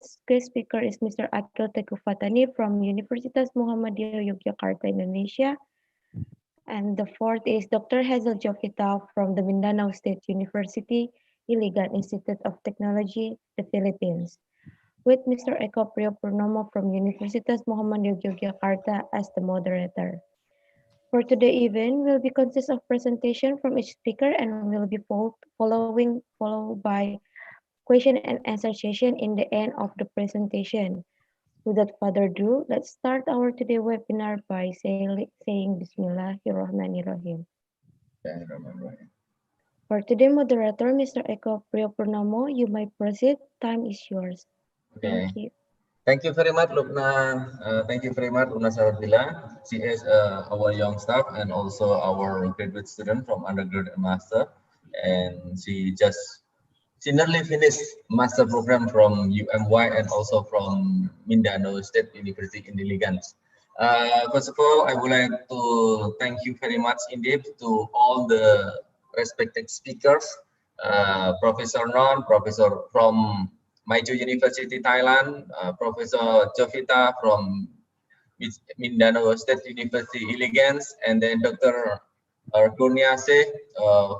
first guest speaker is Mr. Abdul Teguh Fatani from Universitas Muhammadiyah Yogyakarta, Indonesia. And the fourth is Dr. Hazel Jovita from the Mindanao State University, Iligan Institute of Technology, the Philippines, with Mr. Eko Priyopurnomo from Universitas Muhammadiyah Yogyakarta as the moderator. For today's event will be consist of presentation from each speaker and will be followed by question and answer session in the end of the presentation. Without further ado, let's start our today webinar by saying Bismillahirrahmanirrahim. For today moderator, Mr. Eko Priyopurnomo, you may proceed. Time is yours. Okay. Thank you. Thank you very much, Lubna. Thank you very much, Lubna Saratila. She is our young staff and also our graduate student from undergrad and master. And she nearly finished master program from UMY and also from Mindanao State University in Iligan. First of all, I would like to thank you very much indeed to all the respected speakers, Professor Non, Professor from Maijo University, Thailand, Professor Jovita from Mindanao State University, Iligan, and then Dr. Kurniase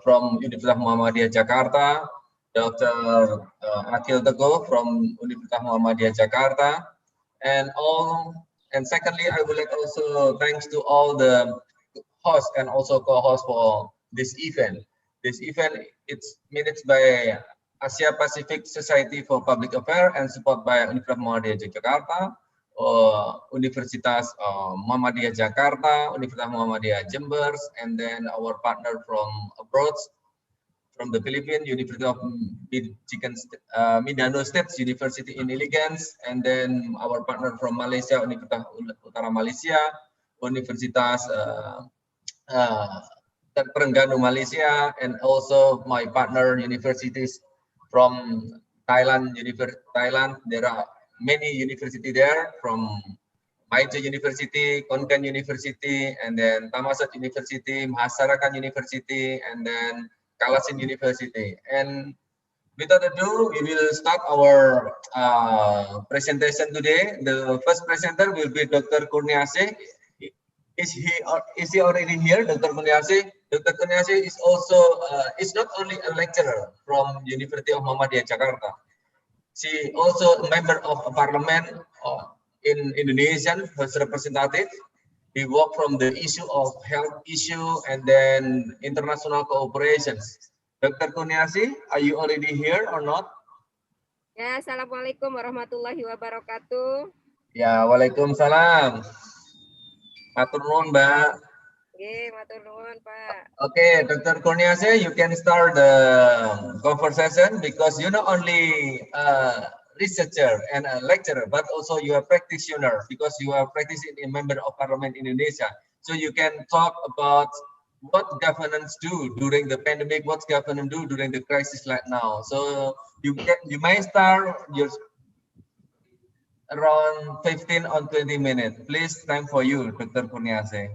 from Universitas Muhammadiyah Jakarta, Dr. Akil Teguh from Universitas Muhammadiyah Jakarta, and secondly, I would like also thanks to all the hosts and also co-hosts for this event. This event it's managed by Asia Pacific Society for Public Affairs and supported by Universitas Muhammadiyah Jakarta, Universitas Muhammadiyah Jakarta, Universitas Muhammadiyah Jember, and then our partner from abroad, from the Philippines, University of Mindanao State University in Iligan, and then our partner from Malaysia, Universitas Utara Malaysia, Universitas Terengganu Malaysia, and also my partner universities from Thailand. There are many universities there from Maijo University, Konkan University, and then Thammasat University, Mahasarakan University, and then Kalasin University. And without ado, we will start our presentation today. The first presenter will be Dr. Kurniase. Is he already here, Dr. Kurniase? Dr. Kurniase is also is not only a lecturer from University of Muhammadiyah Jakarta. She also a member of a parliament in Indonesian as representative. He worked from the issue of health issue and then international cooperations. Dr. Kurniasi, are you already here or not? Ya, assalamualaikum warahmatullahi wabarakatuh. Ya, waalaikumsalam. Matur nuwun, Mbak. Oke, matur nuwun, Pak. Okay, Dr. Kurniasi, you can start the conversation because you're not only researcher and a lecturer, but also you are practitioner because you are practicing a member of Parliament Indonesia. So you can talk about what governance do during the pandemic, what governance do during the crisis like now. So you may start your around 15 or 20 minutes. Please, time for you, Dr. Kurniase.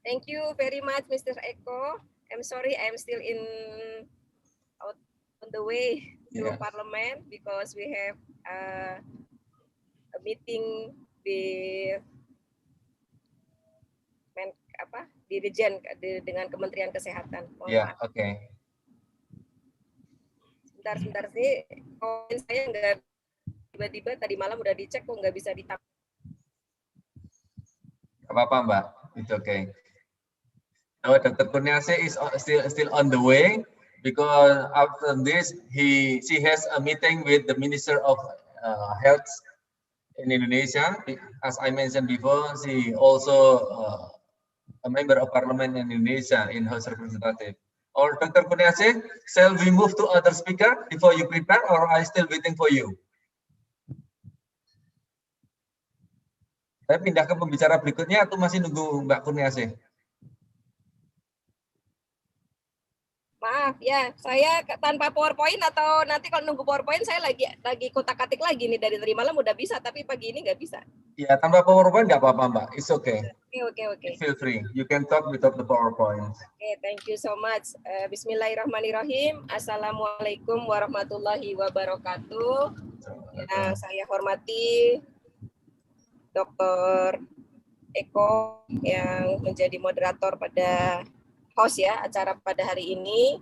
Thank you very much, Mr. Eko. I'm sorry, I'm still out on the way to Parliament because we have a meeting with Dirjen dengan Kementerian Kesehatan. Ya, oke. Sebentar sih, koin saya nggak tiba-tiba tadi malam udah dicek kok nggak bisa ditap. Apa-apa, Mbak. It's okay. So Dr. Kurniase is still on the way because after this she has a meeting with the Minister of Health in Indonesia. As I mentioned before, she also a member of Parliament in Indonesia in House Representative. Or Dr. Kurniase, shall we move to other speaker before you prepare, or I still waiting for you? Saya pindah ke pembicara berikutnya atau masih nunggu Mbak Kurniase? Maaf ya, saya tanpa PowerPoint atau nanti kalau nunggu PowerPoint saya lagi kotak-katik lagi nih dari tadi malam udah bisa, tapi pagi ini nggak bisa. Ya, tanpa PowerPoint nggak apa-apa, Mbak. It's okay. Oke. Feel free. You can talk without the PowerPoint. Okay, thank you so much. Bismillahirrahmanirrahim. Assalamualaikum warahmatullahi wabarakatuh. Yang saya hormati Dr. Eko yang menjadi moderator pada host ya acara pada hari ini.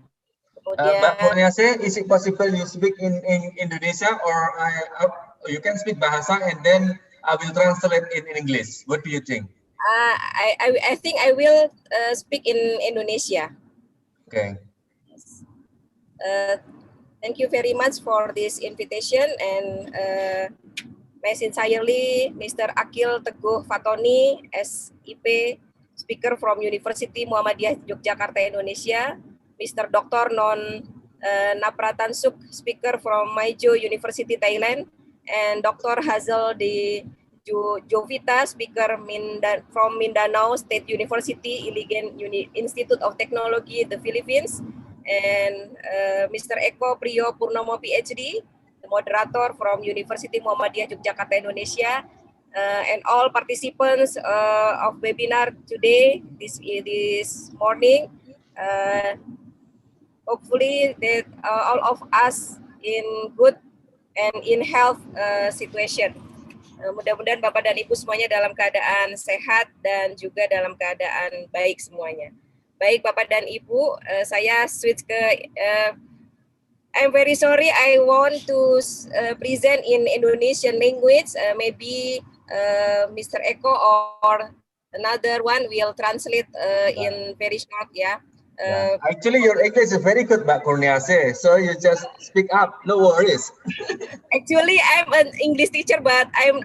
Kemudian Mbak Kurniasih, is it possible you speak in Indonesia or you can speak bahasa and then I will translate in English. What do you think? I think I will speak in Indonesia. Okay. Thank you very much for this invitation and my sincerely Mr. Akil Teguh Fatoni, SIP, speaker from University Muhammadiyah Yogyakarta, Indonesia, Mr. Dr. Non Napratansuk, speaker from Maijo University, Thailand, and Dr. Hazel de Jovita, speaker from Mindanao State University, Iligan Institute of Technology, the Philippines, and Mr. Eko Priyo Purnomo, PhD, the moderator from University Muhammadiyah Yogyakarta, Indonesia, and all participants of webinar today, this morning. Hopefully that all of us in good and in health situation. Mudah-mudahan Bapak dan Ibu semuanya dalam keadaan sehat dan juga dalam keadaan baik semuanya. Baik Bapak dan Ibu, saya switch ke I'm very sorry, I want to present in Indonesian language. Maybe Mr. Eko or another one will translate in very short, yeah. Actually, your English is very good, Mbak Kurniasih. So you just speak up, no worries. Actually, I'm an English teacher, but I'm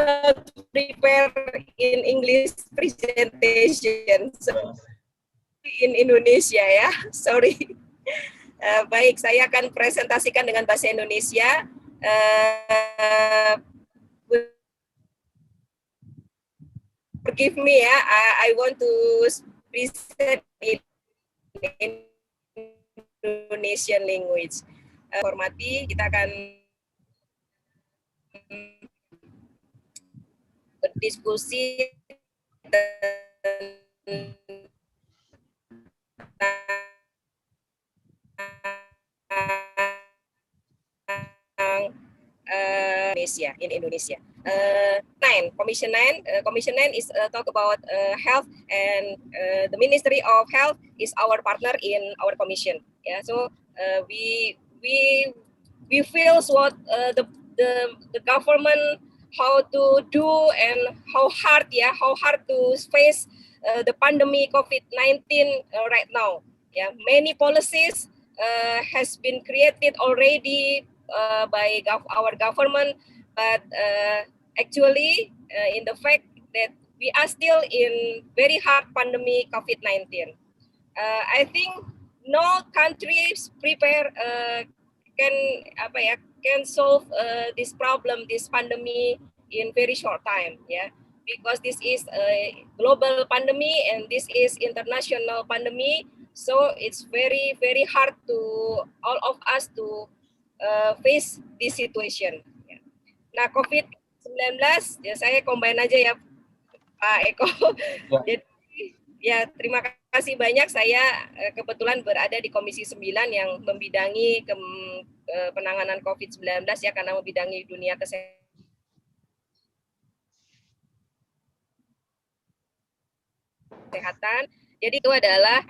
not prepared in English presentation. So in Indonesia ya, sorry. Baik, saya akan presentasikan dengan bahasa Indonesia. Forgive me ya, I want to present in Indonesian language. Hormati, kita akan berdiskusi Indonesia, in Indonesia. Commission 9 is talk about health, and the Ministry of Health is our partner in our commission. Yeah, so we feel what the government how to do and how hard to face the pandemic COVID-19 right now. Yeah, many policies has been created already by our government, but actually in the fact that we are still in very hard pandemic COVID-19. I think no countries prepare can solve this problem, this pandemic in very short time, yeah, because this is a global pandemic and this is international pandemic, so it's very hard to all of us to face this situation. Nah, COVID-19 ya, saya combine aja ya Pak Eko. Jadi ya, terima kasih banyak. Saya kebetulan berada di Komisi 9 yang membidangi penanganan COVID-19 ya, karena membidangi dunia kesehatan. Jadi itu adalah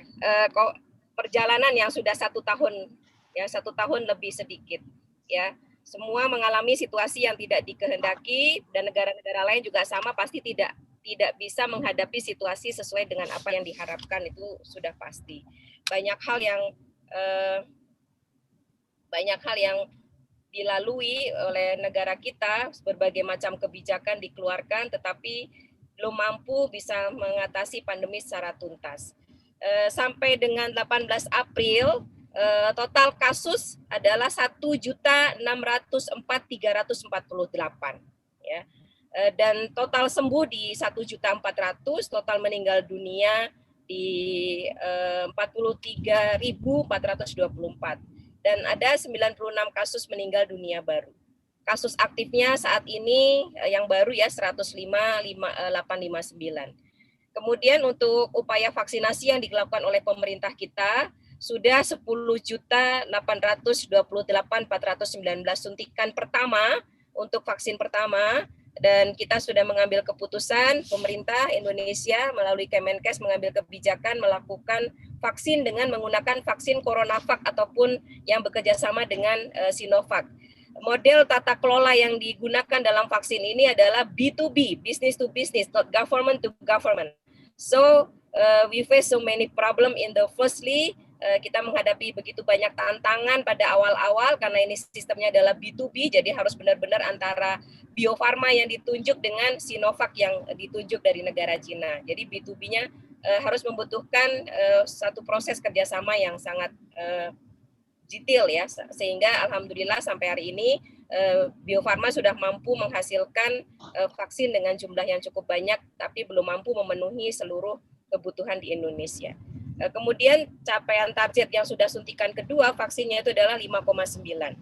perjalanan yang sudah 1 tahun ya, 1 tahun lebih sedikit ya. Semua mengalami situasi yang tidak dikehendaki, dan negara-negara lain juga sama, pasti tidak bisa menghadapi situasi sesuai dengan apa yang diharapkan, itu sudah pasti. Banyak hal yang dilalui oleh negara kita, berbagai macam kebijakan dikeluarkan, tetapi belum mampu bisa mengatasi pandemi secara tuntas. Sampai dengan 18 April, total kasus adalah 1.604.348 ya. Dan total sembuh di 1.400.000, total meninggal dunia di 43.424 dan ada 96 kasus meninggal dunia baru. Kasus aktifnya saat ini yang baru ya 105.859. Kemudian untuk upaya vaksinasi yang dilakukan oleh pemerintah kita sudah 10.828.419 suntikan pertama untuk vaksin pertama, dan kita sudah mengambil keputusan, pemerintah Indonesia melalui Kemenkes mengambil kebijakan melakukan vaksin dengan menggunakan vaksin CoronaVac ataupun yang bekerja sama dengan Sinovac. Model tata kelola yang digunakan dalam vaksin ini adalah B2B, business to business, not government to government. So we face so many problem in the firstly, kita menghadapi begitu banyak tantangan pada awal-awal karena ini sistemnya adalah B2B, jadi harus benar-benar antara Bio Farma yang ditunjuk dengan Sinovac yang ditunjuk dari negara Cina. Jadi B2B-nya harus membutuhkan satu proses kerjasama yang sangat detail ya, sehingga alhamdulillah sampai hari ini Bio Farma sudah mampu menghasilkan vaksin dengan jumlah yang cukup banyak, tapi belum mampu memenuhi seluruh kebutuhan di Indonesia. Kemudian capaian target yang sudah suntikan kedua vaksinnya itu adalah 5,9.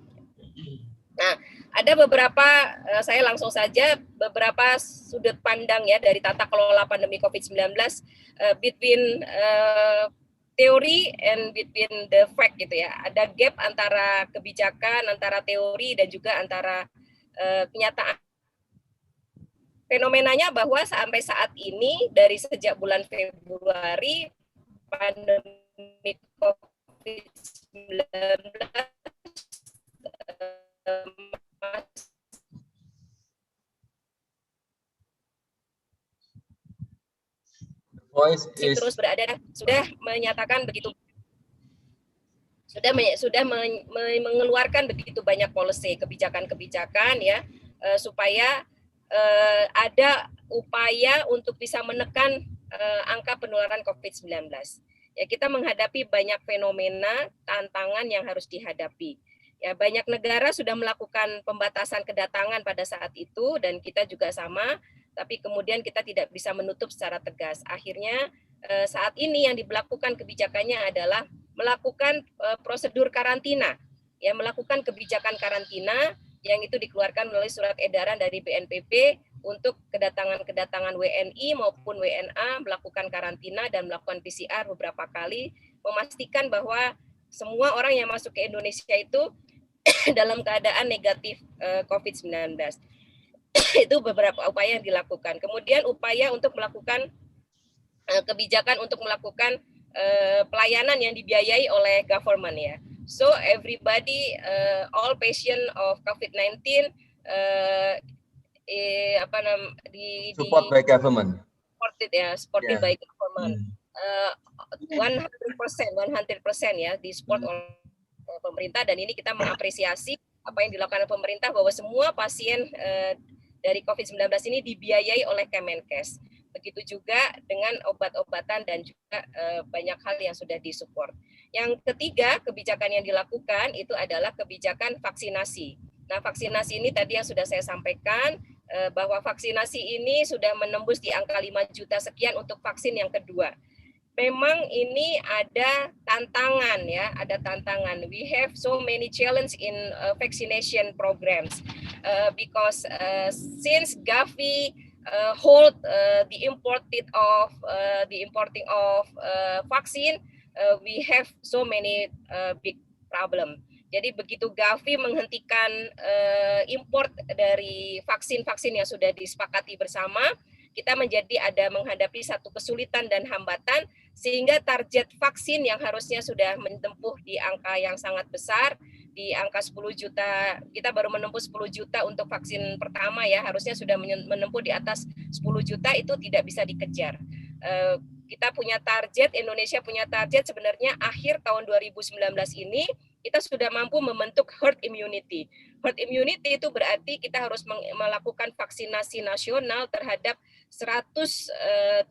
Nah, ada beberapa, saya langsung saja beberapa sudut pandang ya dari tata kelola pandemi COVID-19 between teori and between the fact gitu ya. Ada gap antara kebijakan, antara teori dan juga antara kenyataan. Fenomenanya bahwa sampai saat ini dari sejak bulan Februari pandemi COVID-19 terus berada, sudah menyatakan begitu, sudah mengeluarkan begitu banyak policy, kebijakan-kebijakan ya, supaya ada upaya untuk bisa menekan angka penularan COVID-19. Ya, kita menghadapi banyak fenomena, tantangan yang harus dihadapi. Ya, banyak negara sudah melakukan pembatasan kedatangan pada saat itu dan kita juga sama, tapi kemudian kita tidak bisa menutup secara tegas. Akhirnya saat ini yang diberlakukan kebijakannya adalah melakukan prosedur karantina, ya, melakukan kebijakan karantina yang itu dikeluarkan melalui surat edaran dari BNPB untuk kedatangan WNI maupun WNA melakukan karantina dan melakukan PCR beberapa kali, memastikan bahwa semua orang yang masuk ke Indonesia itu dalam keadaan negatif COVID-19. Itu beberapa upaya yang dilakukan. Kemudian upaya untuk melakukan kebijakan untuk melakukan pelayanan yang dibiayai oleh government ya. So everybody, all patient of COVID-19 support by government. Supported by government. 100% ya di support oleh pemerintah, dan ini kita mengapresiasi apa yang dilakukan oleh pemerintah bahwa semua pasien dari COVID-19 ini dibiayai oleh Kemenkes. Begitu juga dengan obat-obatan dan juga banyak hal yang sudah disupport. Yang ketiga, kebijakan yang dilakukan itu adalah kebijakan vaksinasi. Nah, vaksinasi ini tadi yang sudah saya sampaikan, bahwa vaksinasi ini sudah menembus di angka 5 juta sekian untuk vaksin yang kedua. Memang ini ada tantangan ya, ada tantangan. We have so many challenge in vaccination programs because since Gavi hold the importing of vaccine, we have so many big problem. Jadi begitu Gavi menghentikan import dari vaksin-vaksin yang sudah disepakati bersama, kita menghadapi satu kesulitan dan hambatan, sehingga target vaksin yang harusnya sudah menempuh di angka yang sangat besar, di angka 10 juta, kita baru menempuh 10 juta untuk vaksin pertama ya, harusnya sudah menempuh di atas 10 juta, itu tidak bisa dikejar. Kita punya target, Indonesia punya target sebenarnya akhir tahun 2019 ini kita sudah mampu membentuk herd immunity. Herd immunity itu berarti kita harus melakukan vaksinasi nasional terhadap 170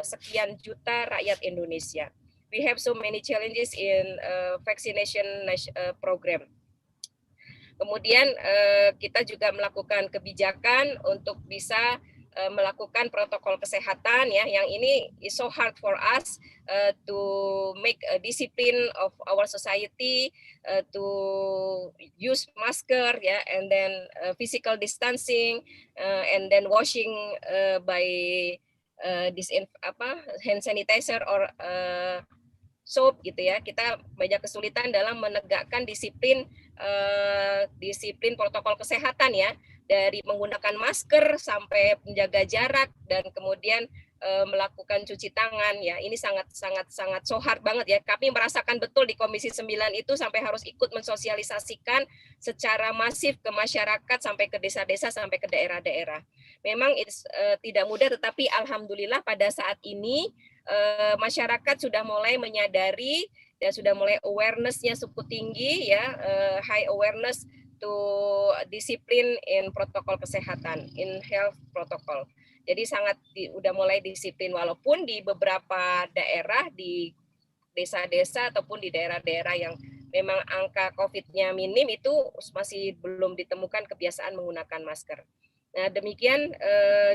sekian juta rakyat Indonesia. We have so many challenges in vaccination program. Kemudian kita juga melakukan kebijakan untuk bisa melakukan protokol kesehatan ya, yang ini is so hard for us to make a discipline of our society to use masker ya, and then physical distancing and then washing by hand sanitizer or soap gitu ya. Kita banyak kesulitan dalam menegakkan disiplin protokol kesehatan ya, dari menggunakan masker sampai menjaga jarak dan kemudian melakukan cuci tangan ya. Ini sangat so hard banget ya. Kami merasakan betul di Komisi 9 itu sampai harus ikut mensosialisasikan secara masif ke masyarakat, sampai ke desa-desa, sampai ke daerah-daerah. Memang tidak mudah, tetapi alhamdulillah pada saat ini masyarakat sudah mulai menyadari dan sudah mulai awareness-nya cukup tinggi ya, high awareness to disiplin in protokol kesehatan, in health protocol. Jadi udah mulai disiplin, walaupun di beberapa daerah, di desa-desa ataupun di daerah-daerah yang memang angka COVID-nya minim, itu masih belum ditemukan kebiasaan menggunakan masker. Nah, demikian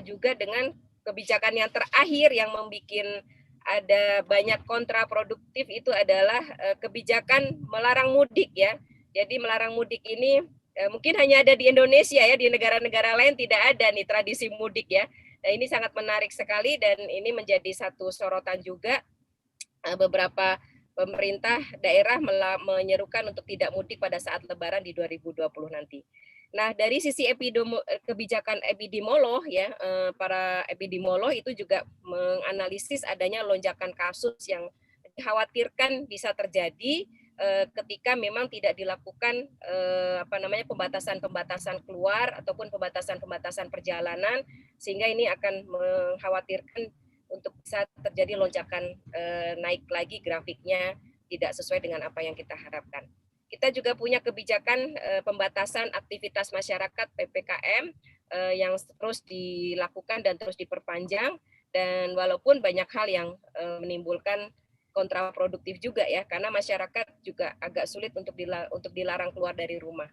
juga dengan kebijakan yang terakhir yang membuat ada banyak kontraproduktif, itu adalah kebijakan melarang mudik ya. Jadi melarang mudik ini mungkin hanya ada di Indonesia ya, di negara-negara lain tidak ada nih tradisi mudik ya. Nah, ini sangat menarik sekali dan ini menjadi satu sorotan juga. Beberapa pemerintah daerah menyerukan untuk tidak mudik pada saat Lebaran di 2020 nanti. Nah, dari sisi kebijakan epidemiolog ya, para epidemiolog itu juga menganalisis adanya lonjakan kasus yang dikhawatirkan bisa terjadi ketika memang tidak dilakukan pembatasan keluar ataupun pembatasan perjalanan, sehingga ini akan mengkhawatirkan untuk bisa terjadi lonjakan naik lagi grafiknya tidak sesuai dengan apa yang kita harapkan. Kita juga punya kebijakan pembatasan aktivitas masyarakat PPKM yang terus dilakukan dan terus diperpanjang, dan walaupun banyak hal yang menimbulkan kontraproduktif juga ya, karena masyarakat juga agak sulit untuk dilarang keluar dari rumah.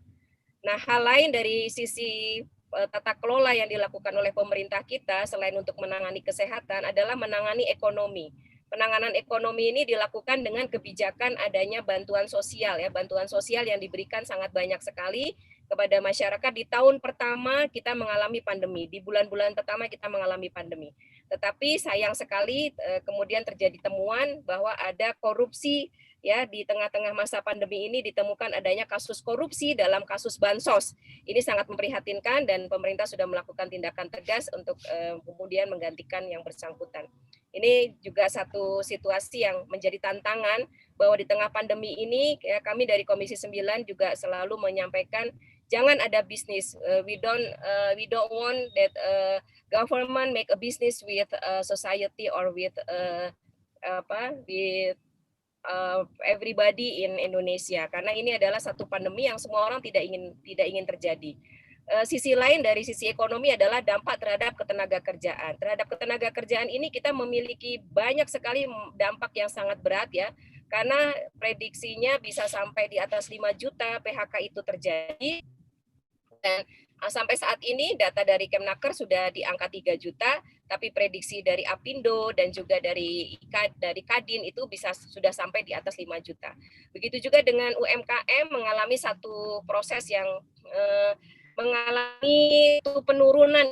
Nah, hal lain dari sisi tata kelola yang dilakukan oleh pemerintah kita selain untuk menangani kesehatan adalah menangani ekonomi. Penanganan ekonomi ini dilakukan dengan kebijakan adanya bantuan sosial ya, bantuan sosial yang diberikan sangat banyak sekali kepada masyarakat. Di tahun pertama kita mengalami pandemi, di bulan-bulan pertama kita mengalami pandemi. Tetapi sayang sekali kemudian terjadi temuan bahwa ada korupsi ya, di tengah-tengah masa pandemi ini ditemukan adanya kasus korupsi dalam kasus bansos. Ini sangat memprihatinkan dan pemerintah sudah melakukan tindakan tegas untuk kemudian menggantikan yang bersangkutan. Ini juga satu situasi yang menjadi tantangan bahwa di tengah pandemi ini ya, kami dari Komisi 9 juga selalu menyampaikan jangan ada bisnis. We don't want that government make a business with society or with everybody in Indonesia, karena ini adalah satu pandemi yang semua orang tidak ingin terjadi. Sisi lain dari sisi ekonomi adalah dampak terhadap ketenaga kerjaan. Terhadap ketenaga kerjaan ini kita memiliki banyak sekali dampak yang sangat berat ya, karena prediksinya bisa sampai di atas 5 juta PHK itu terjadi. Dan sampai saat ini data dari Kemnaker sudah di angka 3 juta, tapi prediksi dari Apindo dan juga dari Kadin itu sudah sampai di atas 5 juta. Begitu juga dengan UMKM mengalami satu proses yang mengalami penurunan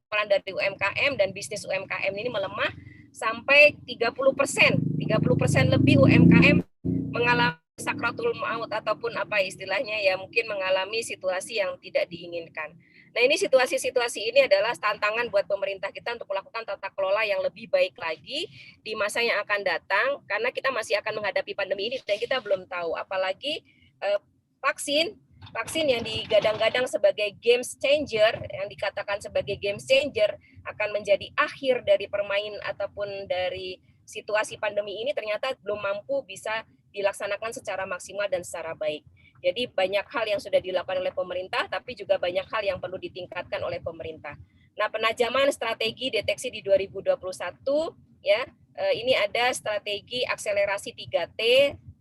peran dari UMKM, dan bisnis UMKM ini melemah sampai 30%. 30% lebih UMKM mengalami sakratul maut ataupun apa istilahnya ya, mungkin mengalami situasi yang tidak diinginkan. Nah, ini situasi-situasi ini adalah tantangan buat pemerintah kita untuk melakukan tata kelola yang lebih baik lagi di masa yang akan datang, karena kita masih akan menghadapi pandemi ini dan kita belum tahu, apalagi vaksin yang digadang-gadang sebagai game changer, yang dikatakan sebagai game changer akan menjadi akhir dari permain ataupun dari situasi pandemi ini, ternyata belum mampu bisa dilaksanakan secara maksimal dan secara baik. Jadi banyak hal yang sudah dilakukan oleh pemerintah, tapi juga banyak hal yang perlu ditingkatkan oleh pemerintah. Nah, penajaman strategi deteksi di 2021 ya, ini ada strategi akselerasi 3T,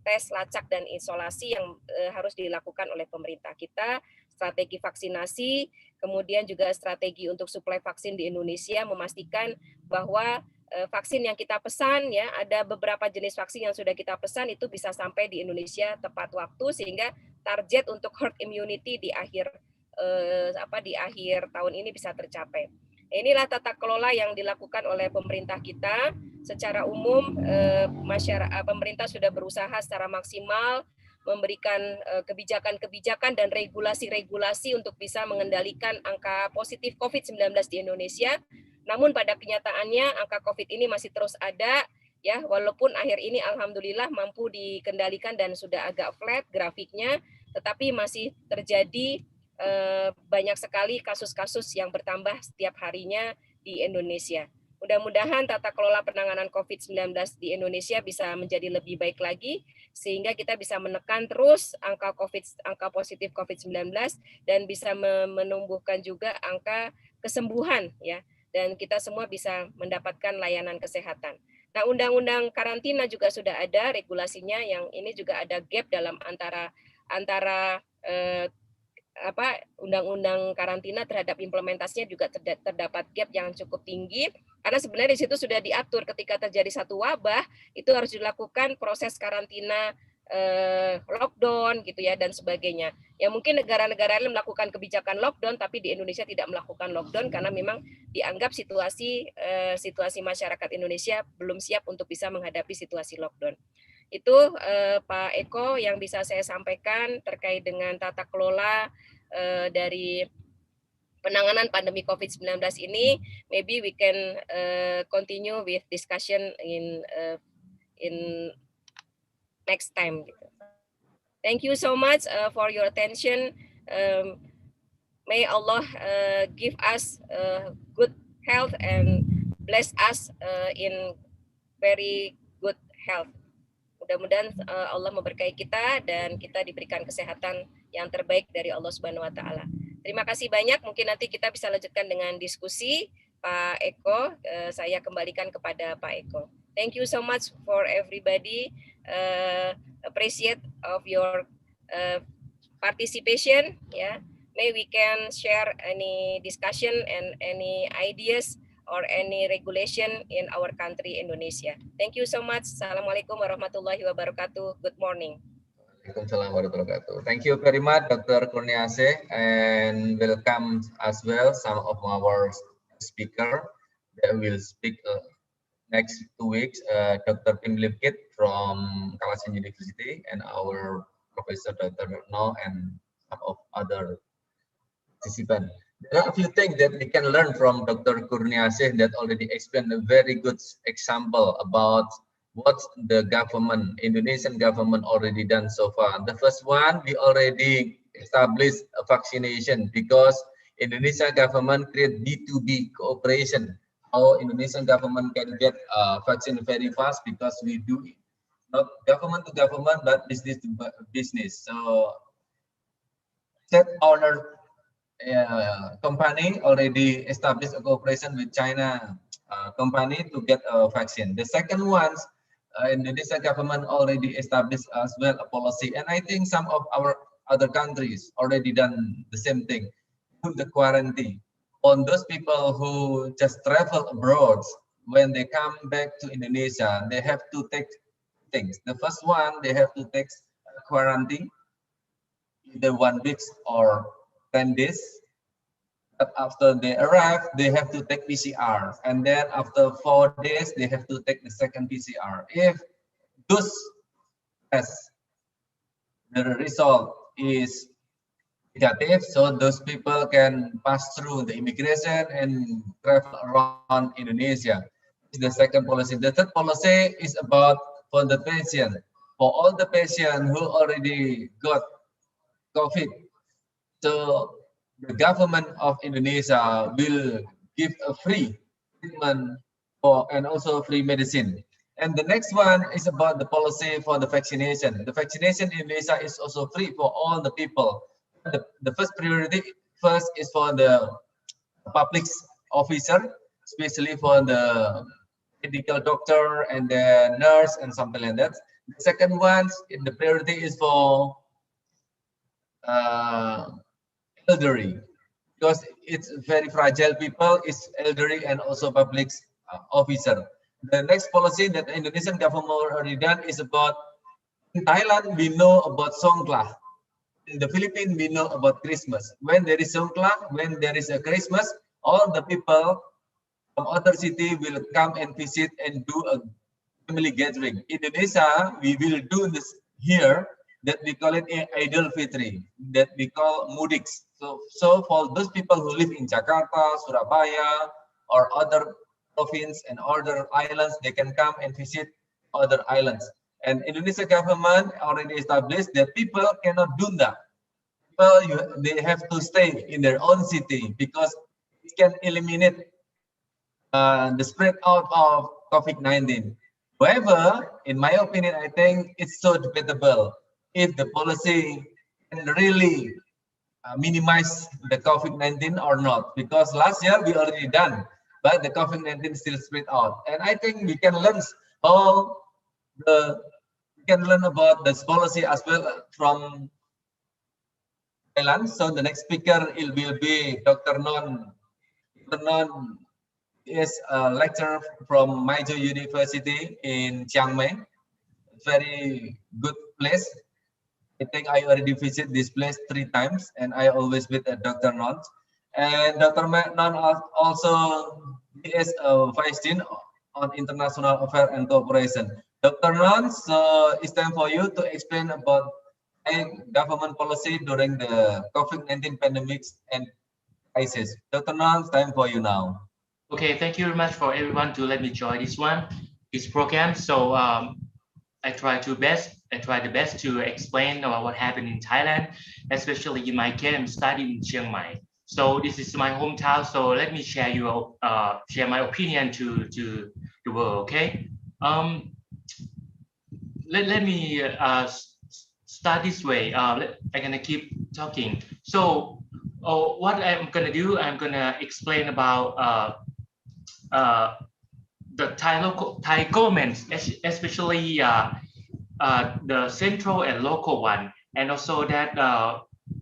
tes, lacak, dan isolasi yang harus dilakukan oleh pemerintah kita, strategi vaksinasi, kemudian juga strategi untuk suplai vaksin di Indonesia, memastikan bahwa vaksin yang kita pesan ya, ada beberapa jenis vaksin yang sudah kita pesan itu bisa sampai di Indonesia tepat waktu, sehingga target untuk herd immunity di akhir tahun ini bisa tercapai. Inilah tata kelola yang dilakukan oleh pemerintah kita. Secara umum pemerintah sudah berusaha secara maksimal memberikan kebijakan-kebijakan dan regulasi-regulasi untuk bisa mengendalikan angka positif COVID-19 di Indonesia. Namun pada kenyataannya angka COVID ini masih terus ada, ya, walaupun akhir ini alhamdulillah mampu dikendalikan dan sudah agak flat grafiknya, tetapi masih terjadi banyak sekali kasus-kasus yang bertambah setiap harinya di Indonesia. Mudah-mudahan tata kelola penanganan COVID-19 di Indonesia bisa menjadi lebih baik lagi, sehingga kita bisa menekan terus angka positif COVID-19 dan bisa menumbuhkan juga angka kesembuhan, ya, dan kita semua bisa mendapatkan layanan kesehatan. Nah, undang-undang karantina juga sudah ada regulasinya, yang ini juga ada gap dalam antara undang-undang karantina terhadap implementasinya juga terdapat gap yang cukup tinggi, karena sebenarnya di situ sudah diatur ketika terjadi satu wabah itu harus dilakukan proses karantina, lockdown gitu ya, dan sebagainya. Ya mungkin negara-negara lain melakukan kebijakan lockdown, tapi di Indonesia tidak melakukan lockdown karena memang dianggap situasi masyarakat Indonesia belum siap untuk bisa menghadapi situasi lockdown. Itu Pak Eko yang bisa saya sampaikan terkait dengan tata kelola dari penanganan pandemi COVID-19 ini. Maybe we can continue with discussion in next time. Thank you so much for your attention. May Allah give us good health and bless us in very good health. Mudah-mudahan Allah memberkahi kita dan kita diberikan kesehatan yang terbaik dari Allah Subhanahu wa taala. Terima kasih banyak. Mungkin nanti kita bisa lanjutkan dengan diskusi Pak Eko. Saya kembalikan kepada Pak Eko. Thank you so much for everybody. Appreciate of your participation. Yeah. May we can share any discussion and any ideas or any regulation in our country, Indonesia. Thank you so much. Assalamualaikum warahmatullahi wabarakatuh. Good morning. Waalaikumsalam warahmatullahi wabarakatuh. Thank you very much, Dr. Kurniasih, and welcome as well some of our speaker that will speak next 2 weeks. Dr. Pim Lipkit from Kalasan University and our Professor Dr. Retno and some of other participants. There are a few things that we can learn from Dr. Kurniasih that already explained a very good example about what the government, Indonesian government already done so far. The first one, we already established a vaccination because Indonesian government create B2B cooperation. How Indonesian government can get vaccine very fast because we do not government to government, but business to business. So that owner company already established a cooperation with China company to get a vaccine. The second one, Indonesia government already established as well a policy, and I think some of our other countries already done the same thing. Put the quarantine on those people who just travel abroad. When they come back to Indonesia, they have to take things. The first one, they have to take quarantine, either 1 week or 10 days. But after they arrive, they have to take PCR, and then after 4 days, they have to take the second PCR. If those tests, the result is negative, so those people can pass through the immigration and travel around Indonesia. This is the second policy. The third policy is about for the patient, for all the patients who already got COVID. So the government of Indonesia will give a free treatment for and also free medicine. And the next one is about the policy for the vaccination. The vaccination in Indonesia is also free for all the people. The first priority first is for the public officer, especially for the medical doctor and the nurse and something like that. The second one, the priority is for elderly, because it's very fragile people, it's elderly and also public officer. The next policy that the Indonesian government already done is about, in Thailand, we know about Songkla. In the Philippines, we know about Christmas. When there is Songkla, when there is a Christmas, all the people from other city will come and visit and do a family gathering. In Indonesia, we will do this here, that we call it Idul Fitri, that we call Mudiks. So for those people who live in Jakarta, Surabaya, or other province and other islands, they can come and visit other islands. And Indonesia government already established that people cannot do that. They have to stay in their own city because it can eliminate the spread out of COVID-19. However, in my opinion, I think it's so debatable if the policy can really minimize the COVID-19 or not, because last year we already done, but the COVID-19 still spread out. And I think we can learn how we can learn about this policy as well from Thailand. So the next speaker will be Dr. Non. Dr. Non is a lecturer from Maijo University in Chiang Mai. Very good place. I think I already visited this place 3 times, and I always with Dr. Non. And Dr. Non also is a vice dean on international affairs and cooperation. Dr. Non, so it's time for you to explain about government policy during the COVID-19 pandemic and crisis. Dr. Non, it's time for you now. Okay, thank you very much for everyone to let me join this program. So I try the best to explain what happened in Thailand, especially in my case, I'm studying in Chiang Mai. So this is my hometown. So let me share my opinion to the world. Okay. Let me start this way. I'm gonna keep talking. So what I'm gonna do, I'm gonna explain about the Thai governments, especially the central and local one, and also that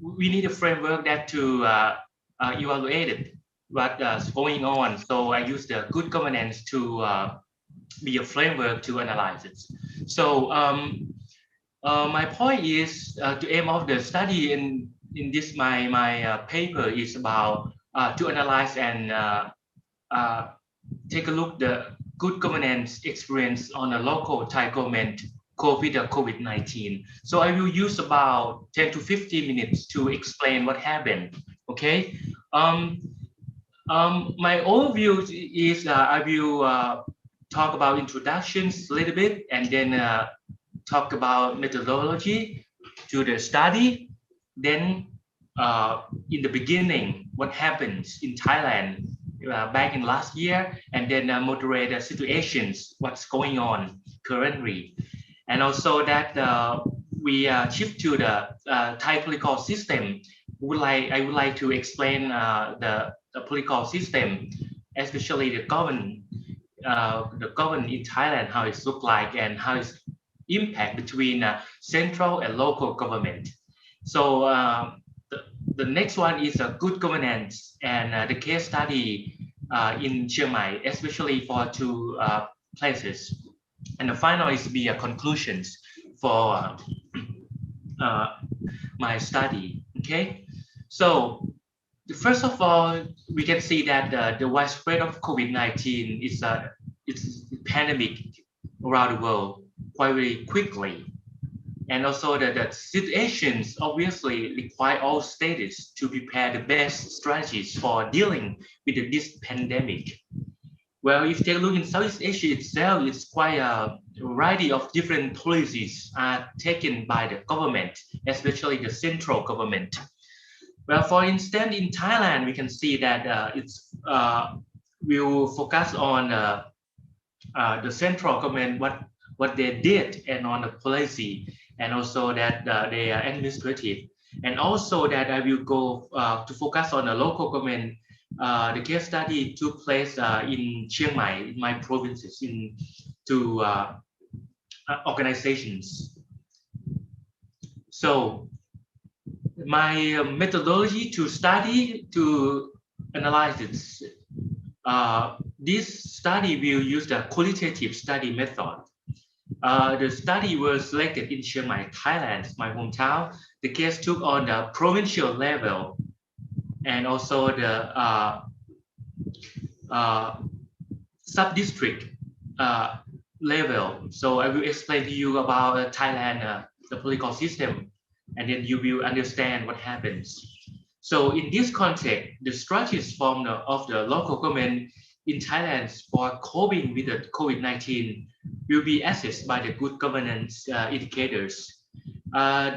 we need a framework that to evaluate what's going on. So I use the good governance to be a framework to analyze it. So my point is to aim of the study in this my paper is about to analyze and take a look the good governance experience on a local Thai government COVID-19. So I will use about 10 to 15 minutes to explain what happened. Okay. My overview is I will talk about introductions a little bit, and then talk about methodology to the study. Then in the beginning, what happens in Thailand back in last year, and then moderate the situations, what's going on currently. And also that we shift to the Thai political system. I would like to explain the political system, especially the government in Thailand, how it looks like and how it's impact between central and local government. So the next one is a good governance and the case study in Chiang Mai, especially for 2 places. And the final is be a conclusions for my study. Okay, so first of all, we can see that the widespread of COVID-19 is it's pandemic around the world quite very quickly. And also the situations obviously require all states to prepare the best strategies for dealing with this pandemic. Well, if you take a look in Southeast Asia itself, it's quite a variety of different policies are taken by the government, especially the central government. Well, for instance, in Thailand, we can see that will focus on the central government, what they did, and on the policy, and also that they are administrative. And also that I will go to focus on the local government. The case study took place in Chiang Mai, in my provinces, in 2 organizations. So my methodology to study to analysis. This study will use the qualitative study method. The study was selected in Chiang Mai, Thailand, my hometown. The case took on the provincial level and also the sub-district level. So I will explain to you about Thailand, the political system, and then you will understand what happens. So in this context, the strategies of the local government in Thailand for coping with the COVID-19 will be assessed by the good governance indicators. My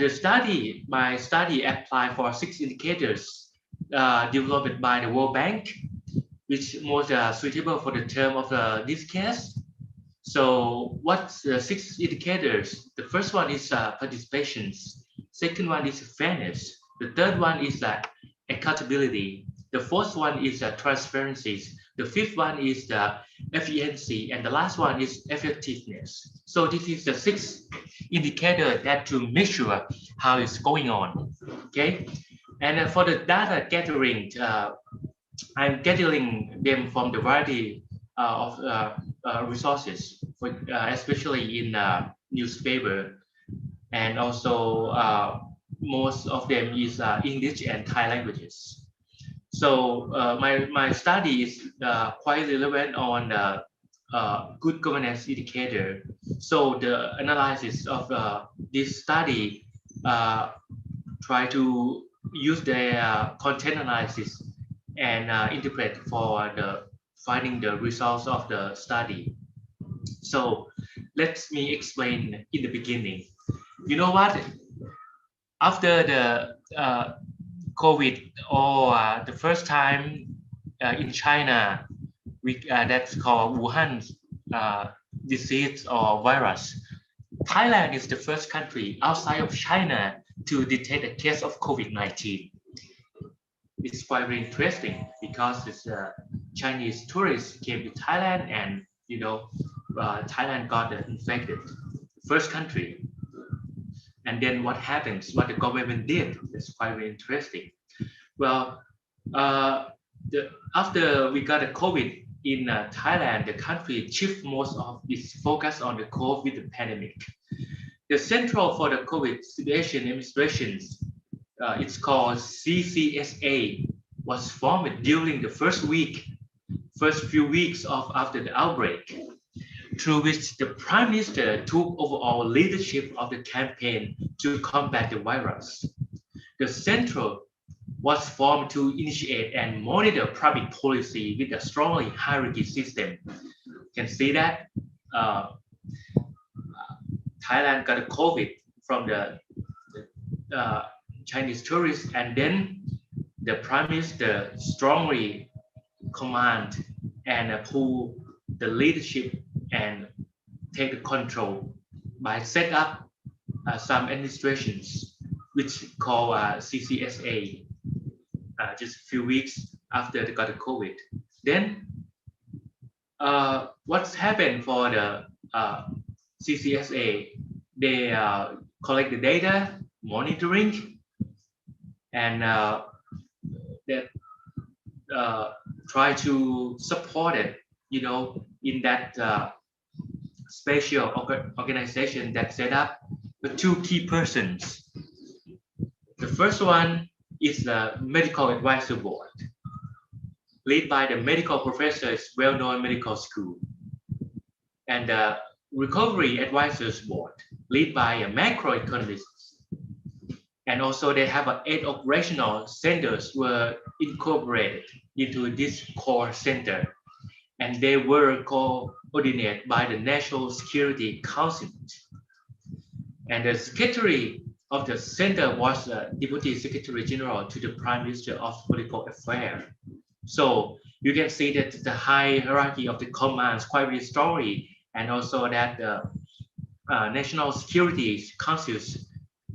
study applied for 6 indicators developed by the World Bank, which most suitable for the term of this case. So what's the 6 indicators? The first one is participation. Second one is fairness. The third one is accountability. The fourth one is transparency. The fifth one is the efficiency, and the last one is effectiveness. So this is the 6 indicator that to measure how it's going on. Okay, and for the data gathering, I'm gathering them from the variety of resources, especially in newspaper, and also most of them is English and Thai languages. So my study is quite relevant on good governance indicator. So the analysis of this study try to use their content analysis and interpret for finding the results of the study. So let me explain in the beginning. You know what? After the COVID, or the first time in China, that's called Wuhan disease or virus. Thailand is the first country outside of China to detect a case of COVID-19. It's quite very interesting because it's Chinese tourists came to Thailand, and Thailand got infected. First country. And then what happens? What the government did is quite very interesting. Well, after we got a COVID in Thailand, the country shifted most of its focus on the COVID pandemic. The Central for the COVID Situation Administrations, it's called CCSA, was formed during the first few weeks after the outbreak, through which the Prime Minister took overall leadership of the campaign to combat the virus. The Central was formed to initiate and monitor public policy with a strongly hierarchy system. You can see that Thailand got a COVID from the Chinese tourists, and then the Prime Minister strongly command and pull the leadership and take the control by set up some administrations, which call CCSA, just a few weeks after they got the COVID. Then what's happened for the CCSA? They collect the data, monitoring, and that try to support it, in that special organization that set up with 2 key persons. The first one is the Medical Advisor Board, led by the medical professors, well-known medical school, and the Recovery Advisors Board, led by a macroeconomists. And also they have 8 operational centers were incorporated into this core center, and they were coordinated by the National Security Council. And the secretary of the center was Deputy Secretary General to the Prime Minister of Political Affairs. So you can see that the hierarchy of the command is quite very strongly, and also that the National Security Councils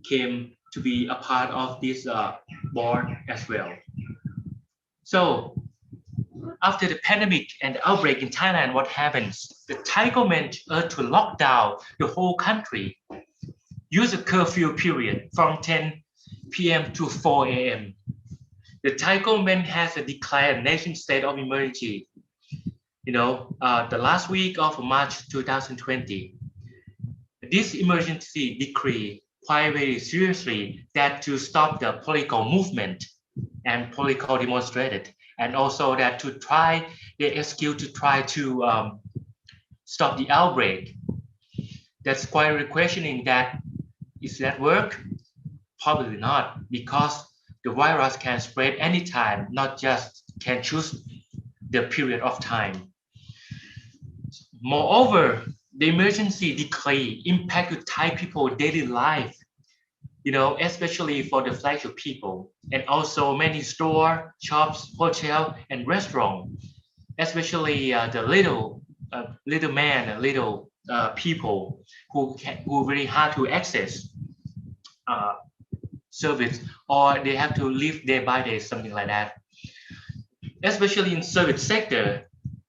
came to be a part of this board as well. So after the pandemic and the outbreak in Thailand, what happens? The Thai government to lock down the whole country, use a curfew period from 10 p.m. to 4 a.m. the Thai government has declared a nation state of emergency. The last week of March 2020. This emergency decree quite very seriously that to stop the political movement and political demonstrated, and also that to try the excuse to try to stop the outbreak. That's quite questioning that is that work? Probably not, because the virus can spread anytime, not just can choose the period of time. Moreover, the emergency decree impacted Thai people daily life, especially for the flagship people, and also many store, shops, hotel, and restaurant, especially the little man, little people who very hard to access service, or they have to live day by day, something like that. Especially in service sector,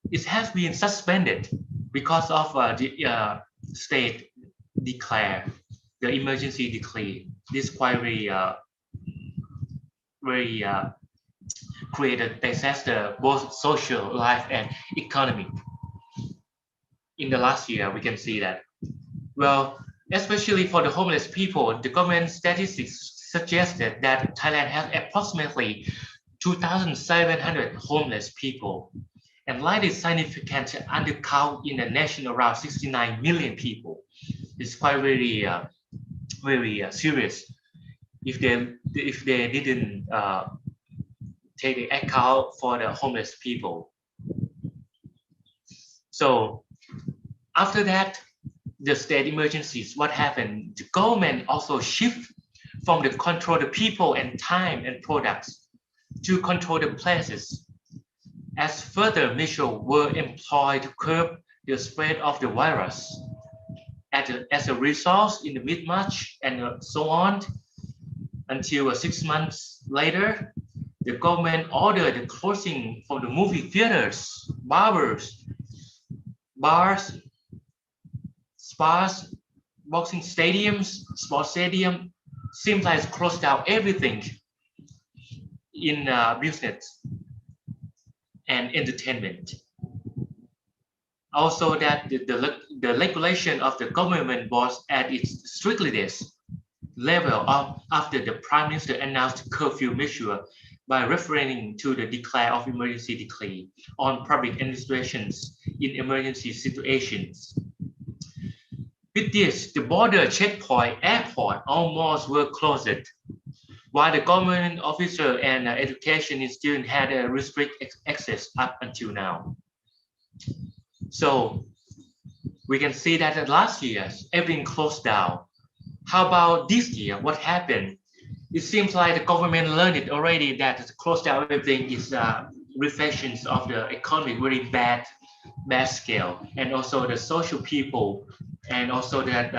it has been suspended because of the state declare the emergency decree. This quite very created disaster, both social life and economic. In the last year, we can see that. Well, especially for the homeless people, the government statistics suggested that Thailand has approximately 2,700 homeless people, and likely significant undercount in the nation around 69 million people. It's quite very serious if they didn't take the account for the homeless people. So after that, the state emergencies, what happened? The government also shift from the control the people and time and products to control the places, as further measures were employed to curb the spread of the virus. As a result, in the mid-March and so on, until 6 months later, the government ordered the closing for the movie theaters, bars, spas, boxing stadiums, sports stadium. Seems like it's closed down everything in business and entertainment. Also, that the regulation of the government was at its strictest level after the Prime Minister announced curfew measure by referring to the declare of emergency decree on public administrations in emergency situations. With this, the border checkpoint airport almost were closed, while the government officer and education student had a restricted access up until now. So we can see that last year, everything closed down. How about this year? What happened? It seems like the government learned it already that to close down everything is reflections of the economy, very bad scale, and also the social people, and also that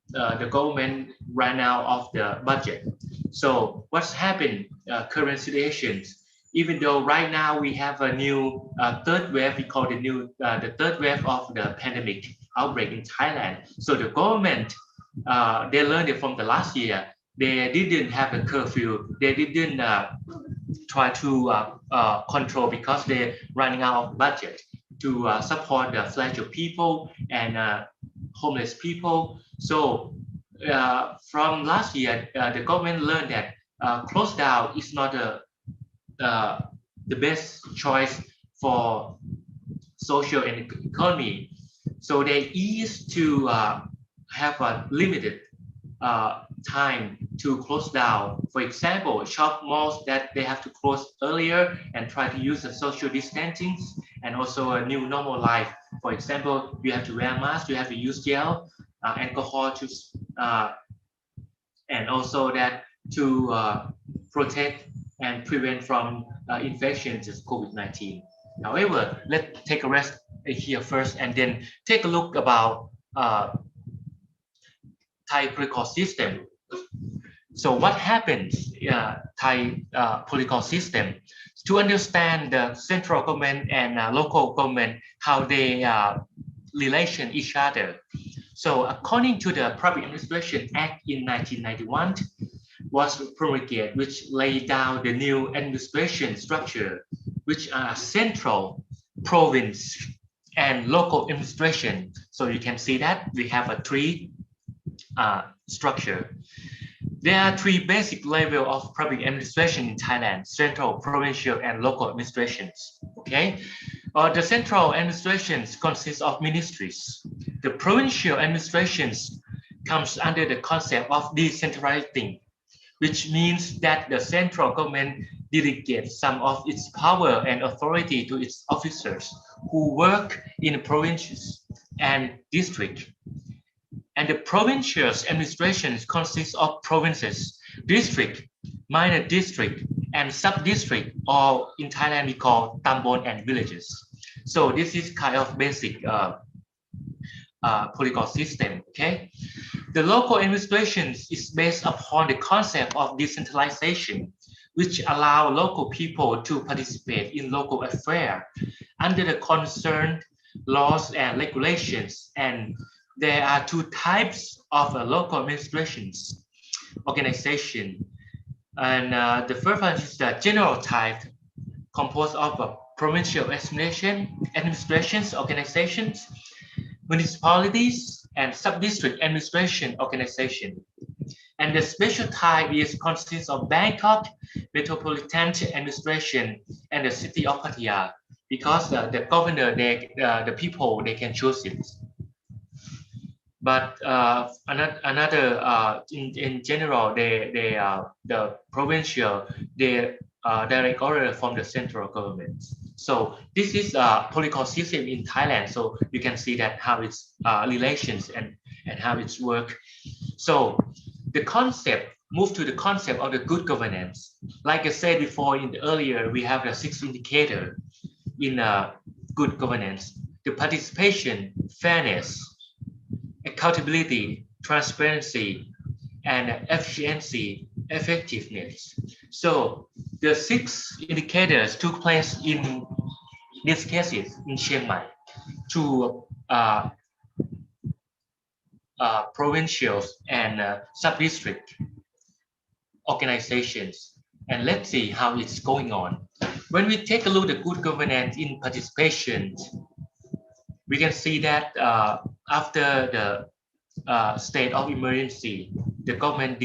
the government ran out of the budget. So what's happened? Current situations. Even though right now we have a new third wave, we call the third wave of the pandemic outbreak in Thailand. So the government, they learned it from the last year. They didn't have a curfew. They didn't try to control because they're running out of budget to support the fragile people and homeless people. So from last year, the government learned that close down is not the best choice for social and economy. So they ease to have a limited time to close down. For example, shop malls that they have to close earlier and try to use the social distancing and also a new normal life. For example, you have to wear masks, you have to use gel, alcohol to, and also that to protect and prevent from infections of COVID-19. However, let's take a rest here first and then take a look about Thai political system. So what happens Thai political system? To understand the central government and local government, how they relation each other. So according to the Public Administration Act in 1991, was promulgated, which laid down the new administration structure, which are central, province, and local administration. So you can see that we have a three structure. There are three basic levels of public administration in Thailand: central, provincial, and local administrations. Okay, the central administrations consist of ministries. The provincial administrations comes under the concept of decentralizing, which means that the central government delegates some of its power and authority to its officers who work in provinces and districts. And the provincial administrations consists of provinces, district, minor district, and sub-district, or in Thailand we call tambon and villages. So this is kind of basic political system. Okay, the local administration is based upon the concept of decentralization, which allow local people to participate in local affairs under the concerned laws and regulations. And there are two types of local administrations organization. And the first one is the general type, composed of provincial administrations organizations, municipalities, and sub-district administration organization. And the special type is consists of Bangkok Metropolitan Administration and the city of Pattaya, because the governor, the people, they can choose it. But in general, the provincial, they direct order from the central government. So this is a political system in Thailand. So you can see that how its relations and how it's work. So the concept, move to the concept of the good governance. Like I said before, in the earlier, we have the 6 indicators in good governance: the participation, fairness, accountability, transparency, and efficiency, effectiveness. So the 6 indicators took place in these cases in Chiang Mai to provincial and sub-district organizations. And let's see how it's going on. When we take a look at good governance in participation, we can see that after the state of emergency, the government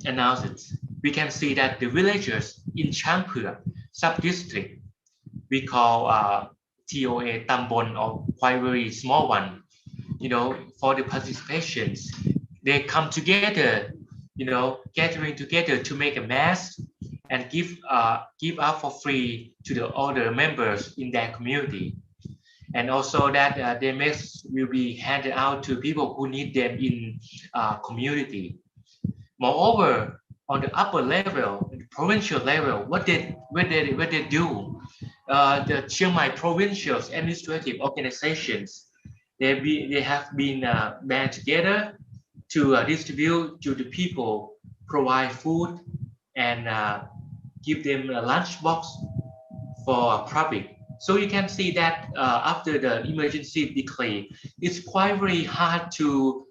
announced it. We can see that the villagers in Champua sub-district, we call TOA Tambon, or quite very small one, for the participations, they come together, gathering together to make a mass and give out for free to the other members in their community. And also that the mass will be handed out to people who need them in community. Moreover, on the upper level, the provincial level, what they do, the Chiang Mai provincial administrative organizations, they have been band together to distribute to the people, provide food, and give them a lunch box for public. So you can see that after the emergency decree, it's quite very hard to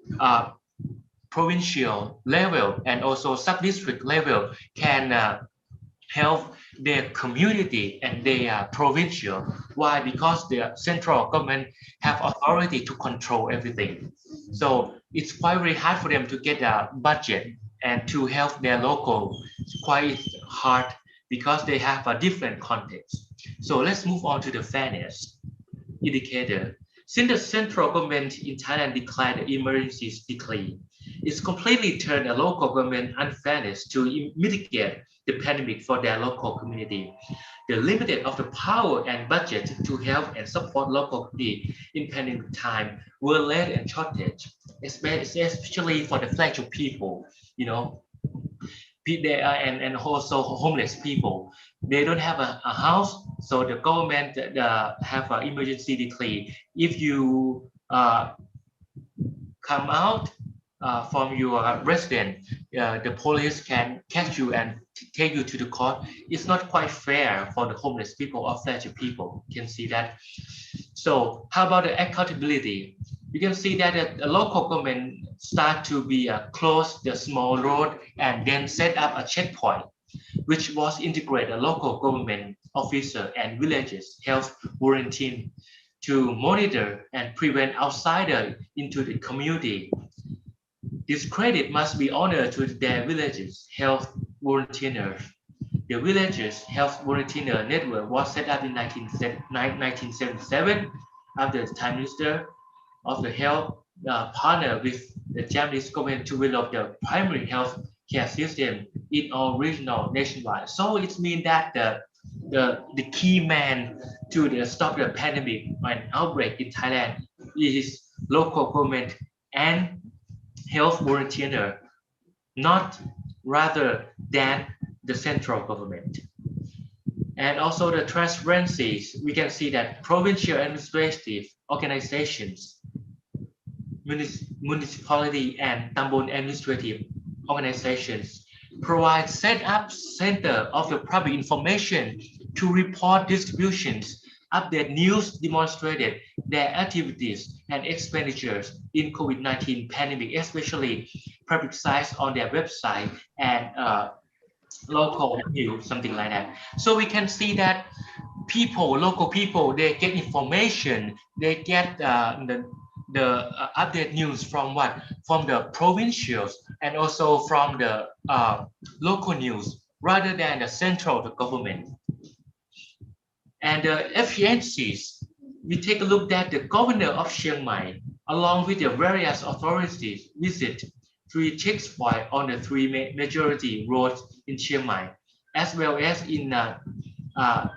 provincial level and also sub-district level can help their community and their provincial. Why? Because the central government have authority to control everything. So it's quite very hard for them to get a budget and to help their local. It's quite hard because they have a different context. So let's move on to the fairness indicator. Since the central government in Thailand declared the emergency decree, it's completely turned a local government unfairness to mitigate the pandemic for their local community. The limited of the power and budget to help and support local community in pandemic time were less and shortage, especially for the fragile people, and also homeless people. They don't have a house, so the government have an emergency decree. If you come out from your residence, the police can catch you and take you to the court. It's not quite fair for the homeless people or fragile people. You can see that. So how about the accountability? you can see that the local government start to be close the small road and then set up a checkpoint, which was integrate a local government officer and villages health volunteer to monitor and prevent outsider into the community. This credit must be honored to their villages health volunteers. The villages health volunteer network was set up in 1977 after the Prime Minister of the Health partnered with the Japanese government to develop the primary health care system in all regional nationwide. So it means that the key man to stop the pandemic and outbreak in Thailand is local government and health volunteer, not rather than the central government. And also the transparencies, we can see that provincial administrative organizations, municipality and Tambon administrative organizations provide set up center of the public information to report distributions, update news demonstrated their activities and expenditures in COVID-19 pandemic, especially publicized on their website and local news, something like that. So we can see that local people, they get information, they get the update news from what? From the provincials and also from the local news rather than the central government. And the efficiencies, we take a look at the governor of Chiang Mai, along with the various authorities, visit 3 checkpoints on the 3 majority roads in Chiang Mai, as well as in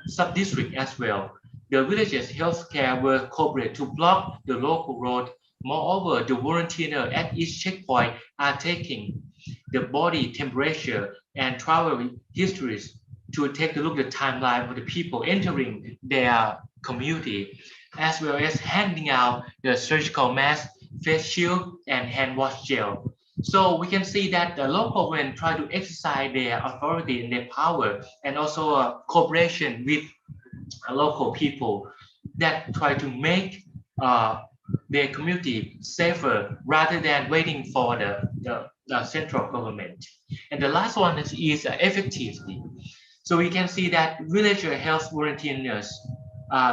sub-district as well. The villages healthcare were cooperated to block the local road. Moreover, the volunteers at each checkpoint are taking the body temperature and travel histories to take a look at the timeline of the people entering their community, as well as handing out the surgical mask, face shield, and hand wash gel. So we can see that the local government try to exercise their authority and their power, and also cooperation with local people that try to make their community safer rather than waiting for the central government. And the last one is effectively. So we can see that villager health volunteers,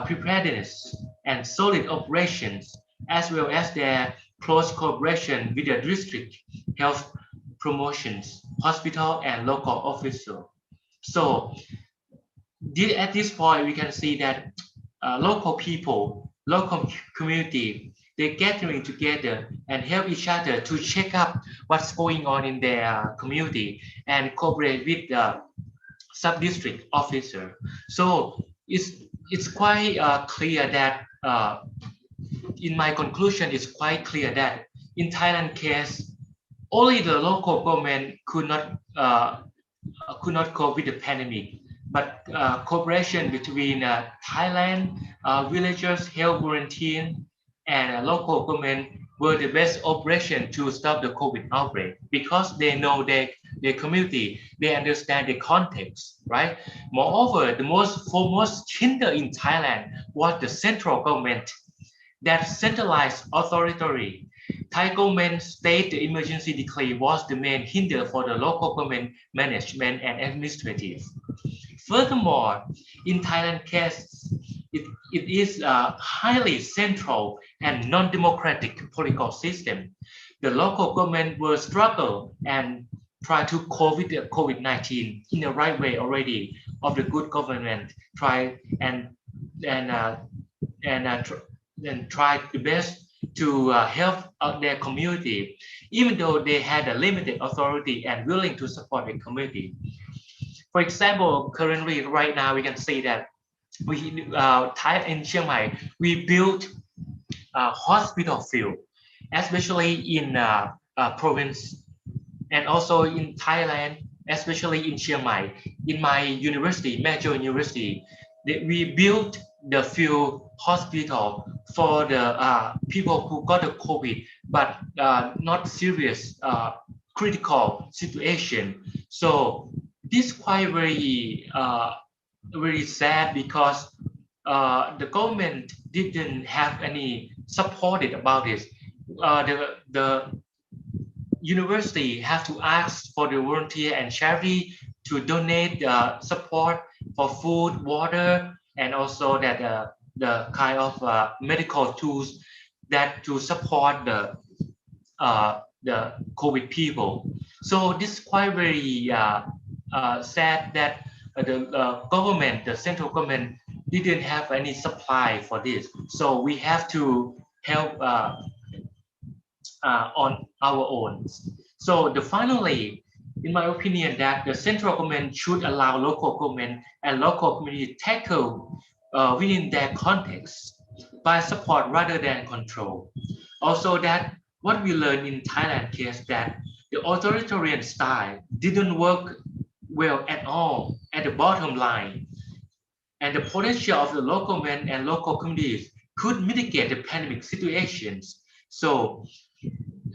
preparedness and solid operations, as well as their close cooperation with the district health promotions, hospital and local official. So at this point, we can see that local people, local community, they're gathering together and help each other to check up what's going on in their community and cooperate with the sub-district officer. So it's quite clear that in my conclusion, it's quite clear that in Thailand case, only the local government could not cope with the pandemic, but cooperation between Thailand villagers, health volunteers, and local government were the best operation to stop the COVID outbreak because they know their community, they understand the context, right? Moreover, the most foremost hinder in Thailand was the central government that centralized authority. Thai government state the emergency decree was the main hinder for the local government management and administrative. Furthermore, in Thailand case, it is a highly central and non-democratic political system. The local government will struggle and try to cope with the COVID-19 in the right way already of the good government, try and try the best to help out their community, even though they had a limited authority and willing to support the community. For example, currently right now we can see that we in Chiang Mai we built a hospital field, especially in province and also in Thailand, especially in Chiang Mai. In my university, Major University, we built the field hospital for the people who got the COVID, but not serious critical situation. So this quite very sad because the government didn't have any supported about this. The university have to ask for the volunteer and charity to donate support for food, water, and also that the kind of medical tools that to support the COVID people. So this is quite very sad that the government, the central government, didn't have any supply for this. So we have to help on our own. So the finally, in my opinion, that the central government should allow local government and local community tackle within their context by support rather than control. Also that what we learned in Thailand case that the authoritarian style didn't work well at all at the bottom line. And the potential of the local government and local communities could mitigate the pandemic situations. So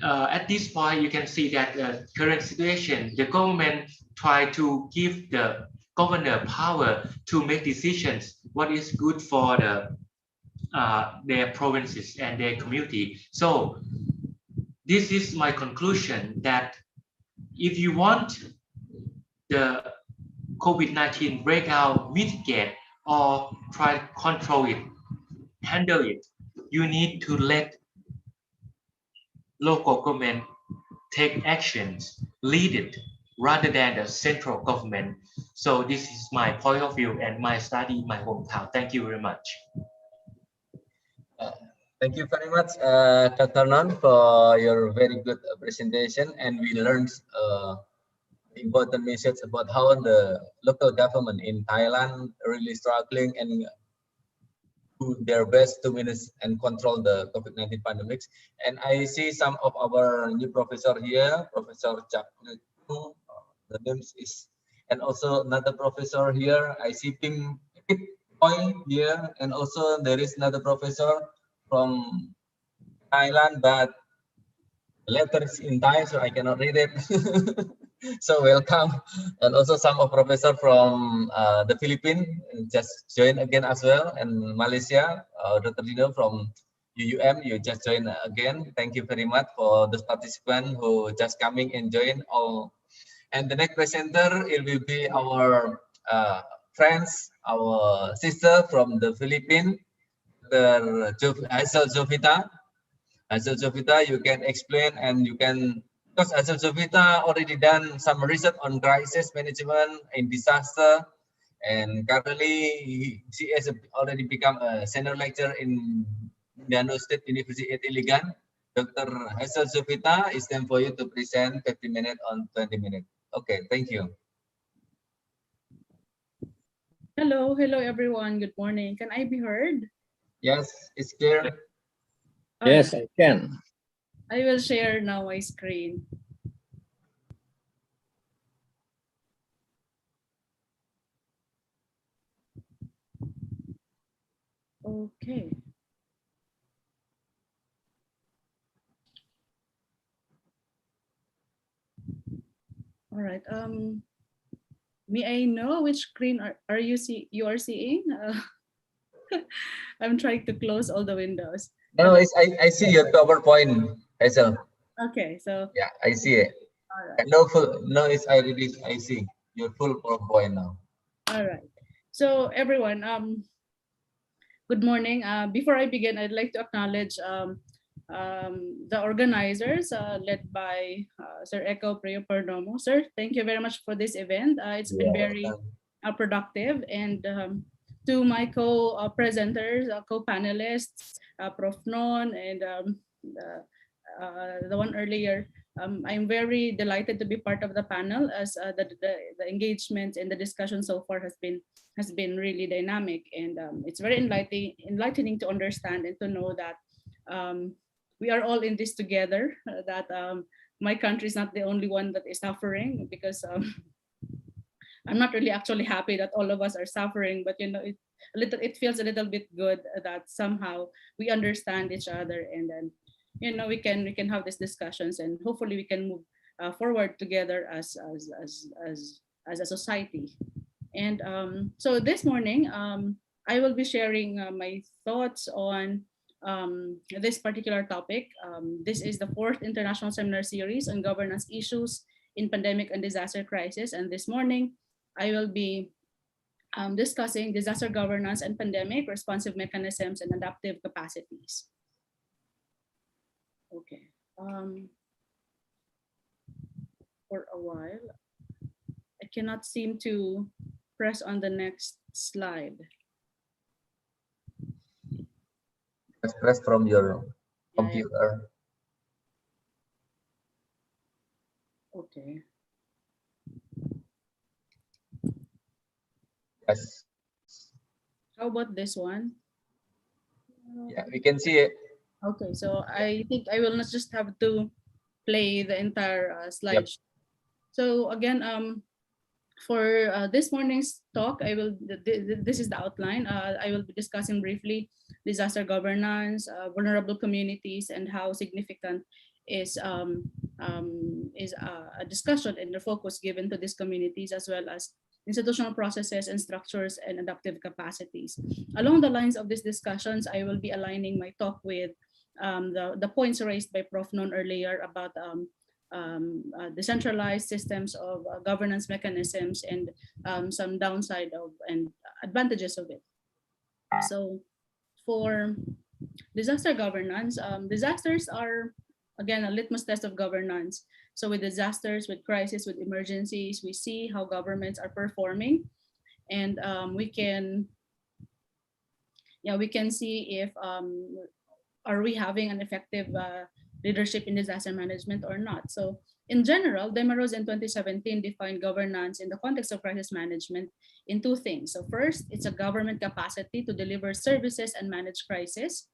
at this point, you can see that the current situation, the government try to give the governor power to make decisions what is good for their provinces and their community. So this is my conclusion that if you want the COVID-19 breakout mitigate or try to control it, handle it, you need to let local government take actions, lead it, rather than the central government. So this is my point of view and my study in my hometown. Thank you very much. Thank you very much, Dr. Non, for your very good presentation. And we learned important message about how the local government in Thailand really struggling and do their best to manage and control the COVID-19 pandemic. And I see some of our new professor here, Professor Chak, the name is, and also another professor here. I see Pim Poi here, and also there is another professor from Thailand, but letters in Thai, so I cannot read it. So welcome, and also some of professor from the Philippines just joined again as well, and Malaysia, Dr. Dino from UUM, you just joined again. Thank you very much for those participants who just coming and join all. And the next presenter, it will be our friends, our sister from the Philippines, Dr. Hazel Jovita. Hazel Jovita, you can explain and you can, because Hazel Jovita already done some research on crisis management in disaster, and currently she has already become a senior lecturer in Mindanao State University at Iligan. Dr. Hazel Jovita, it's time for you to present 50 minutes on 20 minutes. Okay, thank you. Hello everyone. Good morning. Can I be heard? Yes, it's clear. Yes, I can. I will share now my screen. Okay. All right. May I know which screen are you seeing? I'm trying to close all the windows. No, I see your PowerPoint, Hazel. Okay, so yeah, I see it. All right. It's I see your full PowerPoint now. All right. So everyone, good morning. Before I begin, I'd like to acknowledge the organizers led by Sir Eco Perdomo. Sir, thank you very much for this event. It's been very productive, and to my co-presenters, co-panelists, Prof. Non, and the one earlier, I'm very delighted to be part of the panel, as the engagement and the discussion so far has been really dynamic, and it's very enlightening to understand and to know that we are all in this together, that my country is not the only one that is suffering, because I'm not really actually happy that all of us are suffering, but you know, it feels a little bit good that somehow we understand each other, and then you know we can have these discussions, and hopefully we can move forward together as a society. And so this morning, I will be sharing my thoughts on this particular topic. This is the 4th International Seminar Series on Governance Issues in Pandemic and Disaster Crisis. And this morning, I will be discussing disaster governance and pandemic responsive mechanisms and adaptive capacities. Okay. For a while, I cannot seem to press on the next slide. Press from your computer. Okay. Yes. How about this one? Yeah, we can see it. Okay, so I think I will not just have to play the entire slide. Yep. So again, for this morning's talk, I will. This is the outline. I will be discussing briefly disaster governance, vulnerable communities, and how significant is a discussion and the focus given to these communities, as well as institutional processes and structures and adaptive capacities. Along the lines of these discussions, I will be aligning my talk with the points raised by Prof. Non earlier about decentralized systems of governance mechanisms and some downside of and advantages of it. So for disaster governance, disasters are, again, a litmus test of governance. So with disasters, with crisis, with emergencies, we see how governments are performing, and we can see if are we having an effective leadership in disaster management or not. So in general, Demarose in 2017 defined governance in the context of crisis management in two things. So first, it's a government capacity to deliver services and manage crisis.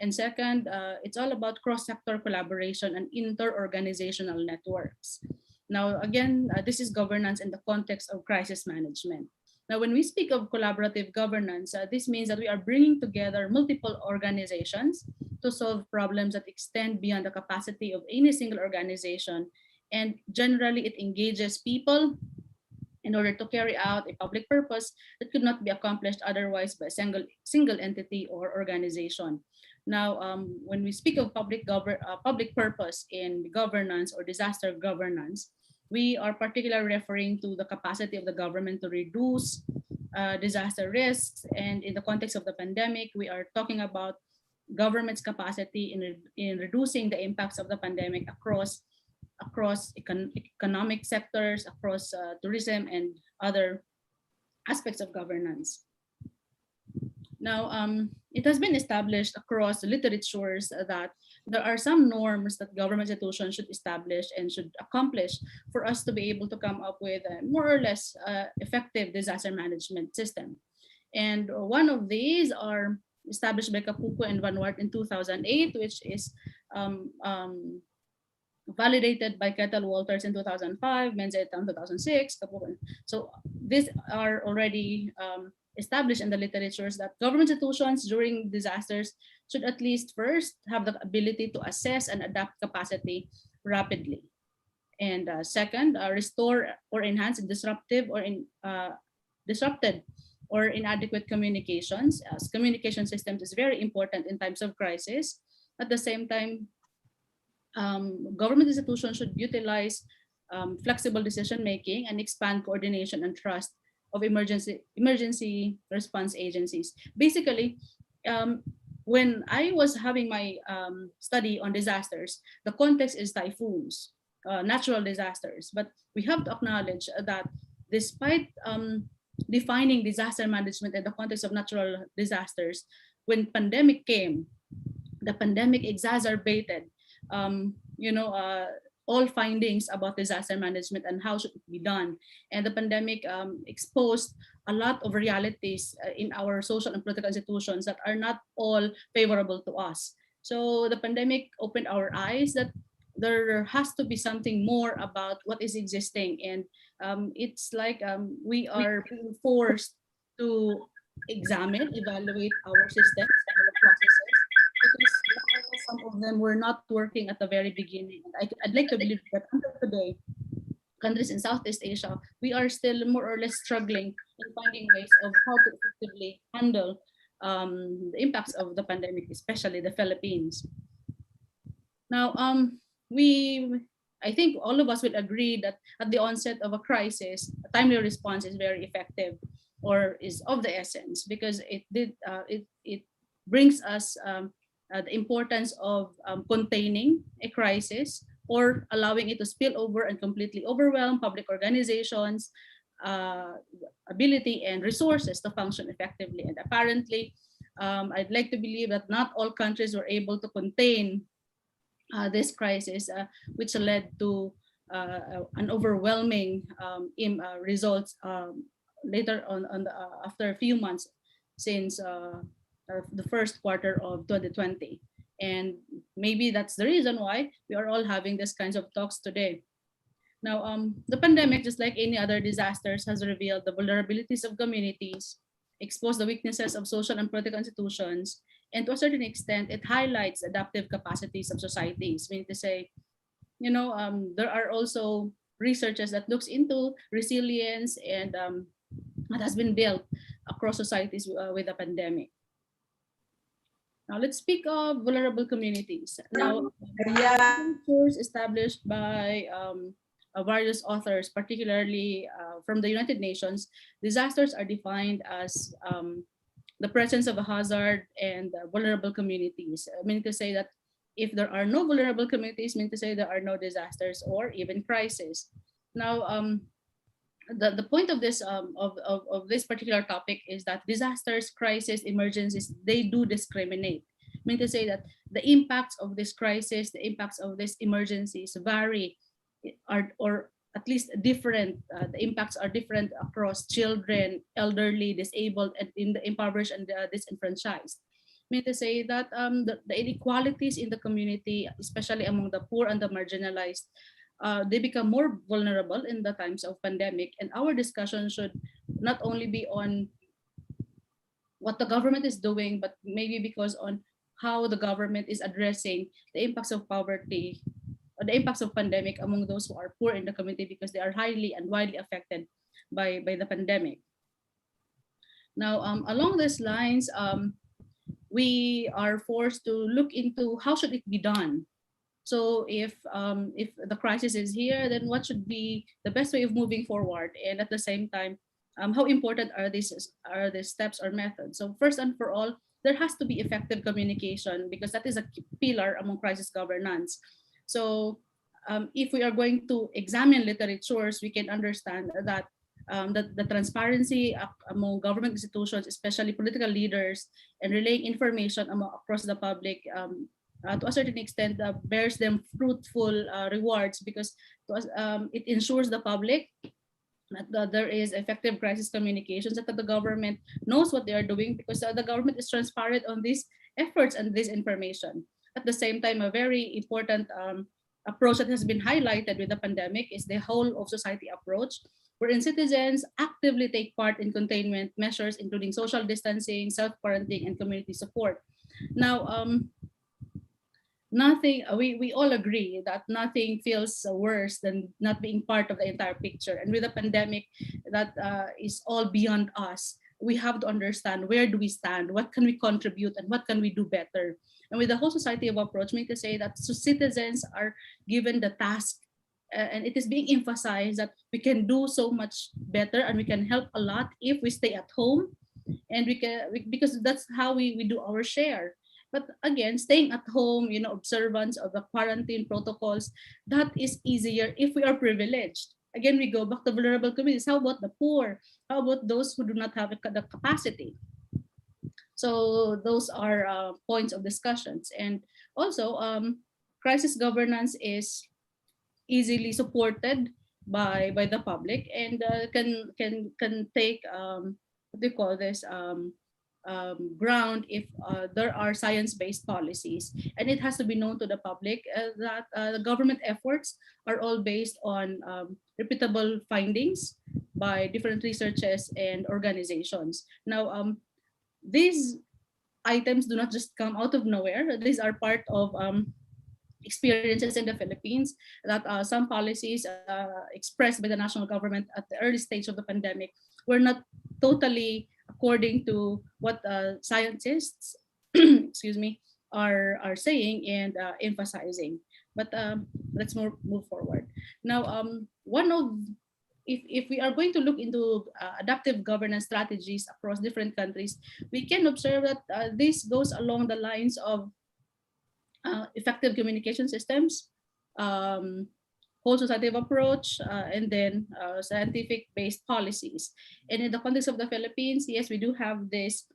And second, it's all about cross-sector collaboration and inter-organizational networks. Now, again, this is governance in the context of crisis management. Now, when we speak of collaborative governance, this means that we are bringing together multiple organizations to solve problems that extend beyond the capacity of any single organization. And generally, it engages people in order to carry out a public purpose that could not be accomplished otherwise by a single entity or organization. Now, when we speak of public purpose in governance or disaster governance, we are particularly referring to the capacity of the government to reduce disaster risks. And in the context of the pandemic, we are talking about government's capacity in reducing the impacts of the pandemic across economic sectors, across tourism and other aspects of governance. Now, it has been established across the literatures that there are some norms that government institutions should establish and should accomplish for us to be able to come up with a more or less effective disaster management system. And one of these are established by Capuco and Van Wart in 2008, which is validated by Kettle Walters in 2005, Menzel in 2006. So these are already established in the literatures that government institutions during disasters should at least first have the ability to assess and adapt capacity rapidly. And second, restore or enhance disrupted or inadequate communications, as communication systems is very important in times of crisis. At the same time, government institutions should utilize flexible decision-making and expand coordination and trust of emergency response agencies. Basically, when I was having my study on disasters, the context is typhoons, natural disasters. But we have to acknowledge that despite defining disaster management in the context of natural disasters, when pandemic came, the pandemic exacerbated all findings about disaster management and how should it be done. And the pandemic exposed a lot of realities in our social and political institutions that are not all favorable to us. So the pandemic opened our eyes that there has to be something more about what is existing. And it's like we are being forced to examine, evaluate our systems, our processes, because some of them were not working at the very beginning. I'd like to believe that until today, countries in Southeast Asia, we are still more or less struggling in finding ways of how to effectively handle the impacts of the pandemic, especially the Philippines. Now, I think all of us will agree that at the onset of a crisis, a timely response is very effective, or is of the essence, because it brings us the importance of containing a crisis, or allowing it to spill over and completely overwhelm public organizations' ability and resources to function effectively. And apparently, I'd like to believe that not all countries were able to contain this crisis, which led to an overwhelming results later on after a few months since the first quarter of 2020. And maybe that's the reason why we are all having these kinds of talks today. Now, the pandemic, just like any other disasters, has revealed the vulnerabilities of communities, exposed the weaknesses of social and political institutions, and to a certain extent, it highlights adaptive capacities of societies. Meaning to say, there are also researches that looks into resilience and that has been built across societies with the pandemic. Now let's speak of vulnerable communities. Now, research established by various authors, particularly from the United Nations, disasters are defined as the presence of a hazard and vulnerable communities. I mean to say that if there are no vulnerable communities, mean to say there are no disasters or even crises. Now, the point of this of this particular topic is that disasters, crisis, emergencies, they do discriminate. I mean to say that the impacts of this crisis, the impacts of these emergencies vary, or at least different. The impacts are different across children, elderly, disabled, and in the impoverished and disenfranchised. I mean to say that the inequalities in the community, especially among the poor and the marginalized, they become more vulnerable in the times of pandemic. And our discussion should not only be on what the government is doing, but maybe because on how the government is addressing the impacts of poverty, or the impacts of pandemic among those who are poor in the community, because they are highly and widely affected by the pandemic. Now, along these lines, we are forced to look into how should it be done. So if the crisis is here, then what should be the best way of moving forward? And at the same time, how important are these steps or methods? So first and for all, there has to be effective communication, because that is a pillar among crisis governance. So if we are going to examine literatures, we can understand that the transparency among government institutions, especially political leaders, and relaying information across the public to a certain extent bears them fruitful rewards, because it ensures the public that there is effective crisis communications, that the government knows what they are doing, because the government is transparent on these efforts and this information. At the same time, a very important approach that has been highlighted with the pandemic is the whole of society approach, wherein citizens actively take part in containment measures, including social distancing, self-quarantine, and community support. Now, we all agree that nothing feels worse than not being part of the entire picture. And with the pandemic, that is all beyond us. We have to understand, where do we stand, what can we contribute, and what can we do better. And with the whole society of approach, mean to say that citizens are given the task, and it is being emphasized that we can do so much better and we can help a lot if we stay at home, and because that's how we do our share. But again, staying at home, observance of the quarantine protocols, that is easier if we are privileged. Again, we go back to vulnerable communities. How about the poor? How about those who do not have the capacity? So those are points of discussions. And also, crisis governance is easily supported by the public, and can take what do you call this ground if there are science-based policies, and it has to be known to the public that the government efforts are all based on reputable findings by different researchers and organizations. Now, these items do not just come out of nowhere. These are part of experiences in the Philippines, that some policies expressed by the national government at the early stage of the pandemic were not totally according to what scientists excuse me, are saying and emphasizing. But let's move forward. Now, one of if we are going to look into adaptive governance strategies across different countries, we can observe that this goes along the lines of effective communication systems, whole society approach, and then scientific-based policies. And in the context of the Philippines, yes, we do have this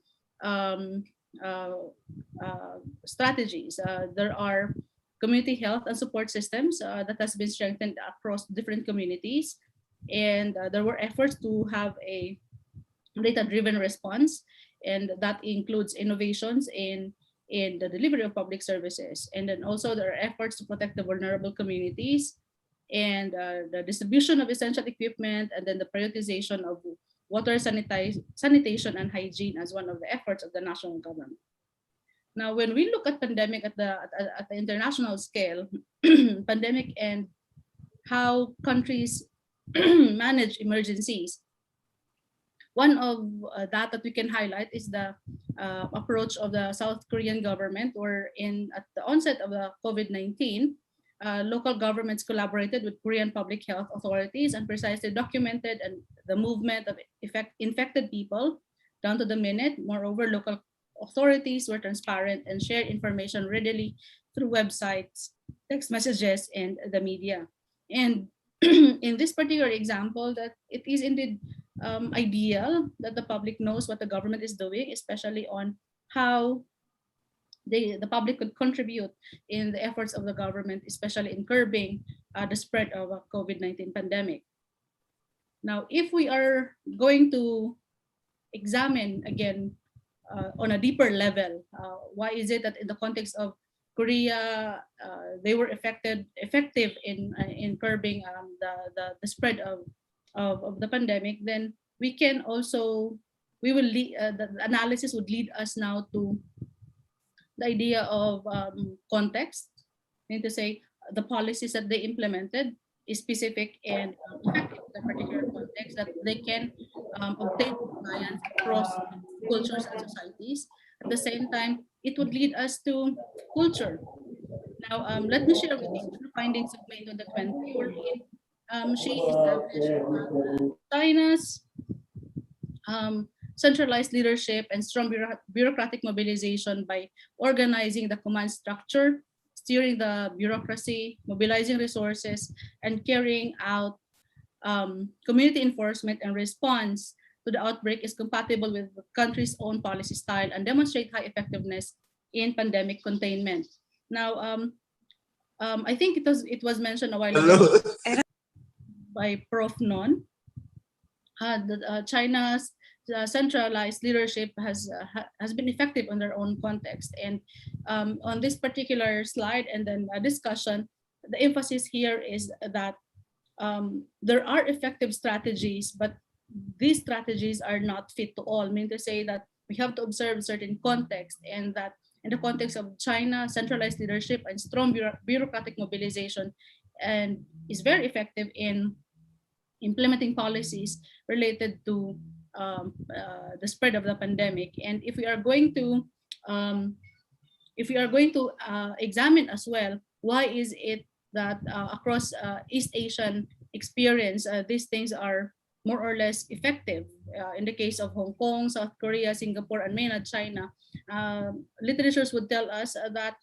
strategies. There are community health and support systems that has been strengthened across different communities. And there were efforts to have a data-driven response, and that includes innovations in the delivery of public services. And then also there are efforts to protect the vulnerable communities, and the distribution of essential equipment, and then the prioritization of water sanitation and hygiene as one of the efforts of the national government. Now, when we look at pandemic at the international scale, pandemic and how countries manage emergencies, one of that we can highlight is the approach of the South Korean government, where at the onset of the COVID-19, local governments collaborated with Korean public health authorities and precisely documented the movement of infected people down to the minute. Moreover, local authorities were transparent and shared information readily through websites, text messages, and the media. And in this particular example, that it is indeed ideal that the public knows what the government is doing, especially on how the public could contribute in the efforts of the government, especially in curbing the spread of a COVID-19 pandemic. Now, if we are going to examine again on a deeper level, why is it that in the context of Korea, they were effective in curbing the spread of the pandemic? Then we can also the analysis would lead us now to the idea of context, meaning to say the policies that they implemented is specific and effective in the particular context, that they can obtain compliance across cultures and societies. At the same time, it would lead us to culture. Now, let me share with you the findings of May 2020, wherein she established China's centralized leadership and strong bureaucratic mobilization by organizing the command structure, steering the bureaucracy, mobilizing resources, and carrying out community enforcement and response to the outbreak is compatible with the country's own policy style and demonstrate high effectiveness in pandemic containment. Now, I think it was mentioned a while ago by Prof. Non. China's centralized leadership has been effective in their own context. And on this particular slide and then a discussion, the emphasis here is that there are effective strategies, but these strategies are not fit to all. I mean to say that we have to observe certain context, and that in the context of China, centralized leadership and strong bureaucratic mobilization and is very effective in implementing policies related to the spread of the pandemic. And if we are going to examine as well, why is it that across East Asian experience, these things are more or less effective? In the case of Hong Kong, South Korea, Singapore, and mainland China, literatures would tell us that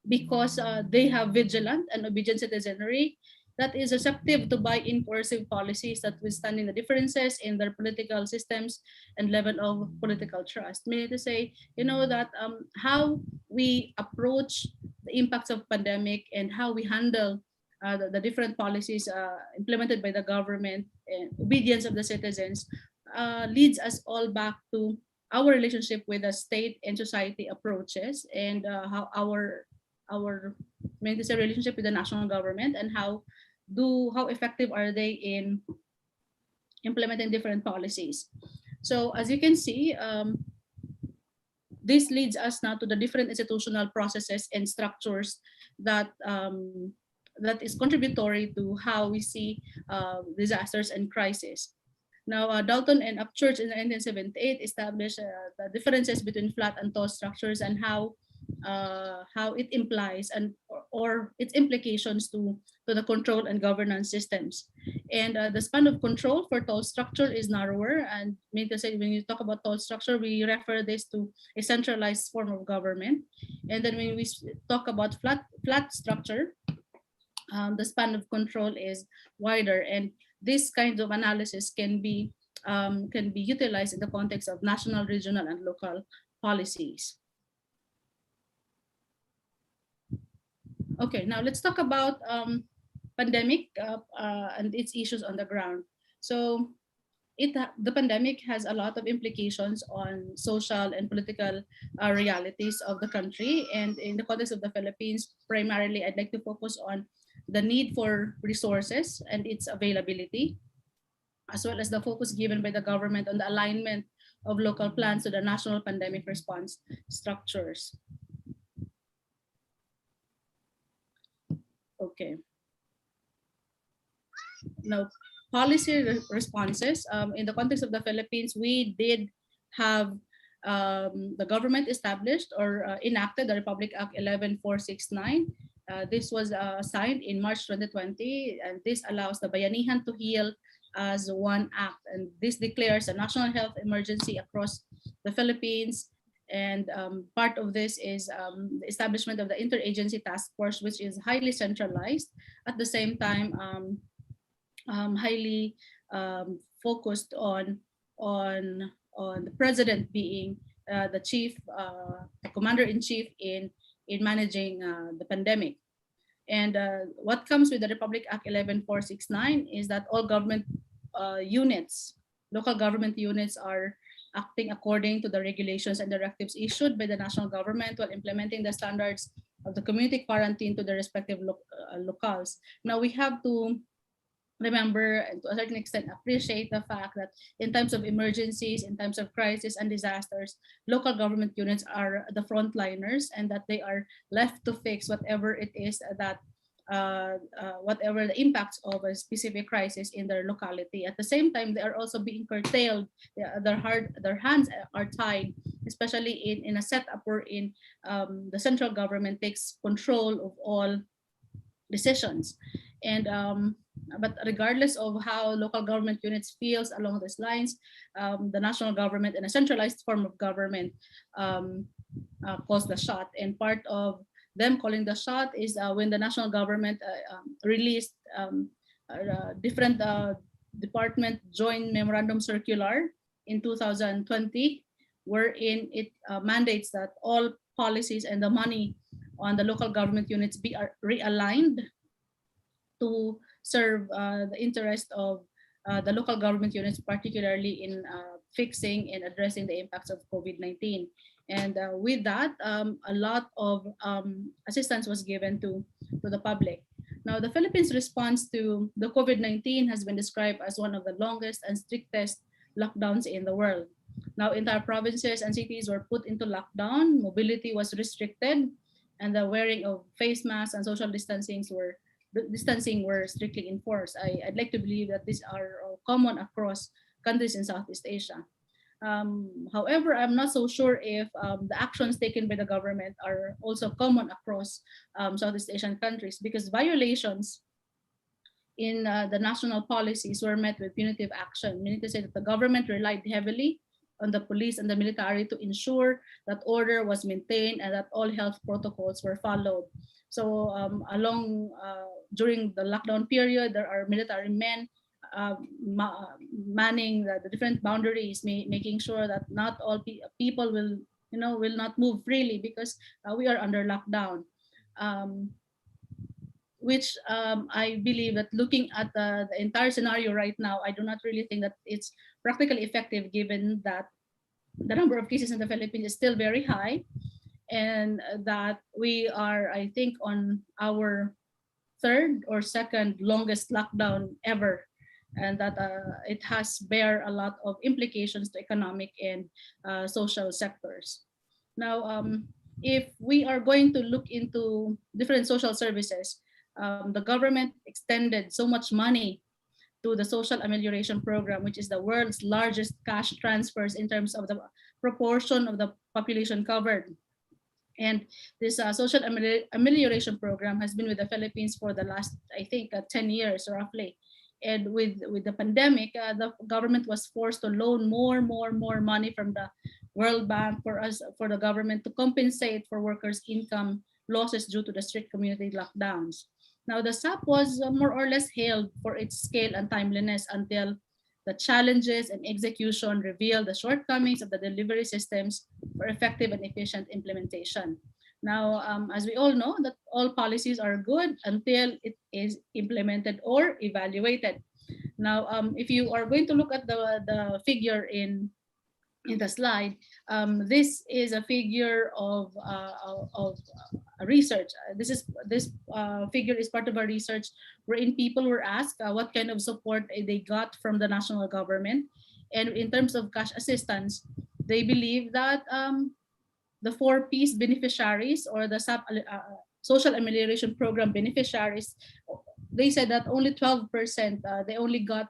because they have vigilant and obedient citizenry that is receptive to buy-in coercive policies that withstanding the differences in their political systems and level of political trust. Meaning to say, that how we approach the impacts of pandemic and how we handle the different policies implemented by the government and obedience of the citizens leads us all back to our relationship with the state and society approaches, and how our relationship with the national government, and how effective are they in implementing different policies. So as you can see, this leads us now to the different institutional processes and structures that that is contributory to how we see disasters and crises. Now, Dalton and Upchurch in 1978 established the differences between flat and tall structures and how it implies or its implications to the control and governance systems. And the span of control for tall structure is narrower. And mean to say, when you talk about tall structure, we refer this to a centralized form of government. And then when we talk about flat structure, the span of control is wider, and this kind of analysis can be utilized in the context of national, regional, and local policies. Okay, now let's talk about pandemic and its issues on the ground. So the pandemic has a lot of implications on social and political realities of the country. And in the context of the Philippines, primarily, I'd like to focus on the need for resources and its availability, as well as the focus given by the government on the alignment of local plans to the national pandemic response structures. Okay. Now, policy responses. In the context of the Philippines, we did have the government established or enacted the Republic Act 11469. This was signed in March 2020, and this allows the Bayanihan to Heal as one act. And this declares a national health emergency across the Philippines. And part of this is the establishment of the interagency task force, which is highly centralized, at the same time highly focused on the president being the chief, the commander-in-chief in managing the pandemic. And what comes with the Republic Act 11469 is that all government units, local government units, are acting according to the regulations and directives issued by the national government while implementing the standards of the community quarantine to the respective locales. Now, we have to remember and to a certain extent appreciate the fact that in times of emergencies, in times of crisis and disasters, local government units are the frontliners, and that they are left to fix whatever it is that whatever the impacts of a specific crisis in their locality. At the same time, they are also being curtailed. Their hands are tied, especially in a setup wherein the central government takes control of all decisions. And but regardless of how local government units feels along these lines, the national government and a centralized form of government calls the shot. And part of them calling the shot is when the national government released different department joint memorandum circular in 2020, wherein it mandates that all policies and the money on the local government units be realigned to serve the interest of the local government units, particularly in fixing and addressing the impacts of COVID-19. And with that, a lot of assistance was given to the public. Now, the Philippines' response to the COVID-19 has been described as one of the longest and strictest lockdowns in the world. Now, entire provinces and cities were put into lockdown, mobility was restricted, and the wearing of face masks and social distancing were strictly enforced. I'd like to believe that these are common across countries in Southeast Asia. However, I'm not so sure if the actions taken by the government are also common across Southeast Asian countries, because violations in the national policies were met with punitive action, meaning to say that the government relied heavily on the police and the military to ensure that order was maintained and that all health protocols were followed. So during the lockdown period, there are military men manning the different boundaries, making sure that not all people will not move freely because we are under lockdown. Which I believe that looking at the entire scenario right now, I do not really think that it's practically effective, given that the number of cases in the Philippines is still very high, and that we are, I think, on our third or second longest lockdown ever, and that it has bear a lot of implications to economic and social sectors. Now, if we are going to look into different social services, the government extended so much money to the Social Amelioration Program, which is the world's largest cash transfers in terms of the proportion of the population covered. And this Social Amelioration Program has been with the Philippines for the last, I think, 10 years roughly. And with the pandemic, the government was forced to loan more money from the World Bank for the government to compensate for workers' income losses due to the strict community lockdowns. Now, the SAP was more or less hailed for its scale and timeliness until the challenges and execution revealed the shortcomings of the delivery systems for effective and efficient implementation. Now, as we all know, that all policies are good until it is implemented or evaluated. Now, if you are going to look at the figure in the slide, this is a figure of research. This figure is part of a research wherein people were asked what kind of support they got from the national government, and in terms of cash assistance, they believe that the 4Ps beneficiaries or the Social Amelioration Program beneficiaries, they said that only 12%, they only got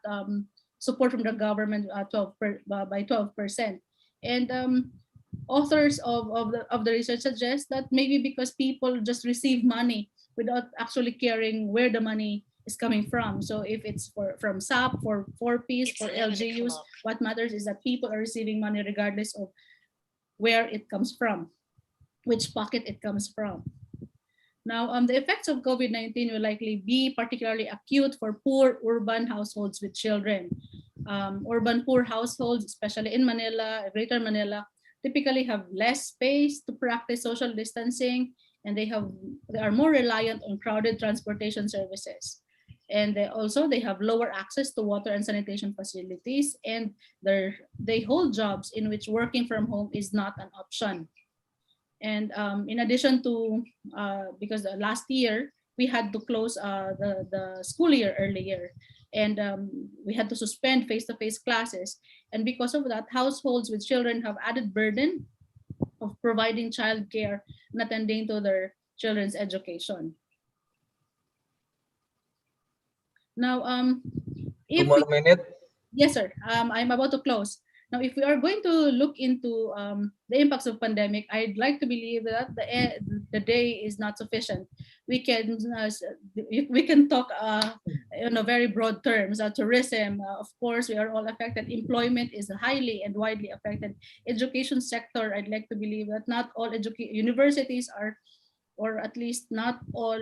support from the government by 12%. And authors of the research suggest that maybe because people just receive money without actually caring where the money is coming from. So if it's from SAP, for 4Ps, for LGUs, what matters is that people are receiving money regardless of where it comes from, which pocket it comes from. Now, the effects of COVID-19 will likely be particularly acute for poor urban households with children. Urban poor households, especially in Manila, Greater Manila, typically have less space to practice social distancing, and they are more reliant on crowded transportation services. And they have lower access to water and sanitation facilities, and they hold jobs in which working from home is not an option. And in addition to, because last year we had to close the school year earlier, and we had to suspend face-to-face classes. And because of that, households with children have added burden of providing childcare and attending to their children's education. Now, Two more minutes. Yes, sir. I'm about to close. Now, if we are going to look into the impacts of pandemic, I'd like to believe that the day is not sufficient. We can talk in a very broad terms. Tourism, of course, we are all affected. Employment is highly and widely affected. Education sector, I'd like to believe that not all universities are, or at least not all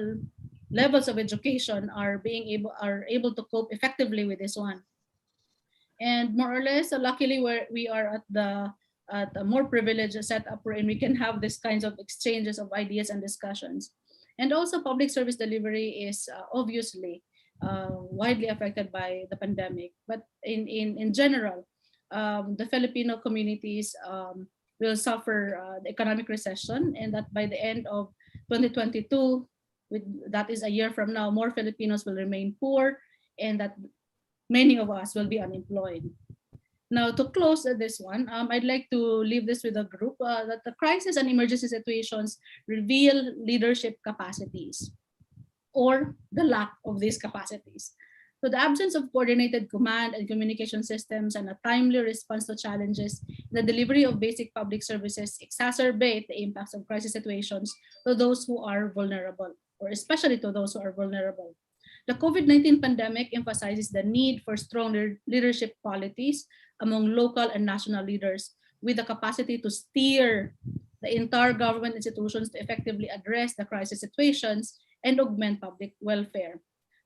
levels of education are able to cope effectively with this one. And more or less, luckily, we are at a more privileged setup wherein we can have these kinds of exchanges of ideas and discussions. And also, public service delivery is obviously widely affected by the pandemic. But in general, the Filipino communities will suffer the economic recession, and that by the end of 2022, that is a year from now, more Filipinos will remain poor, and that many of us will be unemployed. Now, to close this one, I'd like to leave this with a group that the crisis and emergency situations reveal leadership capacities or the lack of these capacities. So the absence of coordinated command and communication systems and a timely response to challenges in the delivery of basic public services exacerbate the impacts of crisis situations to those who are vulnerable, or especially to those who are vulnerable. The COVID-19 pandemic emphasizes the need for strong leadership qualities among local and national leaders with the capacity to steer the entire government institutions to effectively address the crisis situations and augment public welfare.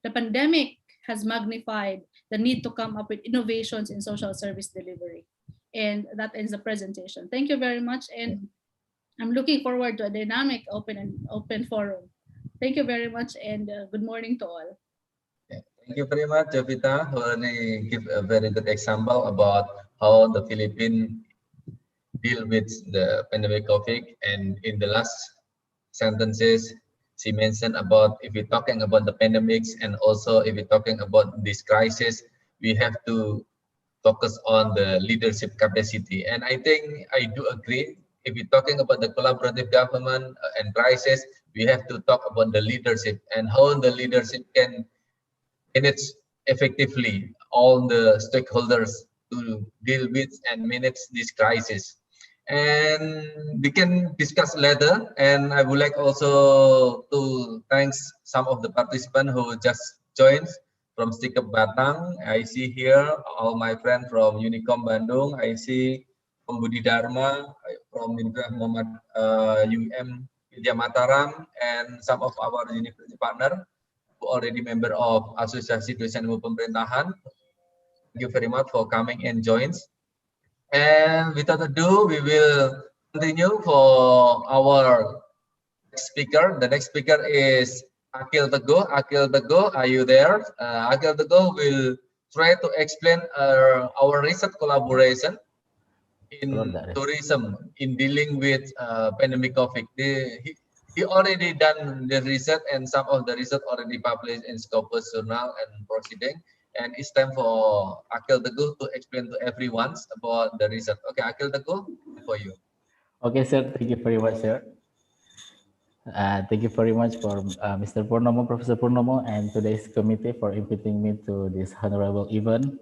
The pandemic has magnified the need to come up with innovations in social service delivery. And that ends the presentation. Thank you very much. And I'm looking forward to a dynamic, open forum. Thank you very much, and good morning to all. Thank you very much, Jovita, who already give a very good example about how the Philippines deal with the pandemic COVID. And in the last sentences, she mentioned about if we're talking about the pandemics and also if we're talking about this crisis, we have to focus on the leadership capacity. And I think I do agree if we're talking about the collaborative government and crisis, we have to talk about the leadership and how the leadership can manage effectively all the stakeholders to deal with and manage this crisis. And we can discuss later. And I would like also to thanks some of the participants who just joined from Stikep Batang. I see here all my friends from Unicom Bandung. I see from Budi Dharma, from Universitas Muhammad UM Widya Mataram, and some of our university partner who already member of Asosiasi Dosen Ilmu Pemerintahan. Thank you very much for coming and joins. And without ado, we will continue for our next speaker. The next speaker is Akil Teguh. Akil Teguh, are you there? Akil Teguh will try to explain our recent collaboration in tourism in dealing with pandemic COVID. He already done the research, and some of the research already published in Scopus Journal and Proceeding. And it's time for Akil Teguh to explain to everyone about the research. Okay, Akil Teguh, for you. Okay, sir. Thank you very much, sir. Thank you very much for Mr. Purnomo, Professor Purnomo, and today's committee for inviting me to this honorable event.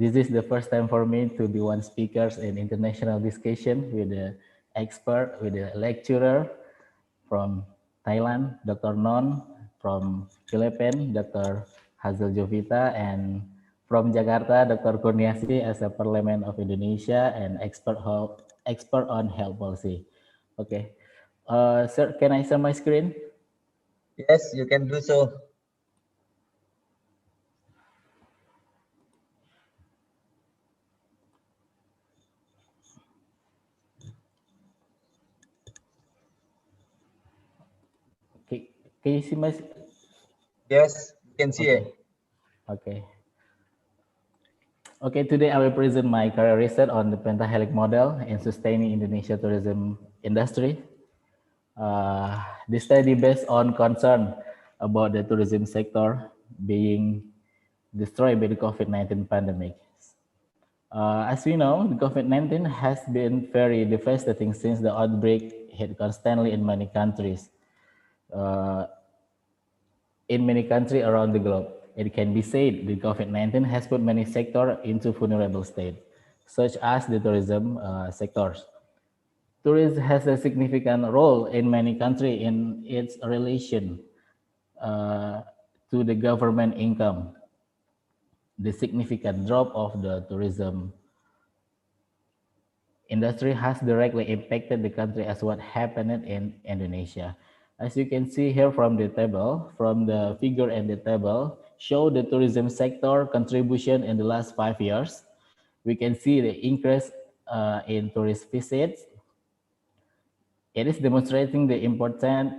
This is the first time for me to be one speaker in international discussion with an expert, with a lecturer from Thailand, Dr. Non, from Philippines, Dr. Hazel Jovita, and from Jakarta, Dr. Kurniasi as a Parliament of Indonesia and expert on health policy. Okay, sir, can I share my screen? Yes, you can do so. Okay, can you see my? Yes, you can see okay. it. Okay. Okay, today I will present my career research on the Pentahelix model in sustaining Indonesia tourism industry. This study based on concern about the tourism sector being destroyed by the COVID-19 pandemic. As we know, the COVID-19 has been very devastating since the outbreak hit constantly in many countries. In many countries around the globe, it can be said the COVID-19 has put many sectors into vulnerable state, such as the tourism sectors. Tourism has a significant role in many countries in its relation to the government income. The significant drop of the tourism industry has directly impacted the country as what happened in Indonesia. As you can see here from the table, from the figure in the table, show the tourism sector contribution in the last 5 years. We can see the increase in tourist visits. It is demonstrating the importance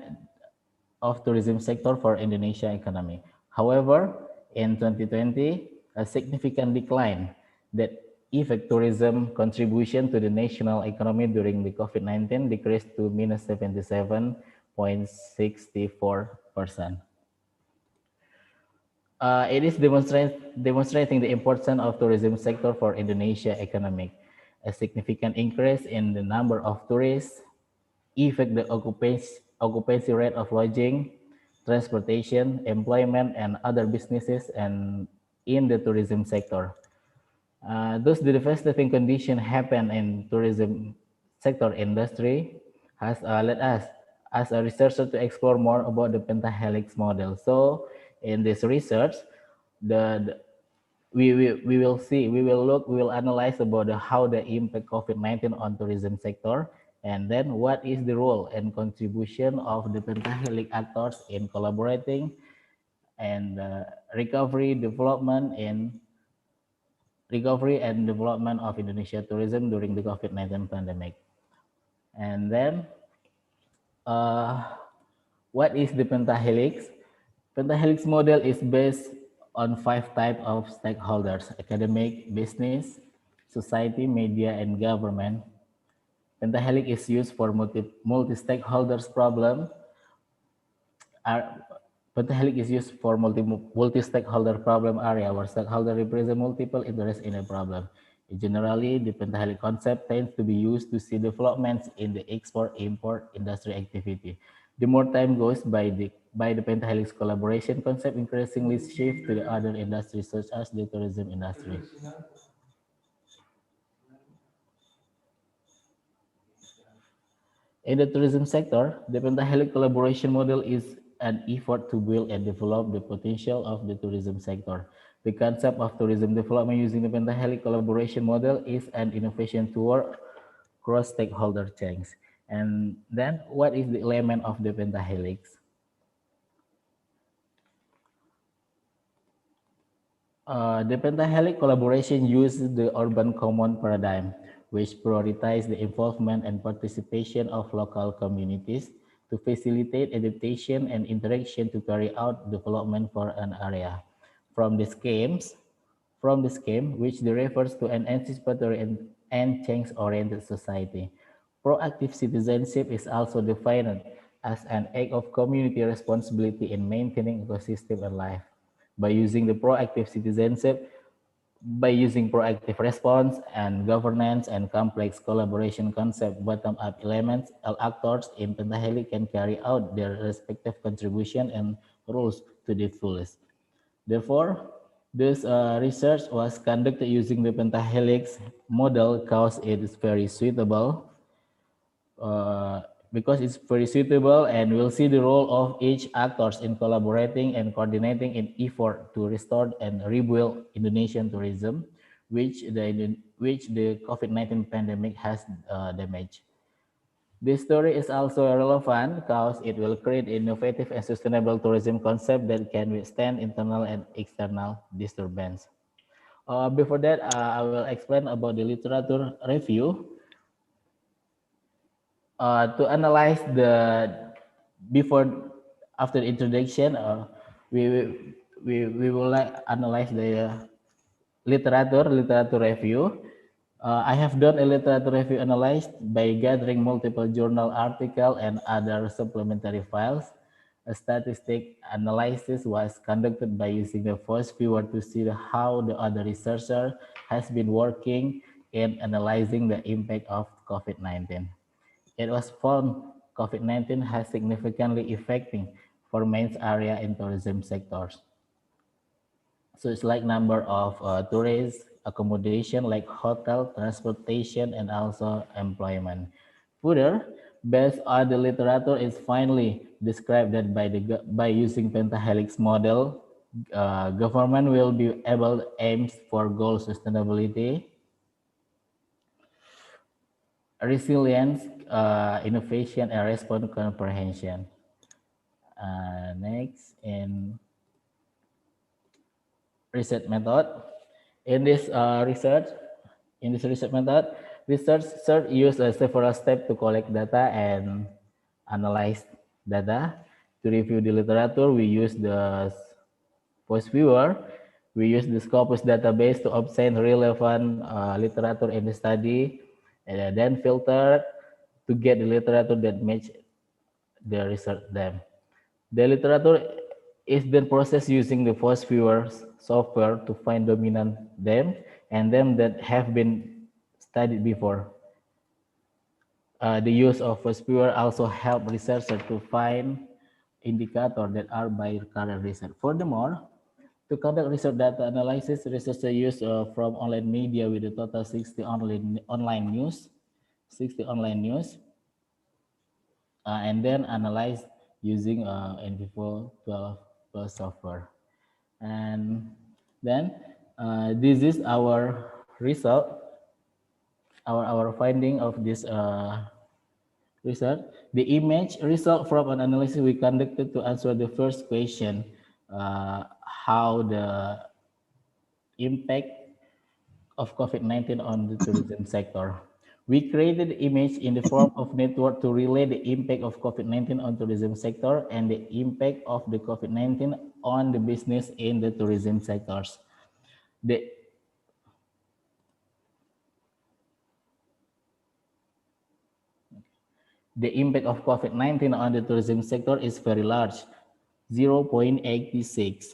of tourism sector for Indonesia economy. However, in 2020, a significant decline that effect tourism contribution to the national economy during the COVID-19 decreased to minus 77.64%. It is demonstrating the importance of tourism sector for Indonesia economic. A significant increase in the number of tourists affect the occupancy rate of lodging, transportation, employment, and other businesses and in the tourism sector. Thus, the devastating condition happen in tourism sector industry has led us as a researcher to explore more about the Pentahelix model. So, in this research, we will analyze about how the impact COVID-19 on tourism sector, and then what is the role and contribution of the Pentahelix actors in collaborating and recovery and development of Indonesia tourism during the COVID-19 pandemic. And then, what is the Pentahelix? Pentahelix model is based on 5 types of stakeholders: academic, business, society, media, and government. Pentahelix is used for multi-stakeholders problem. Pentahelix is used for multi-stakeholder problem area where stakeholder represent multiple interests in a problem. Generally, the pentahelic concept tends to be used to see developments in the export-import industry activity. The more time goes by, the pentahelix collaboration concept increasingly shift to the other industries such as the tourism industry. In the tourism sector, the pentahelic collaboration model is an effort to build and develop the potential of the tourism sector. The concept of tourism development using the pentahelic collaboration model is an innovation toward cross-stakeholder chains. And then, what is the element of the pentahelix? The pentahelic collaboration uses the urban common paradigm, which prioritizes the involvement and participation of local communities to facilitate adaptation and interaction to carry out development for an area. From the scheme, which refers to an anticipatory and change-oriented society. Proactive citizenship is also defined as an act of community responsibility in maintaining ecosystem and life. By using the proactive citizenship, by using proactive response and governance and complex collaboration concept bottom-up elements, all actors in Pentahelic can carry out their respective contribution and roles to the fullest. Therefore, this research was conducted using the pentahelix model because it's very suitable and we'll see the role of each actors in collaborating and coordinating in effort to restore and rebuild Indonesian tourism, which the COVID-19 pandemic has damaged. This story is also relevant because it will create innovative and sustainable tourism concept that can withstand internal and external disturbance. Before that, I will explain about the literature review. To analyze after the introduction, we will analyze the literature review. I have done a literature review analysis by gathering multiple journal articles and other supplementary files. A statistic analysis was conducted by using the first viewer to see how the other researcher has been working in analyzing the impact of COVID-19. It was found COVID-19 has significantly affecting Forman's area in tourism sectors. So it's like number of tourists, accommodation like hotel, transportation, and also employment. Further, based on the literature, it's finally described that by using pentahelix model, government will be able to aim for goal sustainability, resilience, innovation, and response comprehension. Next, in research method. In this research method, researchers use several steps to collect data and analyze data. To review the literature, we use the post viewer. We use the Scopus database to obtain relevant literature in the study, and then filter to get the literature that match the research them. The literature is then processed using the post viewer software to find dominant them and them that have been studied before. The use of post viewer also help researchers to find indicators that are by current research. Furthermore, to conduct research data analysis, researchers use from online media with a total 60 online news, and then analyze using NVivo 12 Plus software. And then this is our result, our finding of this research. The image result from an analysis we conducted to answer the first question, how the impact of COVID-19 on the tourism sector. We created the image in the form of network to relay the impact of COVID-19 on tourism sector and the impact of the COVID-19 on the business in the tourism sectors. The impact of COVID-19 on the tourism sector is very large, 0.86.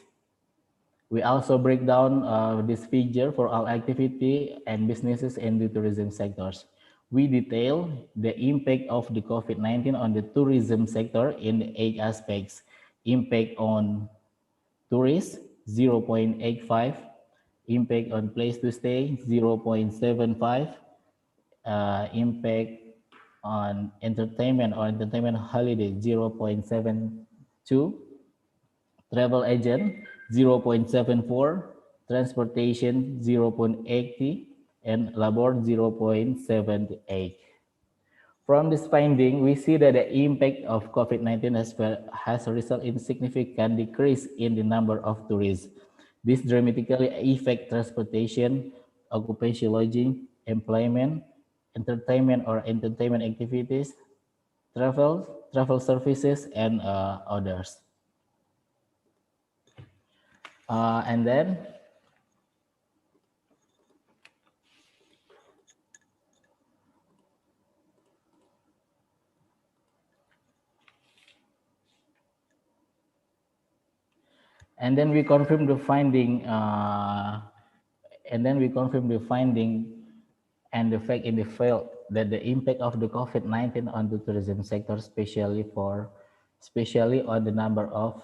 We also break down this figure for all activity and businesses in the tourism sectors. We detail the impact of the COVID-19 on the tourism sector in 8 aspects. Impact on tourists, 0.85. Impact on place to stay, 0.75. Impact on entertainment or entertainment holiday, 0.72. Travel agent, 0.74. Transportation, 0.80. And labor, 0.78. From this finding, we see that the impact of COVID-19 has resulted in significant decrease in the number of tourists. This dramatically affects transportation, occupational lodging, employment, entertainment or entertainment activities, travel services, and others. And then we confirm the finding and the fact in the field that the impact of the COVID-19 on the tourism sector, especially on the number of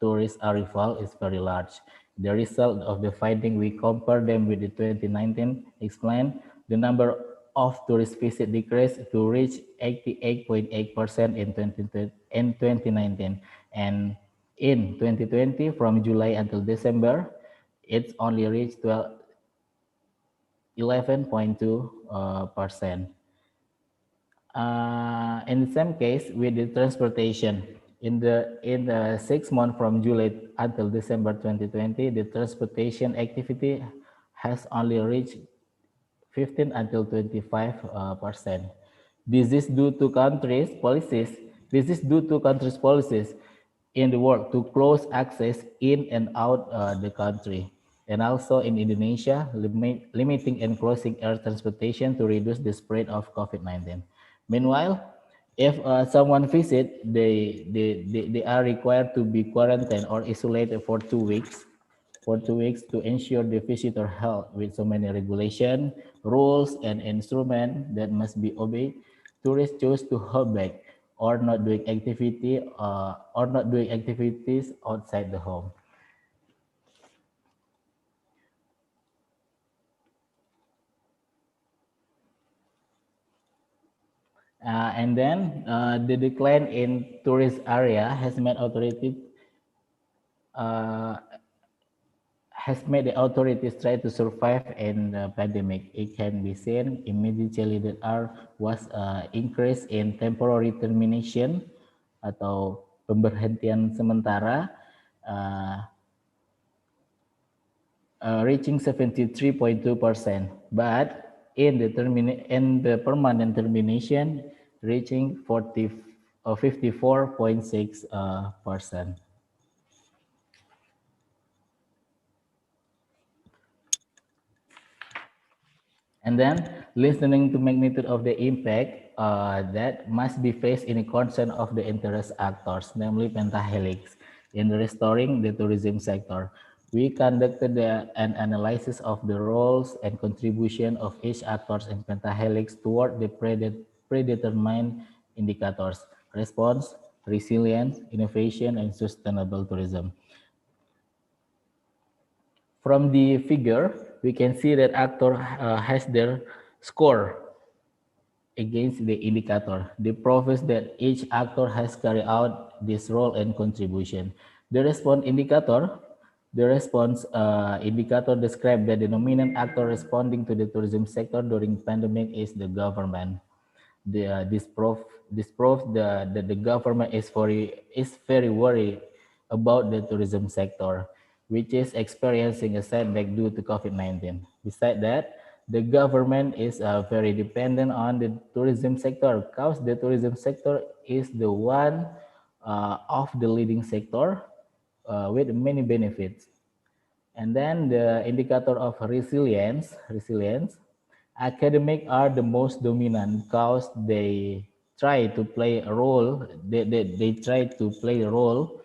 tourist arrival, is very large. The result of the finding, we compare them with the 2019, explain the number of tourist visit decreased to reach 88.8% in 2019, and in 2020, from July until December, it's only reached 11.2%. In the same case with the transportation, in the 6 months from July until December 2020, the transportation activity has only reached 15 until 25%. This is due to countries' policies. In the world to close access in and out the country, and also in Indonesia, limiting and closing air transportation to reduce the spread of COVID-19. Meanwhile, if someone visit, they are required to be quarantined or isolated for 2 weeks. To ensure the visitor health, with so many regulations, rules, and instruments that must be obeyed. Tourists choose to hold back or not doing activities outside the home. And then the decline in tourist area has made the authorities try to survive in the pandemic. It can be seen immediately that was increase in temporary termination atau pemberhentian sementara, reaching 73.2%, but in the permanent termination reaching 54.6%. And then listening to magnitude of the impact that must be faced in the concern of the interest actors, namely Pentahelix, in restoring the tourism sector. We conducted an analysis of the roles and contribution of each actors in Pentahelix toward the predetermined indicators: response, resilience, innovation, and sustainable tourism. From the figure, we can see that actor has their score against the indicator. They prove that each actor has carried out this role and contribution. The response indicator describes that the dominant actor responding to the tourism sector during pandemic is the government. This proves that the government is very worried about the tourism sector, which is experiencing a setback due to COVID-19. Besides that, the government is very dependent on the tourism sector, because the tourism sector is the one of the leading sector with many benefits. And then the indicator of resilience, academic are the most dominant because they try to play a role. They try to play a role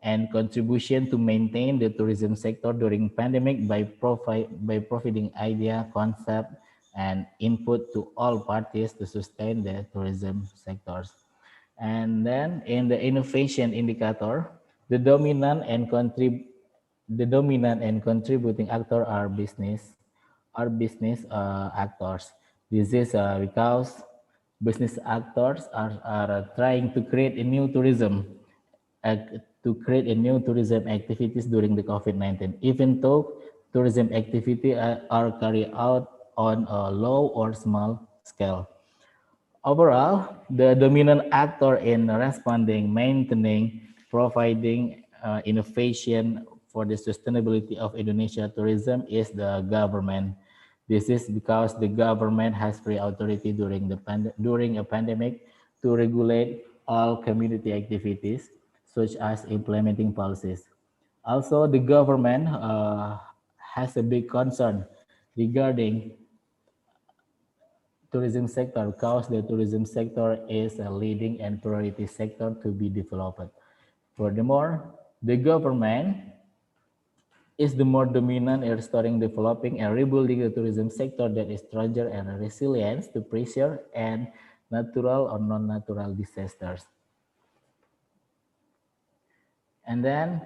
and contribution to maintain the tourism sector during pandemic by providing idea, concept, and input to all parties to sustain the tourism sectors. And then in the innovation indicator, the dominant and contributing actor are business actors. This is because business actors are trying to create a new tourism activities during the COVID-19, even though tourism activity are carried out on a low or small scale. Overall, the dominant actor in responding, maintaining, providing innovation for the sustainability of Indonesia tourism is the government. This is because the government has free authority during a pandemic to regulate all community activities, such as implementing policies. Also, the government has a big concern regarding tourism sector because the tourism sector is a leading and priority sector to be developed. Furthermore, the government is the more dominant in restoring, developing, and rebuilding the tourism sector that is stronger and resilient to pressure and natural or non-natural disasters. And then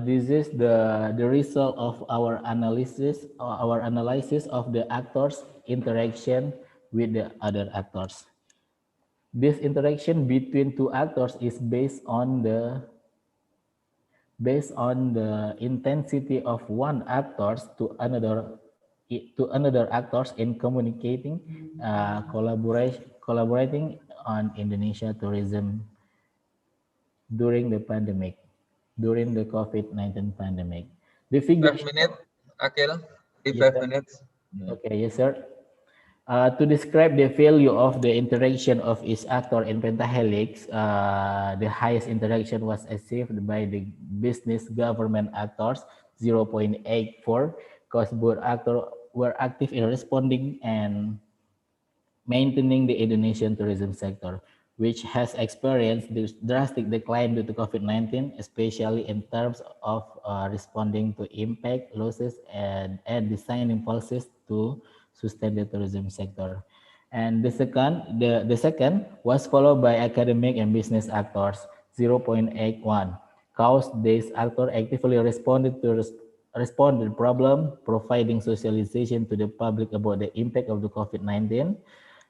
this is the result of our analysis of the actors' interaction with the other actors. This interaction between two actors is based on the intensity of one actors to another actors in communicating, collaborating on Indonesia tourism during the COVID-19 pandemic. The figure 5 minutes, Akil. Yes, 5 sir. minutes. Okay, yes, sir. To describe the value of the interaction of each actor in pentahelix, the highest interaction was achieved by the business government actors, 0.84, because both actors were active in responding and maintaining the Indonesian tourism sector, which has experienced this drastic decline due to COVID-19, especially in terms of responding to impact, losses, and designing policies to sustain the tourism sector. And the second was followed by academic and business actors, 0.81. Cause these actors actively responded to the problem, providing socialization to the public about the impact of the COVID-19,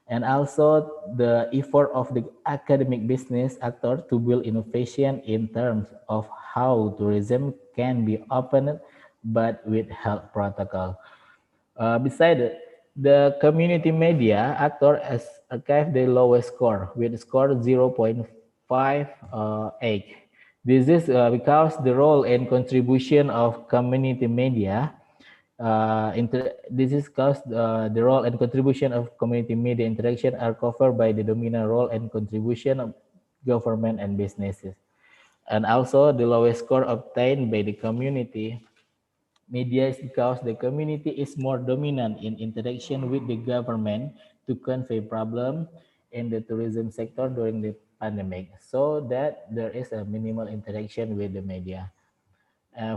and also the effort of the academic business actor to build innovation in terms of how tourism can be opened, but with health protocol. Beside it, the community media actor has achieved the lowest score with score 0.58. This is because the role and contribution of community media this is because the role and contribution of community media interaction are covered by the dominant role and contribution of government and businesses. And also the lowest score obtained by the community media is because the community is more dominant in interaction with the government to convey problem in the tourism sector during the pandemic, so that there is a minimal interaction with the media.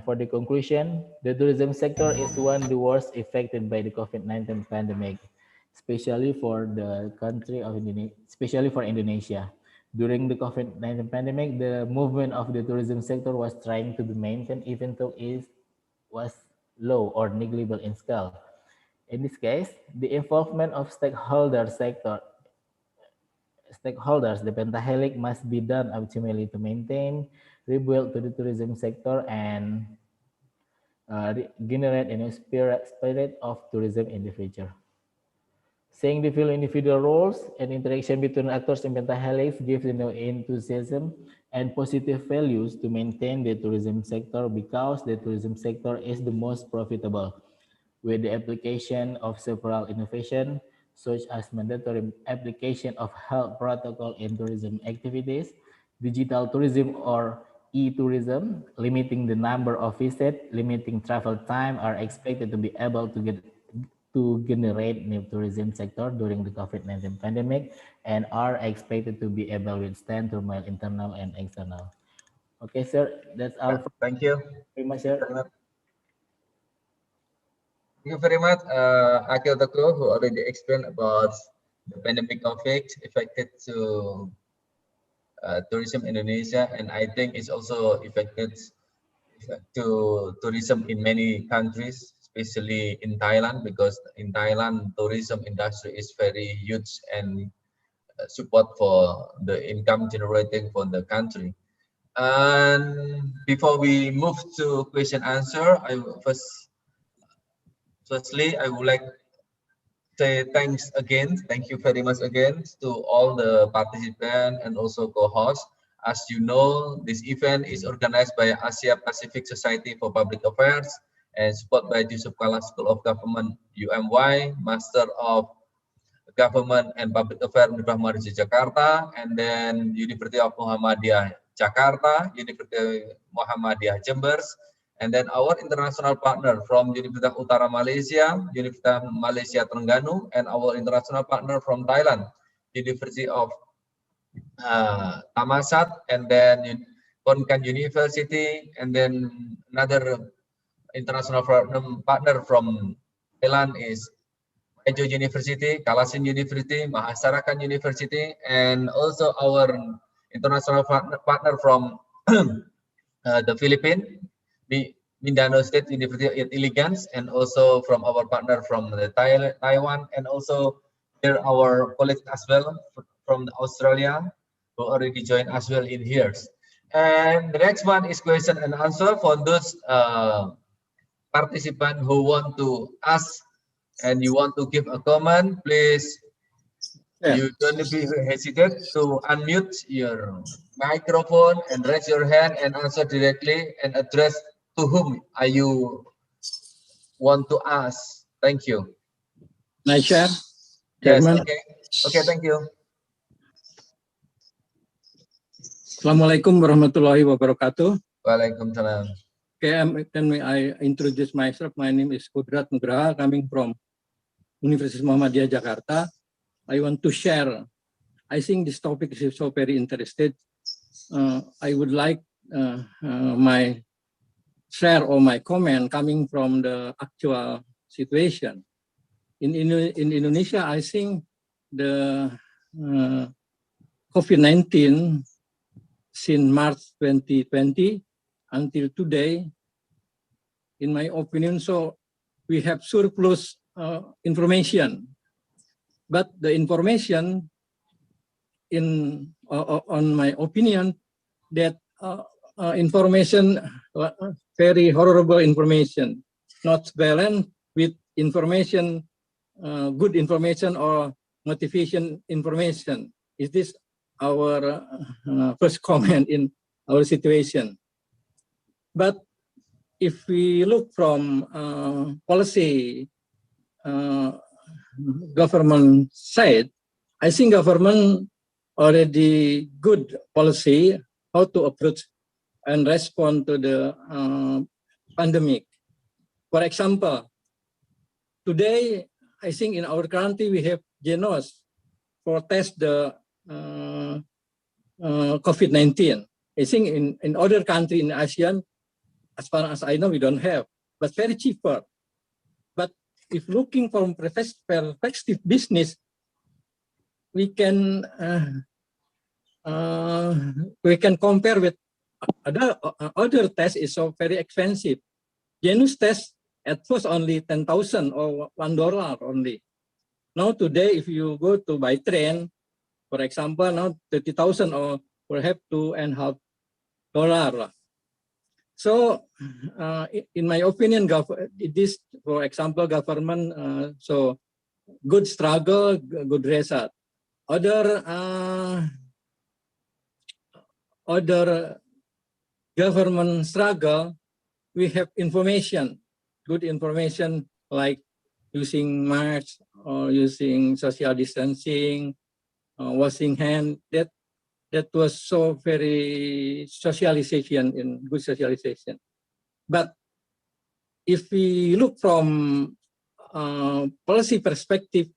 For the conclusion, the tourism sector is one of the worst affected by the COVID-19 pandemic, especially for the country of Indonesia, especially for Indonesia. During the COVID-19 pandemic, the movement of the tourism sector was trying to be maintained even though it was low or negligible in scale. In this case, the involvement of stakeholders, the pentahelix must be done ultimately to maintain, rebuild to the tourism sector, and generate a new spirit of tourism in the future. Seeing the few individual roles and interaction between actors in pentahelix gives the new enthusiasm and positive values to maintain the tourism sector, because the tourism sector is the most profitable, with the application of several innovations, such as mandatory application of health protocol in tourism activities, digital tourism or e-tourism, limiting the number of visits, limiting travel time, are expected to be able to generate new tourism sector during the COVID-19 pandemic, and are expected to be able to withstand turmoil internal and external. Okay, sir. That's all. Thank you. Very much, sir. Thank you very much, Akil Toko, who already explained about the pandemic affected to tourism Indonesia, and I think it's also affected to tourism in many countries, especially in Thailand, because in Thailand, tourism industry is very huge and support for the income generating for the country. And before we move to question answer, firstly, I would like to say thanks again. Thank you very much again to all the participants and also co-hosts. As you know, this event is organized by Asia Pacific Society for Public Affairs and supported by Yusuf Kala School of Government UMY, Master of Government and Public Affairs Universitas Maharaja Jakarta, and then University of Muhammadiyah Jakarta, University Muhammadiyah Jember, and then our international partner from Universitas Utara Malaysia, Universitas Malaysia Terengganu, and our international partner from Thailand, University of Thammasat, and then Konkan University, and then another international partner from Thailand is Ejo University, Kalasin University, Mahasarakan University, and also our international partner from the Philippines, Mindanao State University at Elegance, and also from our partner from the Taiwan, and also there our colleagues as well from Australia who already joined as well in here. And the next one is question and answer for those participants who want to ask and you want to give a comment, please. You don't be hesitate to unmute your microphone and raise your hand and answer directly and address to whom are you want to ask. Thank you. Nice share. Yes, Chairman. okay. Okay, thank you. Assalamualaikum warahmatullahi wabarakatuh. Waalaikumsalam. Okay, can I introduce myself? My name is Kudrat Nugraha, coming from Universitas Muhammadiyah Jakarta. I want to share. I think this topic is so very interested. I would like my share or my comment coming from the actual situation. In Indonesia, I think the COVID-19 since March 2020 until today, in my opinion, so we have surplus information. But the information, on my opinion, that information, very horrible information, not balanced with information, good information or motivation information. Is this our first comment in our situation? But if we look from policy government side, I think government already good policy how to approach and respond to the pandemic. For example, today, I think in our country we have Genos for test the COVID-19. I think in other country in ASEAN, as far as I know, we don't have, but very cheaper. But if looking from perspective business, we can compare with other tests is so very expensive. Genus test at first only 10,000 or $1 only. Now today, if you go to by train, for example, now 30,000 or perhaps $2.50. So, in my opinion, this, for example, government, so good struggle, good result. Other government struggle, we have information, good information like using masks or using social distancing, washing hand. That was so very socialization, in good socialization. But if we look from policy perspective,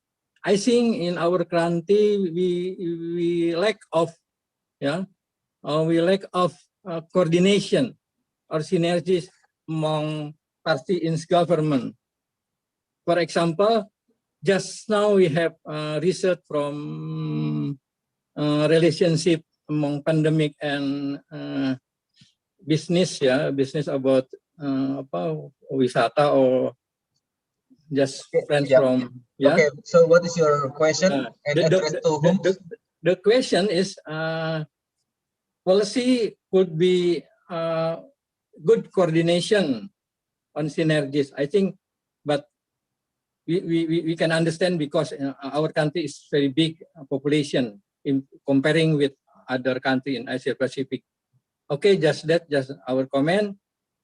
I think in our country we lack of coordination or synergies among parties in government. For example, just now we have research from relationship among pandemic and business, business about wisata or just friends from. Okay, so what is your question and address to whom? The question is, policy could be good coordination on synergies, I think, but we can understand because our country is very big population in comparing with other country in Asia Pacific. Okay, just our comment.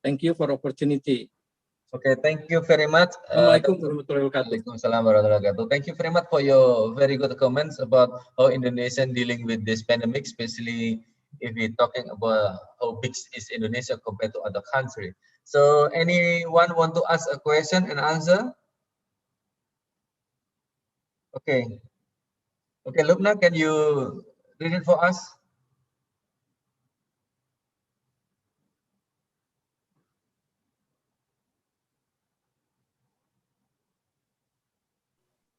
Thank you for opportunity. Okay, thank you very much. Assalamualaikum warahmatullahi wabarakatuh. Warahmatullahi wabarakatuh. Thank you very much for your very good comments about how Indonesia dealing with this pandemic, especially if we're talking about how big is Indonesia compared to other country. So anyone want to ask a question and answer? Okay. Okay, Lubna, can you read it for us?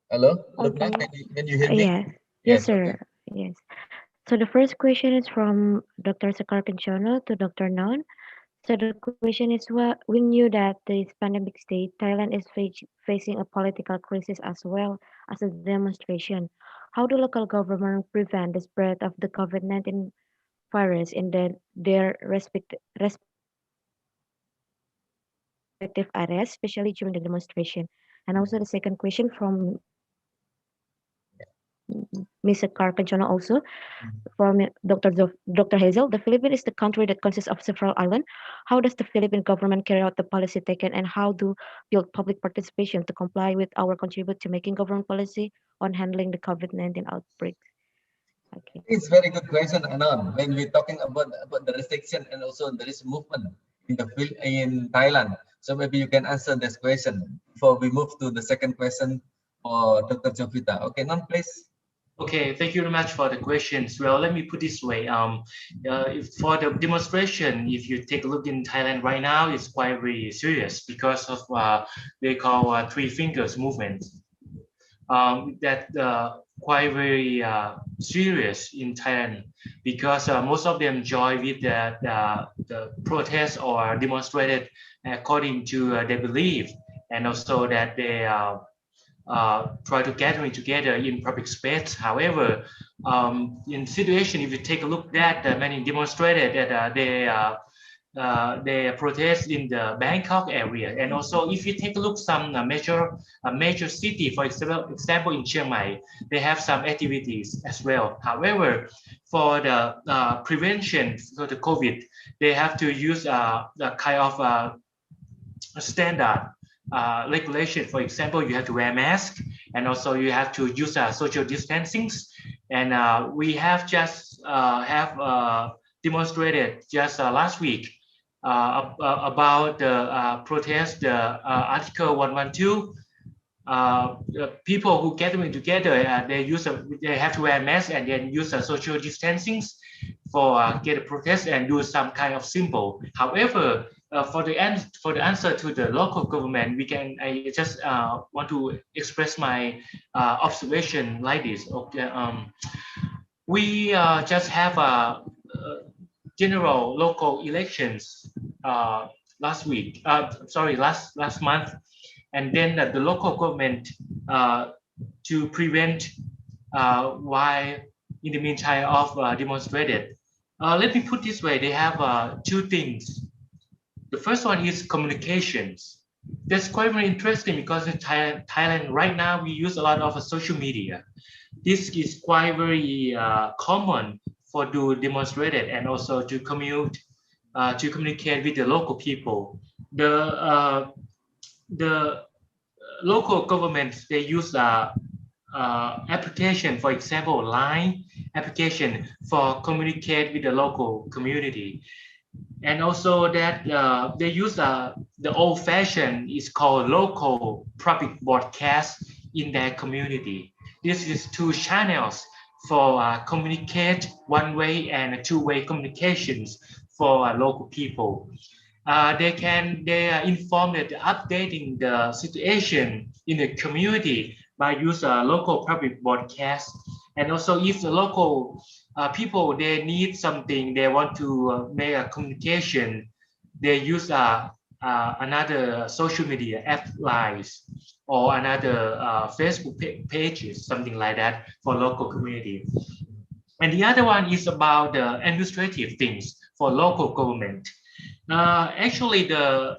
Hello, Lubna, can you hear me? Yes, yes, sir. Okay. Yes. So the first question is from Dr. Sekar Kencono to Dr. Non. So the question is, we knew that this pandemic state, Thailand is facing a political crisis as well as a demonstration. How do local government prevent the spread of the COVID-19 virus in their respective areas, especially during the demonstration? And also the second question from Mr. Carcanchono also from Dr. Hazel. The Philippines is the country that consists of several islands. How does the Philippine government carry out the policy taken, and how do build public participation to comply with our contribute to making government policy on handling the COVID-19 outbreak? Okay. It's very good question, Anon. When we're talking about the restriction and also there is movement in Thailand, so maybe you can answer this question before we move to the second question for Dr. Jovita. Okay, Non, please. Okay, thank you very much for the questions. Well, let me put this way. For the demonstration, if you take a look in Thailand right now, it's quite very serious because of they call three fingers movement. That quite very serious in Thailand because most of them join with the protest or demonstrated according to their belief, and also that they try to gathering together in public space. However, in situation, if you take a look at many demonstrated that they protest in the Bangkok area, and also if you take a look some major city, for example in Chiang Mai, they have some activities as well. However, for the prevention for the COVID, they have to use the kind of standard regulation. For example, you have to wear a mask, and also you have to use social distancing. And we have just demonstrated just last week about the protest, Article 112. The people who gathering together, they have to wear a mask and then use social distancing for get a protest and do some kind of symbol. However, for the answer to the local government, I just want to express my observation like this. Okay, we just have a general local elections last month, and then the local government to prevent why in the meantime of demonstrated. Let me put this way: they have two things. The first one is communications. That's quite very interesting because in Thailand right now we use a lot of social media. This is quite very common for to demonstrate it and also to communicate with the local people. The local governments, they use application, for example, Line application for communicate with the local community. And also that they use the old-fashioned is called local public broadcast in their community. This is two channels for communicate one-way and two-way communications for local people. They are informed that updating the situation in the community by use local public broadcast, and also if the local people they need something, they want to make a communication, they use another social media app lines or another Facebook pages, something like that for local community. And the other one is about the administrative things for local government. Actually, the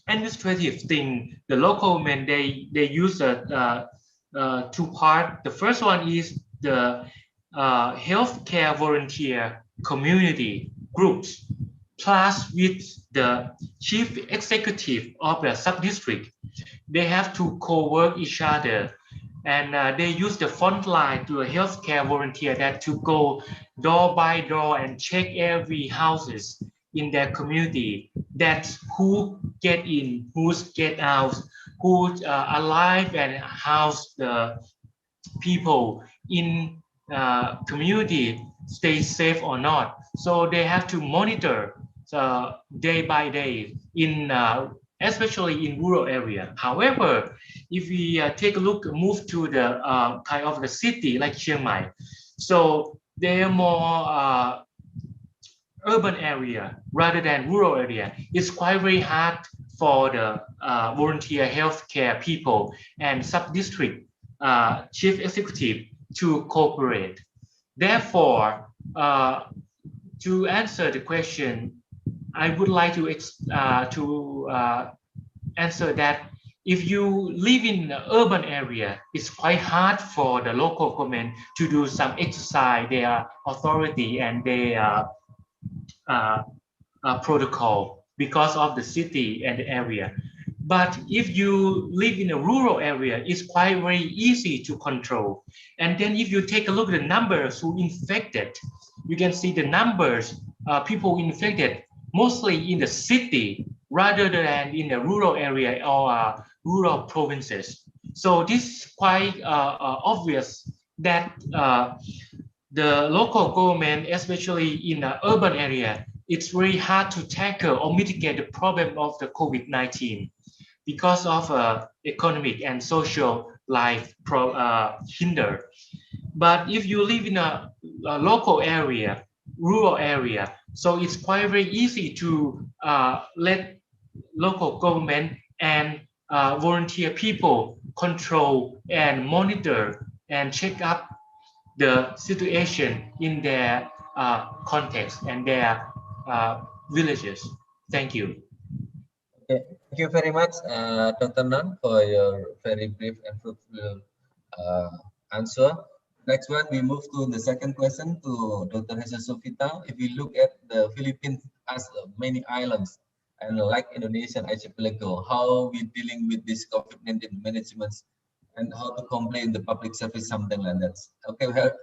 administrative thing, the local government, they use two parts. The first one is the healthcare volunteer community groups, plus with the chief executive of the sub-district. They have to co-work each other, and they use the front line to a healthcare volunteer that to go door by door and check every houses in their community, that who get in, who's get out, who's alive, and how's the people in community stay safe or not. So they have to monitor day by day in especially in rural area. However, if we take a look, move to the kind of the city like Chiang Mai, so they are more urban area rather than rural area. It's quite very hard for the volunteer healthcare people and sub-district chief executive to cooperate. Therefore, to answer the question, I would like to answer that if you live in the urban area, it's quite hard for the local government to do some exercise their authority and their protocol because of the city and the area. But if you live in a rural area, it's quite very easy to control. And then if you take a look at the numbers who infected, you can see the numbers, people infected mostly in the city rather than in the rural area or rural provinces. So this is quite obvious that the local government, especially in the urban area, it's very hard to tackle or mitigate the problem of the COVID-19 because of economic and social life hinder. But if you live in a local area, rural area, so it's quite very easy to let local government and volunteer people control and monitor and check up the situation in their context and their villages. Thank you. Okay, thank you very much, Dr. Nan, for your very brief and fruitful answer. Next one, we move to the second question to Dr. Hazel Sofita. If we look at the Philippines as many islands and like Indonesian archipelago, how we dealing with this COVID-19 management and how to complain the public service, something like that. Okay, we have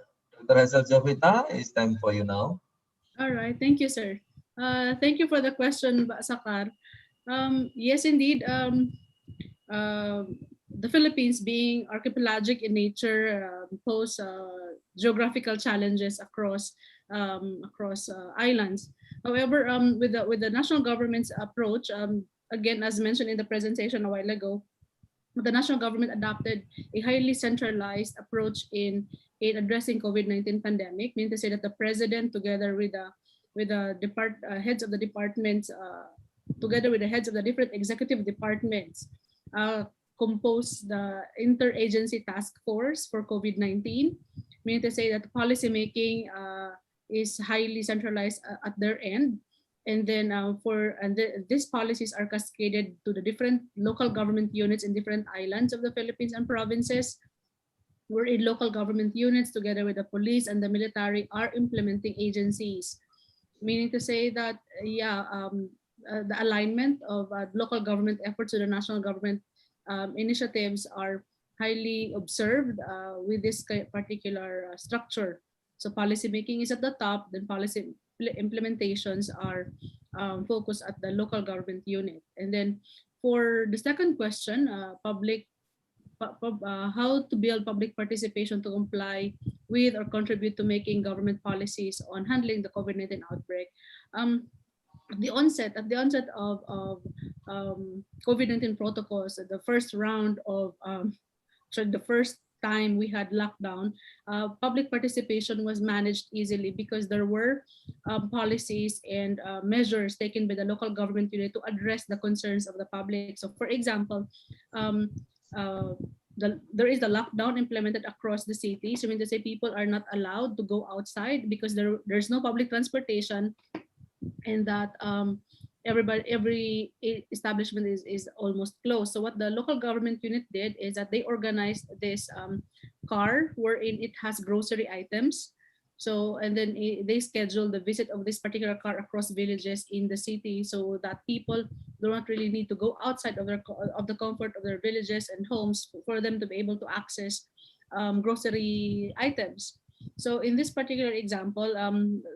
Dr. Hazel Sofita, it's time for you now. All right, thank you, sir. Thank you for the question, Sakar. Yes, indeed. The Philippines, being archipelagic in nature, pose geographical challenges across islands. However, with the national government's approach, again, as mentioned in the presentation a while ago, the national government adopted a highly centralized approach in addressing COVID-19 pandemic, meaning to say that the president, together with the heads of the departments, together with the heads of the different executive departments, compose the interagency task force for COVID-19, meaning to say that policy making is highly centralized at their end, and then these policies are cascaded to the different local government units in different islands of the Philippines and provinces, wherein local government units together with the police and the military are implementing agencies, meaning to say that the alignment of local government efforts to the national government initiatives are highly observed with this particular structure. So policy making is at the top, then policy implementations are focused at the local government unit. And then for the second question, how to build public participation to comply with or contribute to making government policies on handling the COVID-19 outbreak. At the onset of COVID-19 protocols, the first round of the first time we had lockdown, public participation was managed easily because there were policies and measures taken by the local government unit to address the concerns of the public. So, for example, um, there is the lockdown implemented across the city. So, I mean to say, people are not allowed to go outside because there's no public transportation, and that every establishment is almost closed. So what the local government unit did is that they organized this car wherein it has grocery items. So, and then they scheduled the visit of this particular car across villages in the city, so that people do not really need to go outside of the comfort of their villages and homes for them to be able to access grocery items. So in this particular example,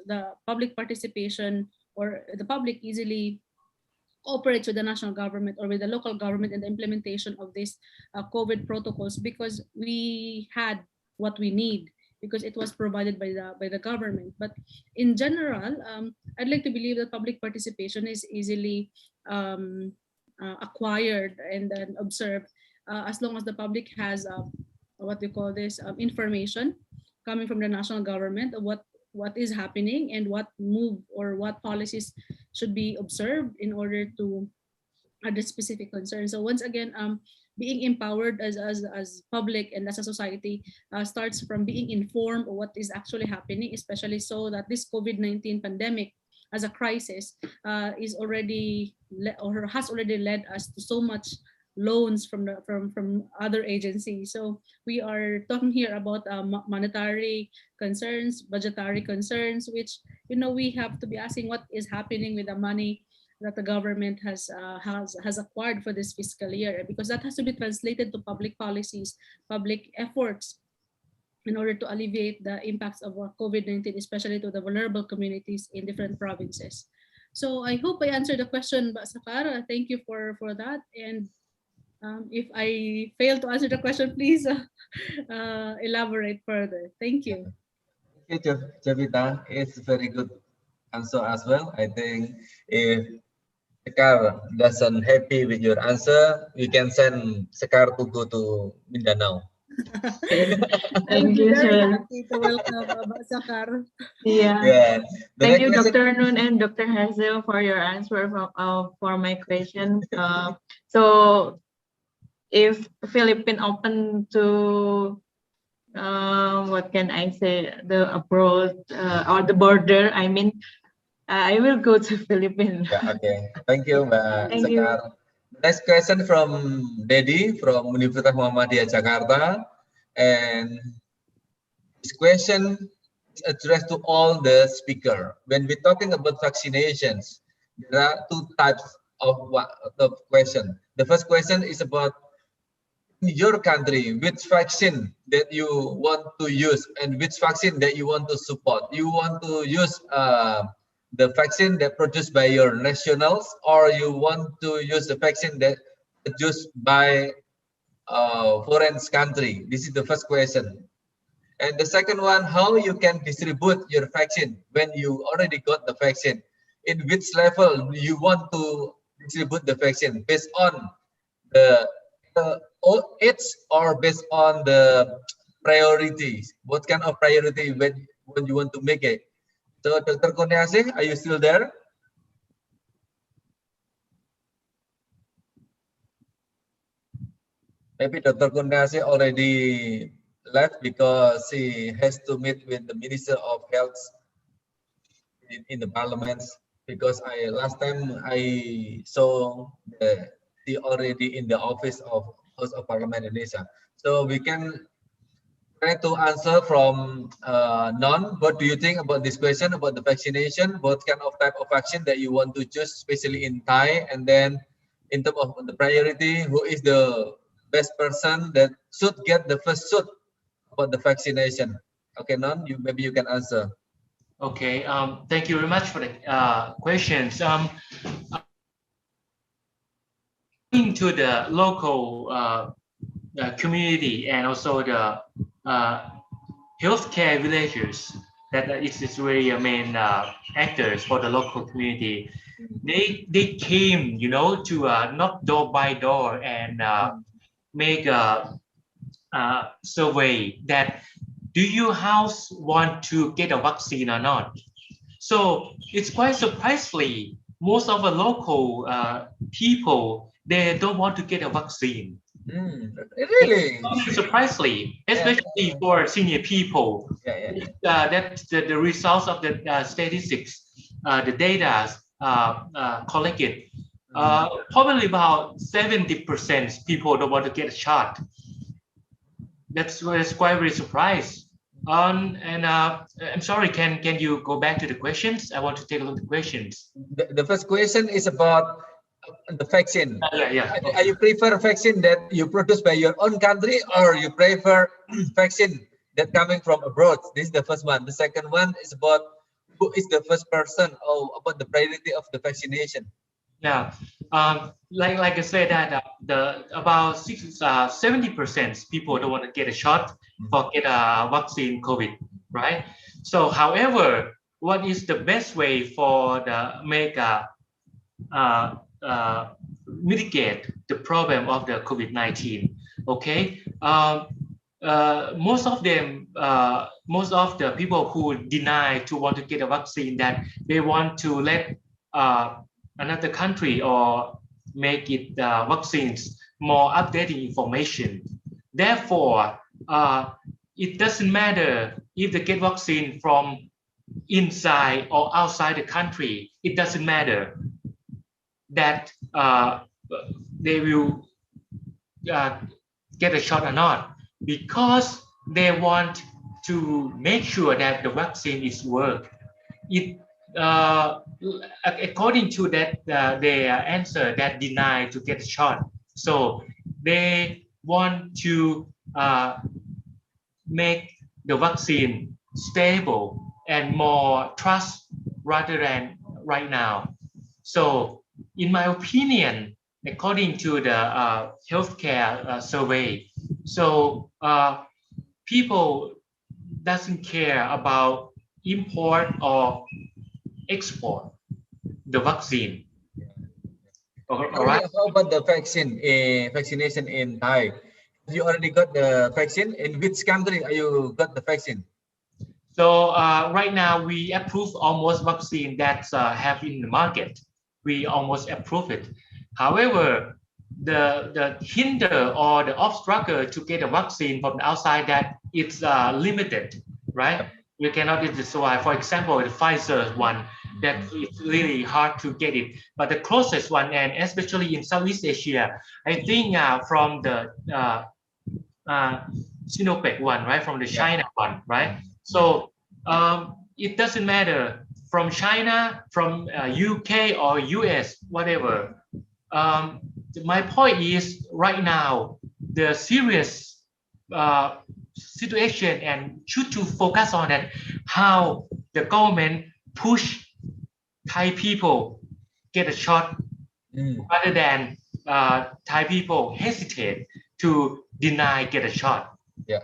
the public participation, or the public easily cooperates with the national government or with the local government in the implementation of these COVID protocols, because we had what we need, because it was provided by the government. But in general, I'd like to believe that public participation is easily acquired and then observed as long as the public has what we call this information coming from the national government of what is happening and what move or what policies should be observed in order to address specific concerns. So once again, being empowered as public and as a society starts from being informed of what is actually happening, especially so that this COVID-19 pandemic as a crisis is already or has already led us to so much loans from other agencies. So we are talking here about monetary concerns, budgetary concerns, which we have to be asking what is happening with the money that the government has acquired for this fiscal year, because that has to be translated to public policies, public efforts in order to alleviate the impacts of COVID-19, especially to the vulnerable communities in different provinces. So I hope I answered the question, Sakar. Thank you for that. And if I fail to answer the question, please elaborate further. Thank you. Thank you, Javita. It's a very good answer as well. I think if Sekar doesn't happy with your answer, we can send Sekar to go to Mindanao. Thank you, sir. Happy to welcome Sakar. Yeah. Thank you, Dr. Noon and Dr. Hazel, for your answer for my question. So, if Philippines open to what can I say, the abroad or the border, I mean, I will go to Philippines. Yeah, okay. Thank you, Mbak Thank Sekar. Next question from Dedi from Universitas Muhammadiyah Jakarta, and this question is addressed to all the speaker. When we're talking about vaccinations, there are two types of question. The first question is about in your country, which vaccine that you want to use and which vaccine that you want to support. You want to use the vaccine that produced by your nationals, or you want to use the vaccine that produced by foreign country? This is the first question. And the second one, how you can distribute your vaccine when you already got the vaccine? In which level you want to distribute the vaccine, based on the age or based on the priorities? What kind of priority when you want to make it? So, Dr. Kurniasih, are you still there? Maybe Dr. Kurniasih already left because he has to meet with the Minister of Health in the parliaments. Because last time I saw he already in the office of House of Parliament Indonesia. So we can try to answer from none. What do you think about this question about the vaccination? What kind of type of vaccine that you want to choose, especially in Thai? And then in terms of the priority, who is the best person that should get the first shot about the vaccination? Okay, Non, maybe you can answer. Okay, thank you very much for the questions. Into the local community and also the healthcare villagers that is really main actors for the local community. They came, you know, to knock door by door and make a survey that do your house want to get a vaccine or not? So it's quite surprisingly, most of the local people, they don't want to get a vaccine. Really? Surprisingly, especially for senior people. That's the results of the statistics, the data collected. Probably about 70% people don't want to get a shot. That's quite very surprised. And I'm sorry, can you go back to the questions? I want to take a look at the questions. The first question is about the vaccine. Yeah. Are you prefer vaccine that you produce by your own country, or you prefer vaccine that coming from abroad? This is the first one. The second one is about who is the first person, or about the priority of the vaccination. Yeah, like I said that about 70% people don't want to get a shot for get a vaccine COVID, right? So, however, what is the best way for the mitigate the problem of the COVID-19? Okay, most of them, most of the people who deny to want to get a vaccine, that they want to let another country or make it vaccines more updating information. Therefore, it doesn't matter if they get vaccine from inside or outside the country. It doesn't matter that they will get a shot or not, because they want to make sure that the vaccine is work. It according to that their answer that deny to get a shot. So they want to make the vaccine stable and more trust rather than right now. So in my opinion, according to the healthcare survey, so people doesn't care about import or export the vaccine. All right. How about the vaccination in Thai? You already got the vaccine. In which country are you got the vaccine? So right now we approve almost vaccine that's have in the market. We almost approve it. However, the hinder or the obstacle to get a vaccine from the outside, that it's limited, right? You cannot get this. For example, the Pfizer one, that it's really hard to get it. But the closest one, and especially in Southeast Asia, I think from the Sinopec one, right? From the China one, right? So it doesn't matter from China, from UK or US, whatever. My point is right now, the serious situation and should to focus on that, how the government push Thai people get a shot rather than Thai people hesitate to deny get a shot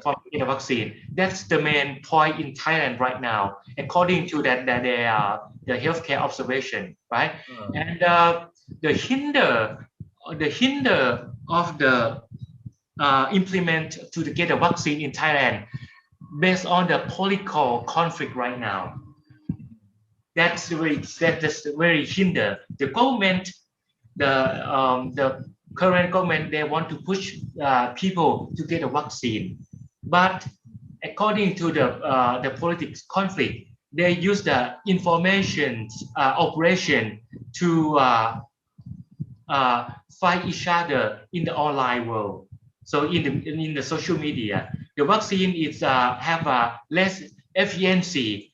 for getting a vaccine. That's the main point in Thailand right now, according to that the healthcare observation, right? And the hinder of the implement to get a vaccine in Thailand based on the political conflict right now. That's very hinder the government. The current government, they want to push people to get a vaccine, but according to the politics conflict, they use the information operation to fight each other in the online world. So in the social media, the vaccine is have a less efficiency,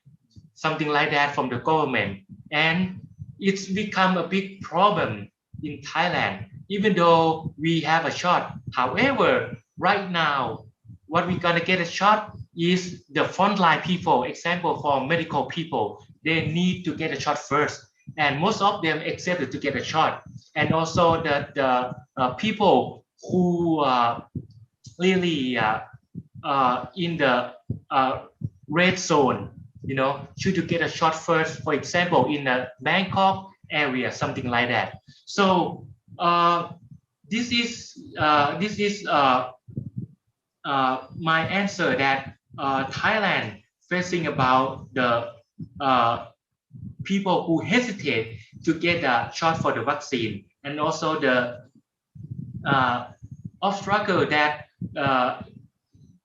something like that from the government, and it's become a big problem in Thailand, even though we have a shot. However, right now, what we're gonna get a shot is the frontline people. Example, for medical people, they need to get a shot first, and most of them accepted to get a shot. And also the people who really in the red zone. You know, should you get a shot first, for example, in a Bangkok area, something like that. So this is my answer that Thailand facing about the people who hesitate to get a shot for the vaccine, and also the obstacle that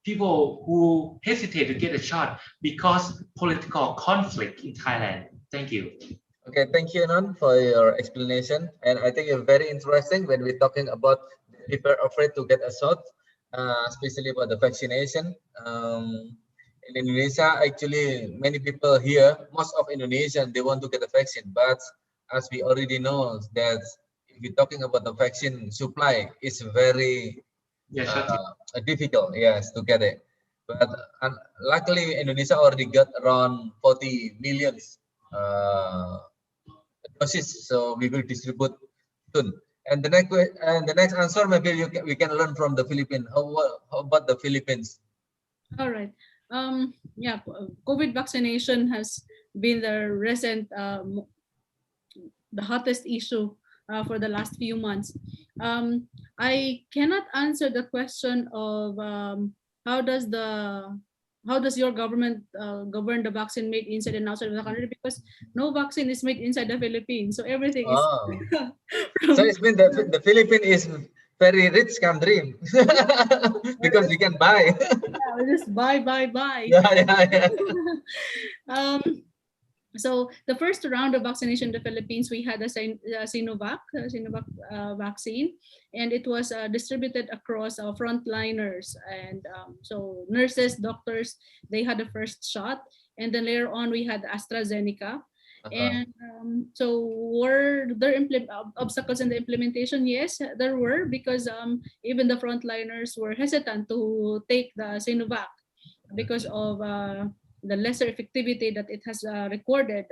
people who hesitate to get a shot because political conflict in Thailand. Thank you. Okay, thank you, Nun, for your explanation. And I think it's very interesting when we're talking about people afraid to get a shot, especially about the vaccination. In Indonesia, actually, many people here, most of Indonesians, they want to get a vaccine. But as we already know, that if we're talking about the vaccine supply, it's very difficult, yes, to get it. But luckily, Indonesia already got around 40 million doses, so we will distribute soon. And the next answer, maybe we can learn from the Philippines. How about the Philippines? All right. Yeah, COVID vaccination has been the recent, the hottest issue for the last few months. I cannot answer the question of how does your government govern the vaccine made inside and outside of the country, because no vaccine is made inside the Philippines, so everything is. So it's been the Philippines is very rich country because we can buy. Yeah, we just buy. Yeah. So the first round of vaccination in the Philippines, we had a Sinovac vaccine, and it was distributed across frontliners, and so nurses, doctors, they had the first shot, and then later on we had AstraZeneca. And so were there obstacles in the implementation? Yes, there were, because even the frontliners were hesitant to take the Sinovac because of the lesser effectivity that it has recorded.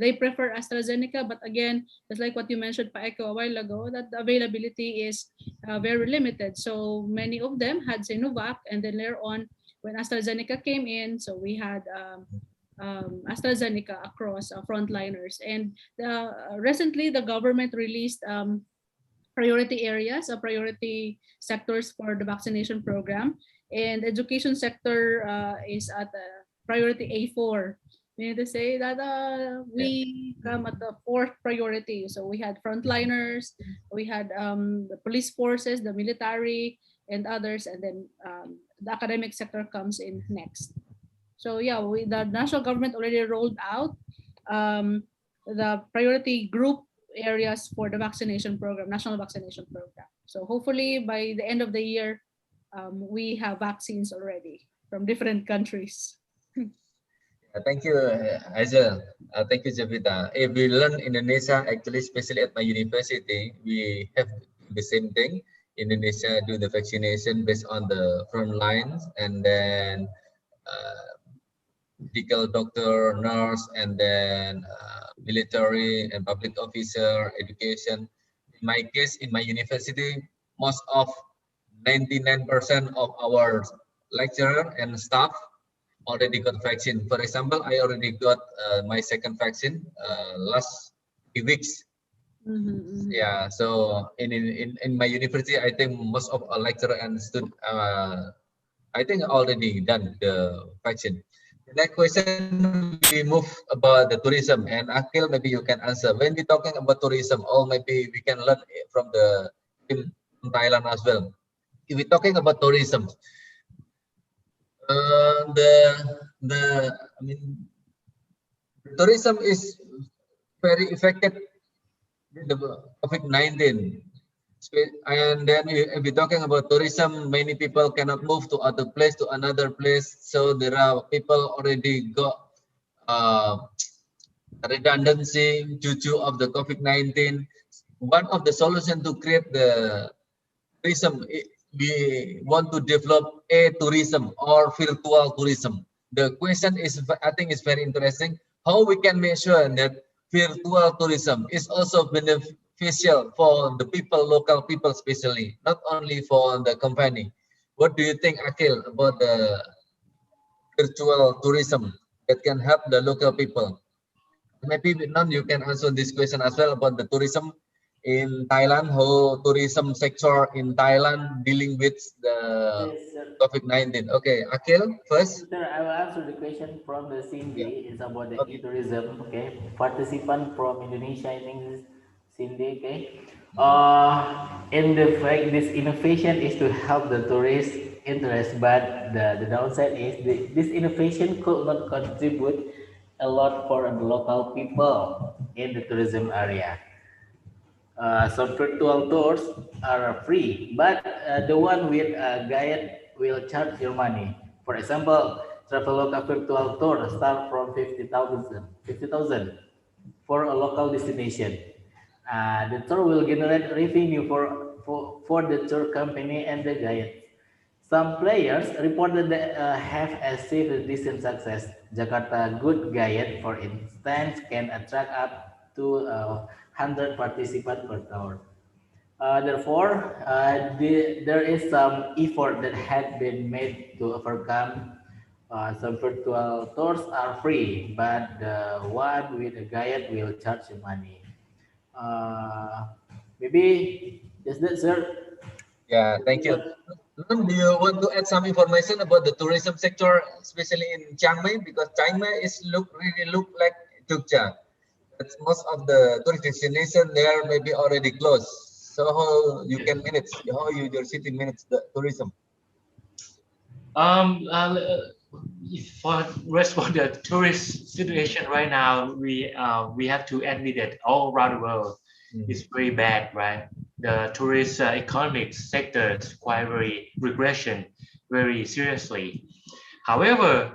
They prefer AstraZeneca, but again, just like what you mentioned, Paeko, a while ago, that the availability is very limited. So many of them had Sinovac, and then later on, when AstraZeneca came in, so we had AstraZeneca across frontliners. And recently, the government released priority areas, priority sectors for the vaccination program. And education sector is at priority A4. Meaning to say that we come at the 4th priority. So we had frontliners, we had the police forces, the military, and others, and then the academic sector comes in next. So yeah, the national government already rolled out the priority group areas for the vaccination program, national vaccination program. So hopefully by the end of the year, we have vaccines already from different countries. Thank you, Hazel. Thank you, Javita. If we learn Indonesia, actually, especially at my university, we have the same thing. Indonesia do the vaccination based on the front lines, and then medical doctor, nurse, and then military and public officer, education. In my case, in my university, most of 99% of our lecturer and staff already got vaccine. For example, I already got my second vaccine last few weeks. Yeah, so in my university, I think most of our lecturer and student, I think already done the vaccine. The next question, we move about the tourism, and Akhil, maybe you can answer. When we're talking about tourism, or maybe we can learn from the team from Thailand as well. If we're talking about tourism, tourism is very affected with the COVID-19. And then if we're talking about tourism, many people cannot move to other place, to another place. So there are people already got redundancy due to of the COVID-19. One of the solutions to create the tourism, we want to develop tourism or virtual tourism. The question is, I think, is very interesting. How we can make sure that virtual tourism is also beneficial for the people, local people especially, not only for the company. What do you think, Akhil, about the virtual tourism that can help the local people? Maybe Nun, you can answer this question as well about the tourism in Thailand, how tourism sector in Thailand dealing with the COVID-19. Okay, Akhil first. Sir, I will answer the question from the Cindy. Yeah. It's about the Okay. e-tourism. Okay, participant from Indonesia in English, Cindy. Okay. In the fact, this innovation is to help the tourist interest, but the downside is this innovation could not contribute a lot for the local people in the tourism area. Some virtual tours are free, but the one with a guide will charge your money. For example, Traveloka virtual tour start from 50,000 for a local destination. The tour will generate revenue for the tour company and the guide. Some players reported that have achieved a decent success. Jakarta Good Guide, for instance, can attract up to 100 participants per tour. Therefore, there is some effort that had been made to overcome. Some virtual tours are free, but the one with a guide will charge you money. Maybe is that, sir? Yeah, thank you. Nun, do you want to add some information about the tourism sector, especially in Chiang Mai? Because Chiang Mai really look like Jogja. That's most of the tourist destination there may be already closed. So how you can manage, how your city manage the tourism? For respond the tourist situation right now, we have to admit that all around the world is very bad, right? The tourist economic sector is quite very regression, very seriously. However,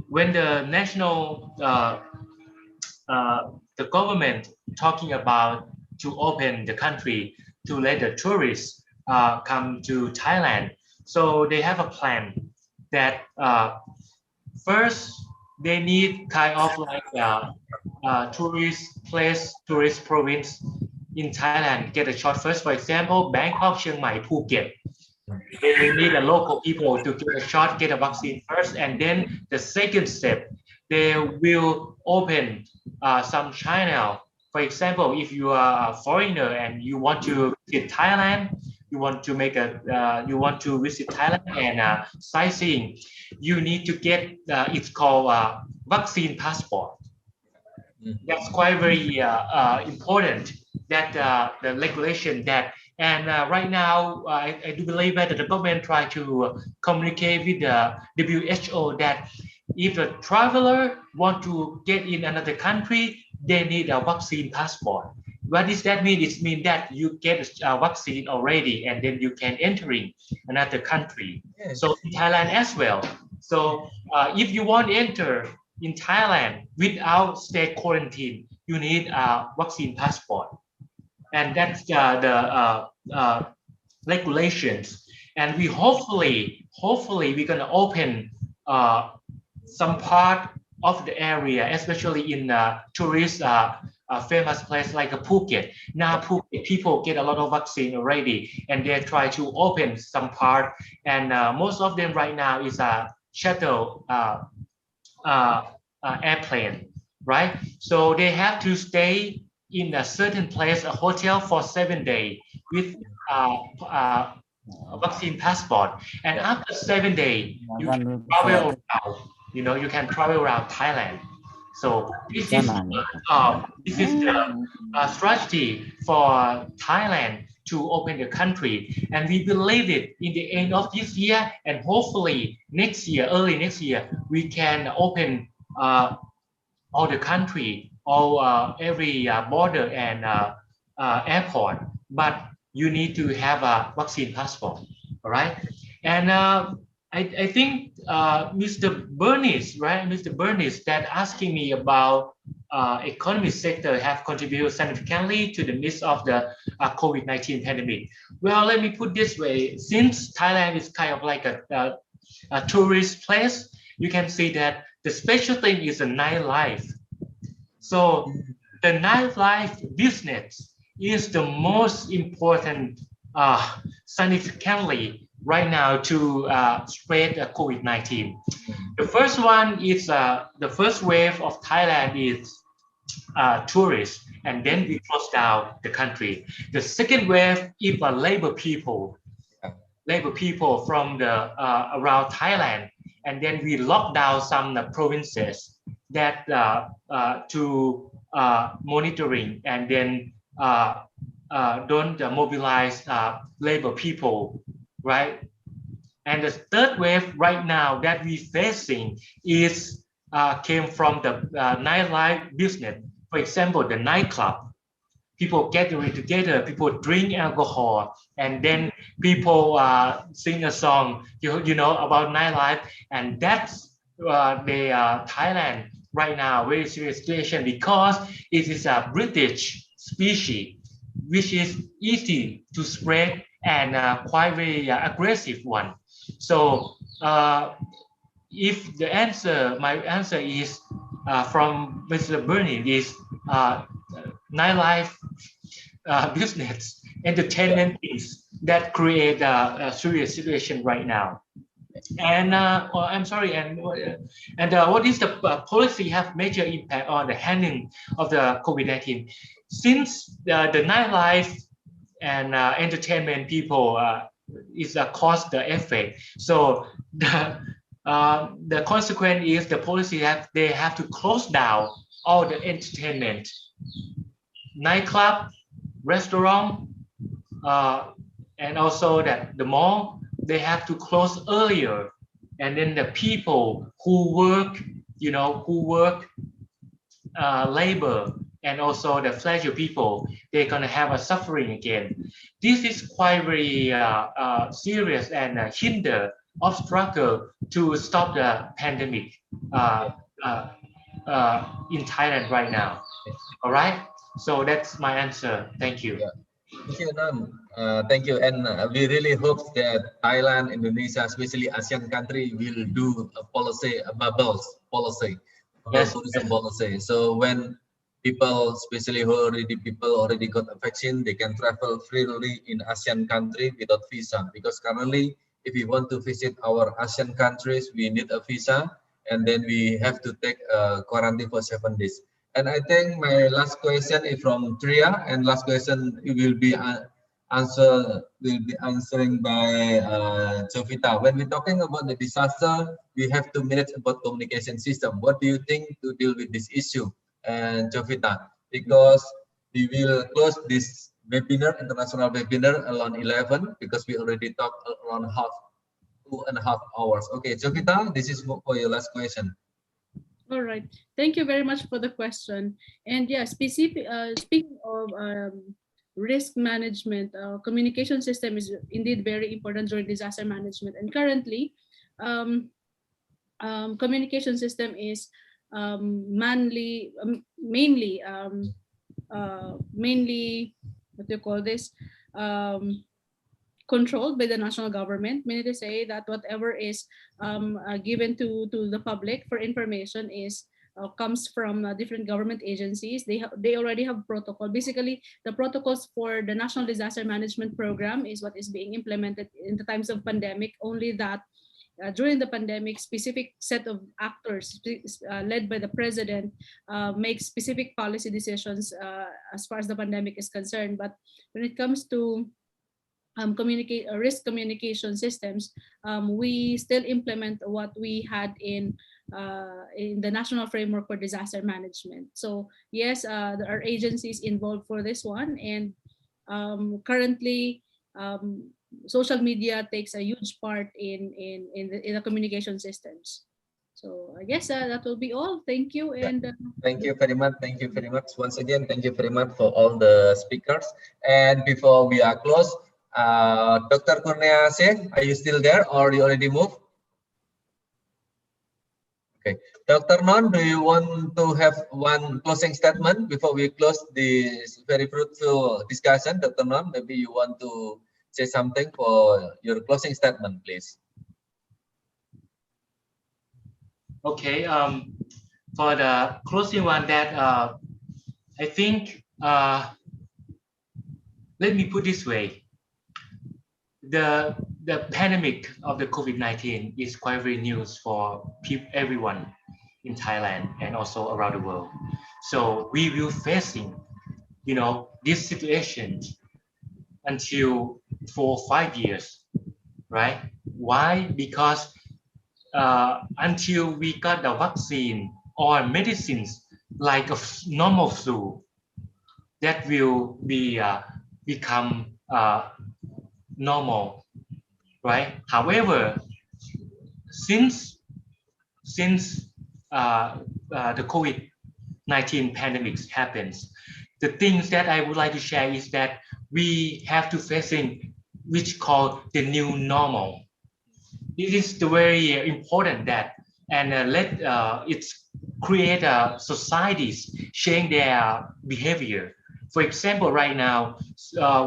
when the national the government talking about to open the country to let the tourists come to Thailand, so they have a plan that first they need kind of like tourist place, tourist province in Thailand get a shot first. For example, Bangkok, Chiang Mai, Phuket. They need the local people to get a shot, get a vaccine first, and then the second step, they will open some channel. For example, if you are a foreigner and you want to visit Thailand, you want to visit Thailand and sightseeing, you need to get it's called vaccine passport. That's quite very important. That the regulation that and right now I do believe that the government try to communicate with the WHO that if a traveler want to get in another country, they need a vaccine passport. What does that mean? It means that you get a vaccine already and then you can enter in another country. Yes. So in Thailand as well. So if you want to enter in Thailand without state quarantine, you need a vaccine passport. And that's the regulations. And we hopefully we're going to open some part of the area, especially in tourist famous place like Phuket. Now Phuket people get a lot of vaccine already, and they try to open some part. And most of them right now is a shuttle airplane, right? So they have to stay in a certain place, a hotel for 7 days with a vaccine passport. And after 7 days, you can travel around. You can travel around Thailand. So this is the strategy for Thailand to open the country, and we believe it in the end of this year, and hopefully next year, early next year, we can open all the country, every border and airport. But you need to have a vaccine passport, all right? And I think Mr. Bernice, right? Mr. Bernice, that asking me about economic sector have contributed significantly to the midst of the COVID-19 pandemic. Well, let me put this way. Since Thailand is kind of like a tourist place, you can see that the special thing is the nightlife. So the nightlife business is the most important significantly right now to spread COVID-19. The first one is the first wave of Thailand is tourists, and then we close down the country. The second wave is labor people from the around Thailand, and then we lock down some provinces that to monitoring, and then don't mobilize labor people, right? And the third wave right now that we're facing is came from the nightlife business. For example, the nightclub. People gathering together, people drink alcohol, and then people sing a song, you know, about nightlife, and that's the Thailand right now very serious situation because it is a British species, which is easy to spread and quite very aggressive one. So if the answer, my answer is from Mr. Bernie is nightlife business, entertainment things that create a serious situation right now. And I'm sorry, and what is the policy have major impact on the handling of the COVID-19? Since the nightlife and entertainment people is a cost the effect. So the consequence is the policy they have to close down all the entertainment, nightclub, restaurant, and also that the mall, they have to close earlier. And then the people who work, you know, labor, and also the pleasure people, they're gonna have a suffering again. This is quite very serious and hinder of struggle to stop the pandemic in Thailand right now. All right. So that's my answer. Thank you. Yeah. Thank you, Nun. Thank you. And we really hope that Thailand, Indonesia, especially ASEAN country, will do a policy, a bubble tourism policy. So when people, especially people already got a vaccine, they can travel freely in ASEAN country without visa. Because currently, if we want to visit our ASEAN countries, we need a visa, and then we have to take a quarantine for 7 days. And I think my last question is from Tria, and last question will be answering by Jovita. When we're talking about the disaster, we have to manage about communication system. What do you think to deal with this issue, and Jovita? Because we will close this webinar, international webinar, around 11, because we already talked around 2.5 hours. Okay, Jovita, this is for your last question. All right. Thank you very much for the question. And yeah, speaking of risk management, communication system is indeed very important during disaster management. And currently, communication system is mainly what do you call this? Controlled by the national government, meaning to say that whatever is given to the public for information is comes from different government agencies. They already have protocol. Basically, the protocols for the National Disaster Management Program is what is being implemented in the times of pandemic. Only that during the pandemic, specific set of actors led by the president make specific policy decisions as far as the pandemic is concerned. But when it comes to risk communication systems, we still implement what we had in the National Framework for Disaster Management. So yes, there are agencies involved for this one, and currently social media takes a huge part in the communication systems. So I guess that will be all. Thank you. And thank you very much. Thank you very much. Once again, thank you very much for all the speakers. And before we are closed, Dr. Kurnia Syed, are you still there, or you already moved? Okay, Dr. Non, do you want to have one closing statement before we close this very fruitful discussion? Dr. Non, maybe you want to say something for your closing statement, please. Okay, for the closing one, that I think let me put this way. The the pandemic of the COVID-19 is quite very news for everyone in Thailand and also around the world. So we will facing, this situation until 4 or 5 years, right? Why? Because until we got the vaccine or medicines like a normal flu, that will be become normal, right? However, since the COVID-19 pandemic happens, the things that I would like to share is that we have to facing which called the new normal. It is the very important that and it's create societies change their behavior. For example, right now,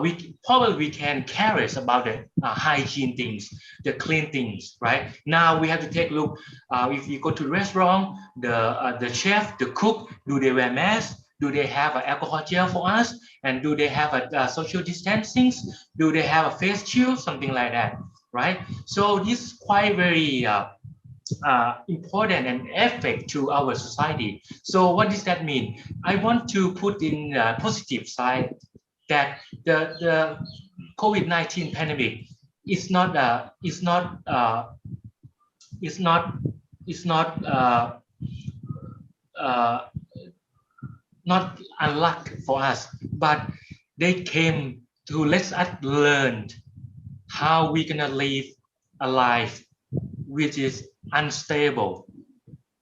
we probably can care about the hygiene things, the clean things, right? Now we have to take a look. If you go to the restaurant, the chef, the cook, do they wear masks? Do they have an alcohol gel for us? And do they have a social distancing? Do they have a face shield? Something like that, right? So this is quite very important and effect to our society. So what does that mean? I want to put in the positive side that the COVID-19 pandemic is not not unluck for us, but they came to let us learn how we gonna live a life which is unstable.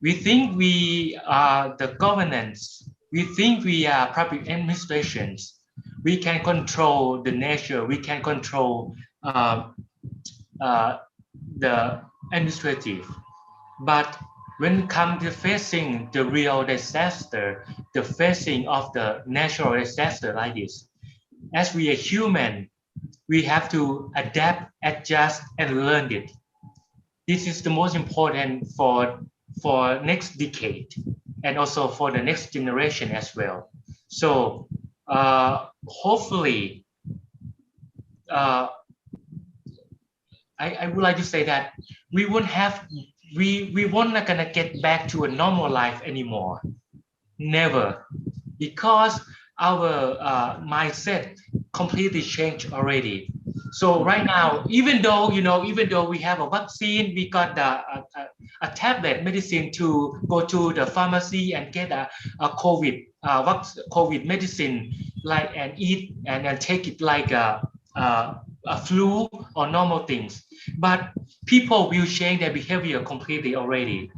We think we are the governance. We think we are public administrations. We can control the nature. We can control the administrative. But when it comes to facing the real disaster, the facing of the natural disaster like this, as we are human, we have to adapt, adjust, and learn it. This is the most important for next decade and also for the next generation as well. So hopefully, I would like to say that we won't not gonna get back to a normal life anymore. Never, because our mindset completely changed already. So right now, even though we have a vaccine, we got a tablet medicine to go to the pharmacy and get a COVID medicine, like and eat and take it like a flu or normal things. But people will change their behavior completely already.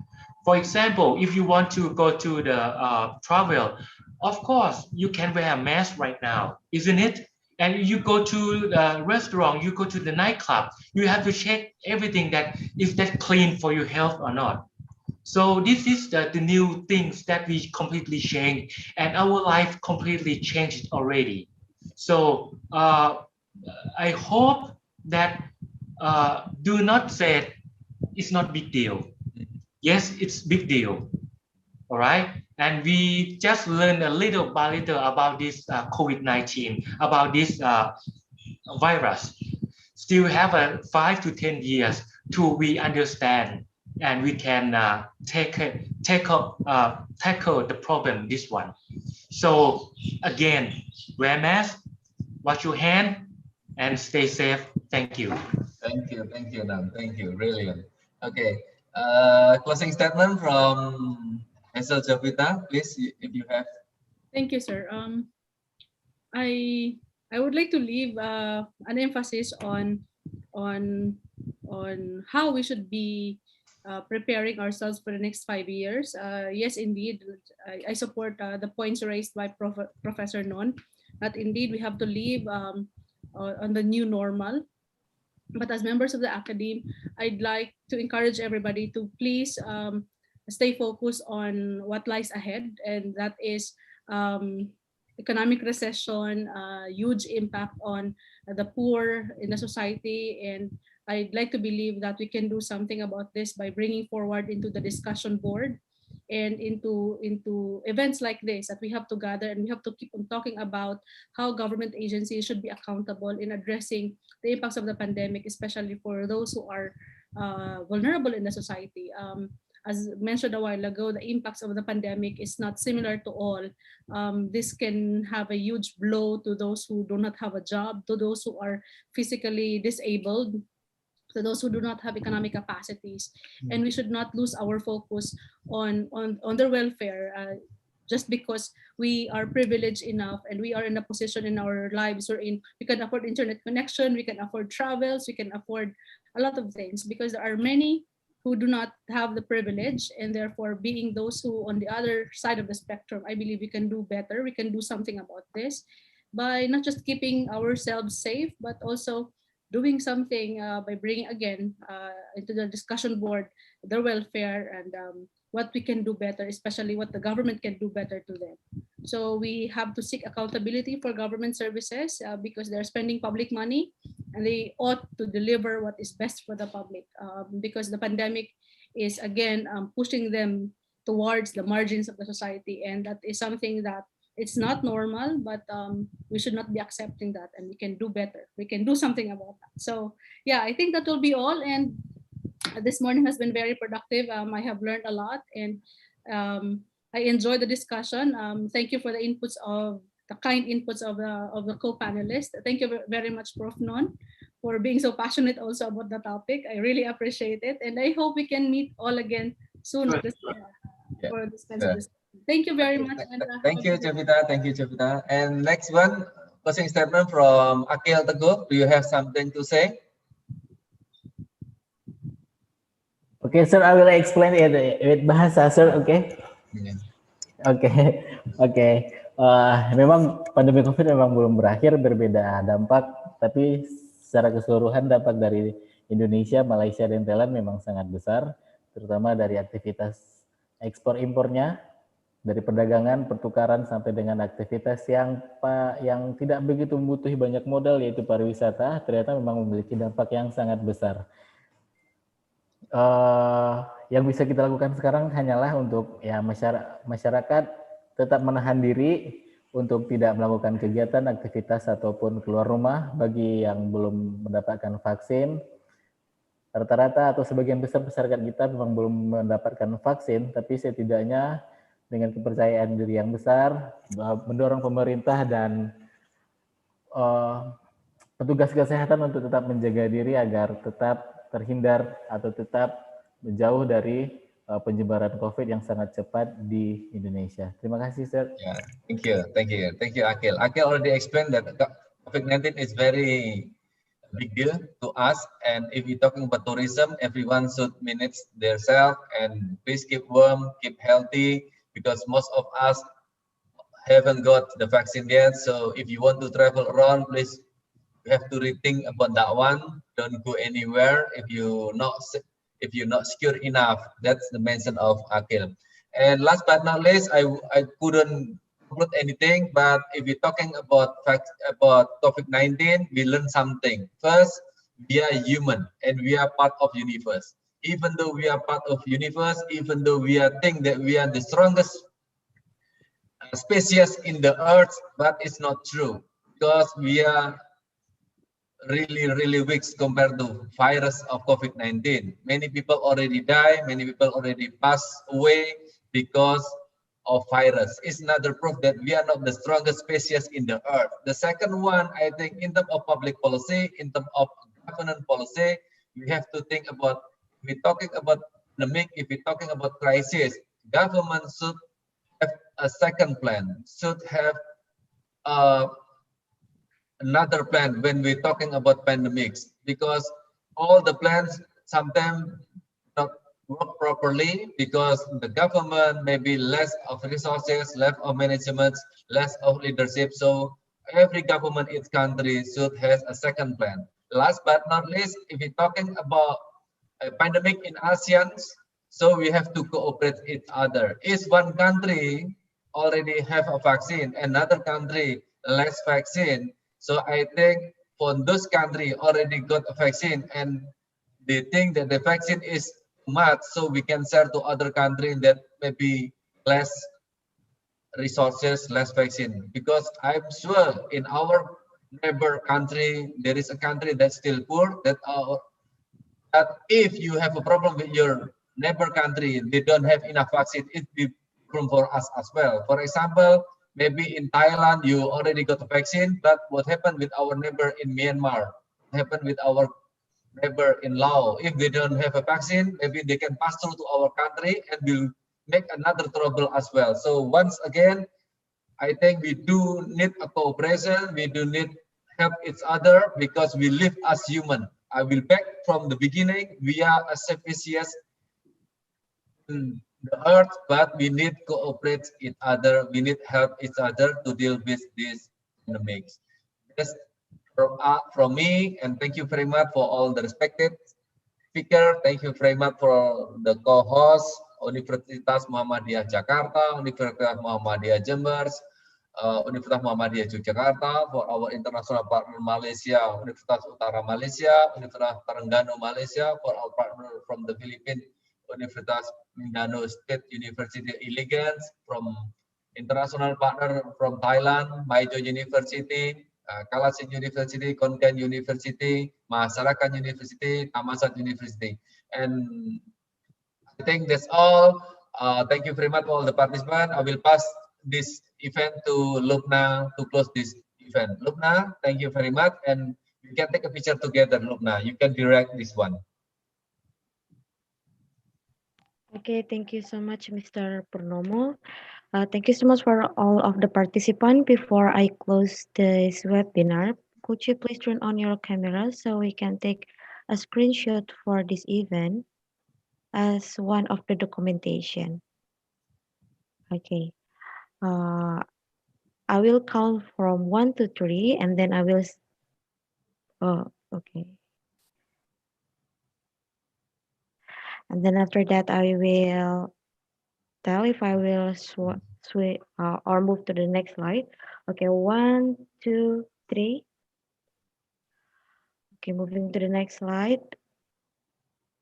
For example, if you want to go to the travel, of course you can wear a mask right now, isn't it? And you go to the restaurant, you go to the nightclub, you have to check everything that is that clean for your health or not. So this is the new things that we completely change, and our life completely changed already. So I hope that do not say it's not big deal. Yes, it's big deal. All right. And we just learned a little by little about this COVID-19, about this virus. Still have 5 to 10 years to we understand and we can tackle the problem, this one. So again, wear mask, wash your hand, and stay safe. Thank you. Thank you, Nam. Thank you, brilliant. Okay, closing statement from Hazel Jovita, please, if you have. Thank you, sir. I would like to leave an emphasis on how we should be preparing ourselves for the next 5 years. Yes, indeed, I support the points raised by Professor Non, that indeed we have to live on the new normal. But as members of the academy, I'd like to encourage everybody to please stay focused on what lies ahead, and that is economic recession, huge impact on the poor in the society. And I'd like to believe that we can do something about this by bringing forward into the discussion board and into events like this, that we have to gather and we have to keep on talking about how government agencies should be accountable in addressing the impacts of the pandemic, especially for those who are vulnerable in the society. As mentioned a while ago, the impacts of the pandemic is not similar to all. This can have a huge blow to those who do not have a job, to those who are physically disabled, to those who do not have economic capacities. And we should not lose our focus on their welfare just because we are privileged enough and we are in a position in our lives wherein we can afford internet connection, we can afford travels, we can afford a lot of things, because there are many who do not have the privilege, and therefore being those who on the other side of the spectrum, I believe we can do better. We can do something about this by not just keeping ourselves safe, but also doing something by bringing again into the discussion board their welfare and what we can do better, especially what the government can do better to them. So we have to seek accountability for government services because they're spending public money, and they ought to deliver what is best for the public, because the pandemic is again pushing them towards the margins of the society, and that is something that it's not normal, but we should not be accepting that, and we can do better. We can do something about that. So yeah, I think that will be all. And this morning has been very productive. I have learned a lot, and I enjoyed the discussion. Thank you for the inputs of the kind inputs of the co-panelists. Thank you very much, Prof. Non, for being so passionate also about the topic. I really appreciate it, and I hope we can meet all again soon for this kinds of discussion. Thank you very much. And, thank you, Jovita. Thank you, Jovita. And next one, closing statement from Akil Teguh. Do you have something to say? Okay, sir, I will explain it with bahasa, sir. Okay. Yeah. Oke. Memang pandemi COVID memang belum berakhir, berbeda dampak, tapi secara keseluruhan dampak dari Indonesia, Malaysia, dan Thailand memang sangat besar, terutama dari aktivitas ekspor impornya, dari perdagangan, pertukaran, sampai dengan aktivitas yang tidak begitu membutuhi banyak modal, yaitu pariwisata, ternyata memang memiliki dampak yang sangat besar. Yang bisa kita lakukan sekarang hanyalah untuk ya masyarakat tetap menahan diri untuk tidak melakukan kegiatan, aktivitas, ataupun keluar rumah. Bagi yang belum mendapatkan vaksin, rata-rata atau sebagian besar masyarakat kita memang belum mendapatkan vaksin, tapi setidaknya dengan kepercayaan diri yang besar, mendorong pemerintah dan petugas kesehatan untuk tetap menjaga diri agar tetap terhindar atau tetap menjauh dari penyebaran COVID yang sangat cepat di Indonesia. Terima kasih, sir. Yeah, thank you, Akil. Akil already explained that COVID-19 is very big deal to us, and if we're talking about tourism, everyone should manage themselves and please keep warm, keep healthy, because most of us haven't got the vaccine yet. So if you want to travel around, please you have to rethink about that one. Don't go anywhere if you're not secure enough. That's the mention of Akil. And last but not least, I couldn't conclude anything, but if we're talking about COVID-19, we learn something. First, we are human and we are part of universe. Even though we are part of universe, even though we think that we are the strongest species in the earth, but it's not true, because we are really weak compared to virus of COVID-19. Many people already die, many people already pass away because of virus. It's another proof that we are not the strongest species in the earth. The second one, I think, in terms of public policy, in terms of governance policy, we have to think about, if we're talking about pandemic, if we're talking about crisis, government should have a second plan, should have another plan when we're talking about pandemics, because all the plans sometimes not work properly because the government maybe less of resources, less of management, less of leadership. So every government in its country should have a second plan. Last but not least, if we're talking about a pandemic in ASEAN, so we have to cooperate each other. If one country already have a vaccine, another country less vaccine, so I think for those countries already got a vaccine and they think that the vaccine is much, so we can share to other countries that maybe less resources, less vaccine. Because I'm sure in our neighbor country, there is a country that's still poor, that if you have a problem with your neighbor country, they don't have enough vaccine, it will be problem for us as well. For example, maybe in Thailand, you already got the vaccine, but what happened with our neighbor in Myanmar? What happened with our neighbor in Laos? If they don't have a vaccine, maybe they can pass through to our country and will make another trouble as well. So once again, I think we do need a cooperation. We do need help each other because we live as human. I will back from the beginning. We are a species in the earth, but we need cooperate each other. We need help each other to deal with these pandemics. That's from me, and thank you very much for all the respected speaker. Thank you very much for the co-host, Universitas Muhammadiyah Jakarta, Universitas Muhammadiyah Jember, Universitas Muhammadiyah Yogyakarta, for our international partner Malaysia, Universitas Utara Malaysia, Universitas Terengganu Malaysia, for our partner from the Philippines, Universitas Mindanao State University Iligan, from international partner from Thailand, Maijo University, Kalasin University, Konkan University, Mahasarakan University, Thammasat University. And I think that's all. Thank you very much for all the participants. I will pass this event to Lubna to close this event. Lubna, thank you very much. And we can take a picture together, Lubna. You can direct this one. Okay, thank you so much, Mr. Purnomo. Thank you so much for all of the participants. Before I close this webinar, could you please turn on your camera so we can take a screenshot for this event as one of the documentation? Okay. I will count from 1 to 3 and then I will, okay. And then after that, I will tell if I will switch or move to the next slide. Okay, 1, 2, 3. Okay, moving to the next slide.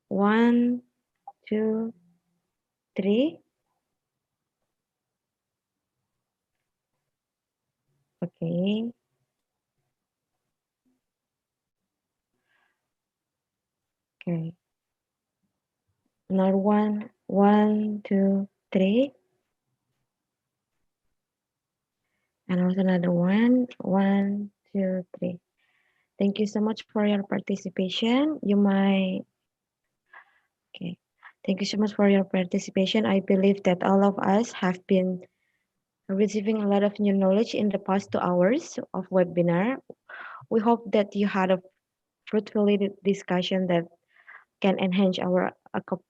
1, 2, 3. Okay. Okay. Another 1, 1, 2, 3. And also another 1, 1, 2, 3. Thank you so much for your participation. You might, okay. Thank you so much for your participation. I believe that all of us have been receiving a lot of new knowledge in the past 2 hours of webinar. We hope that you had a fruitful discussion that can enhance our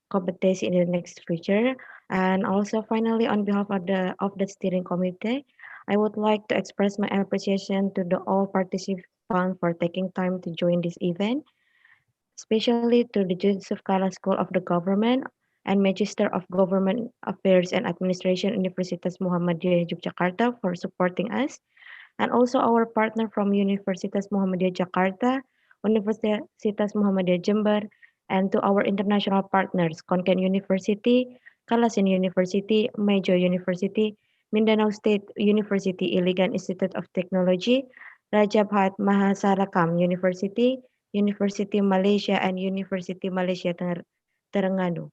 competency in the next future. And also finally, on behalf of the steering committee, I would like to express my appreciation to the all participants for taking time to join this event, especially to the Joseph Kala School of the Government and Magister of Government Affairs and Administration, Universitas Muhammadiyah Yogyakarta, for supporting us, and also our partner from Universitas Muhammadiyah Jakarta, Universitas Muhammadiyah Jember, and to our international partners, Konkan University, Kalasin University, Maijo University, Mindanao State University Iligan Institute of Technology, Raja Bhat Mahasarakam University, University Malaysia, and University Malaysia Terengganu.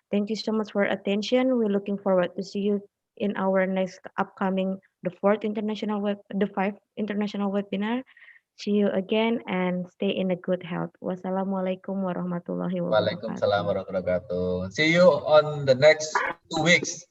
Thank you so much for attention. We're looking forward to see you in our next upcoming, the 5th international webinar. See you again and stay in a good health. Wassalamualaikum warahmatullahi wabarakatuh. Waalaikumsalam warahmatullahi wabarakatuh. See you on the next 2 weeks.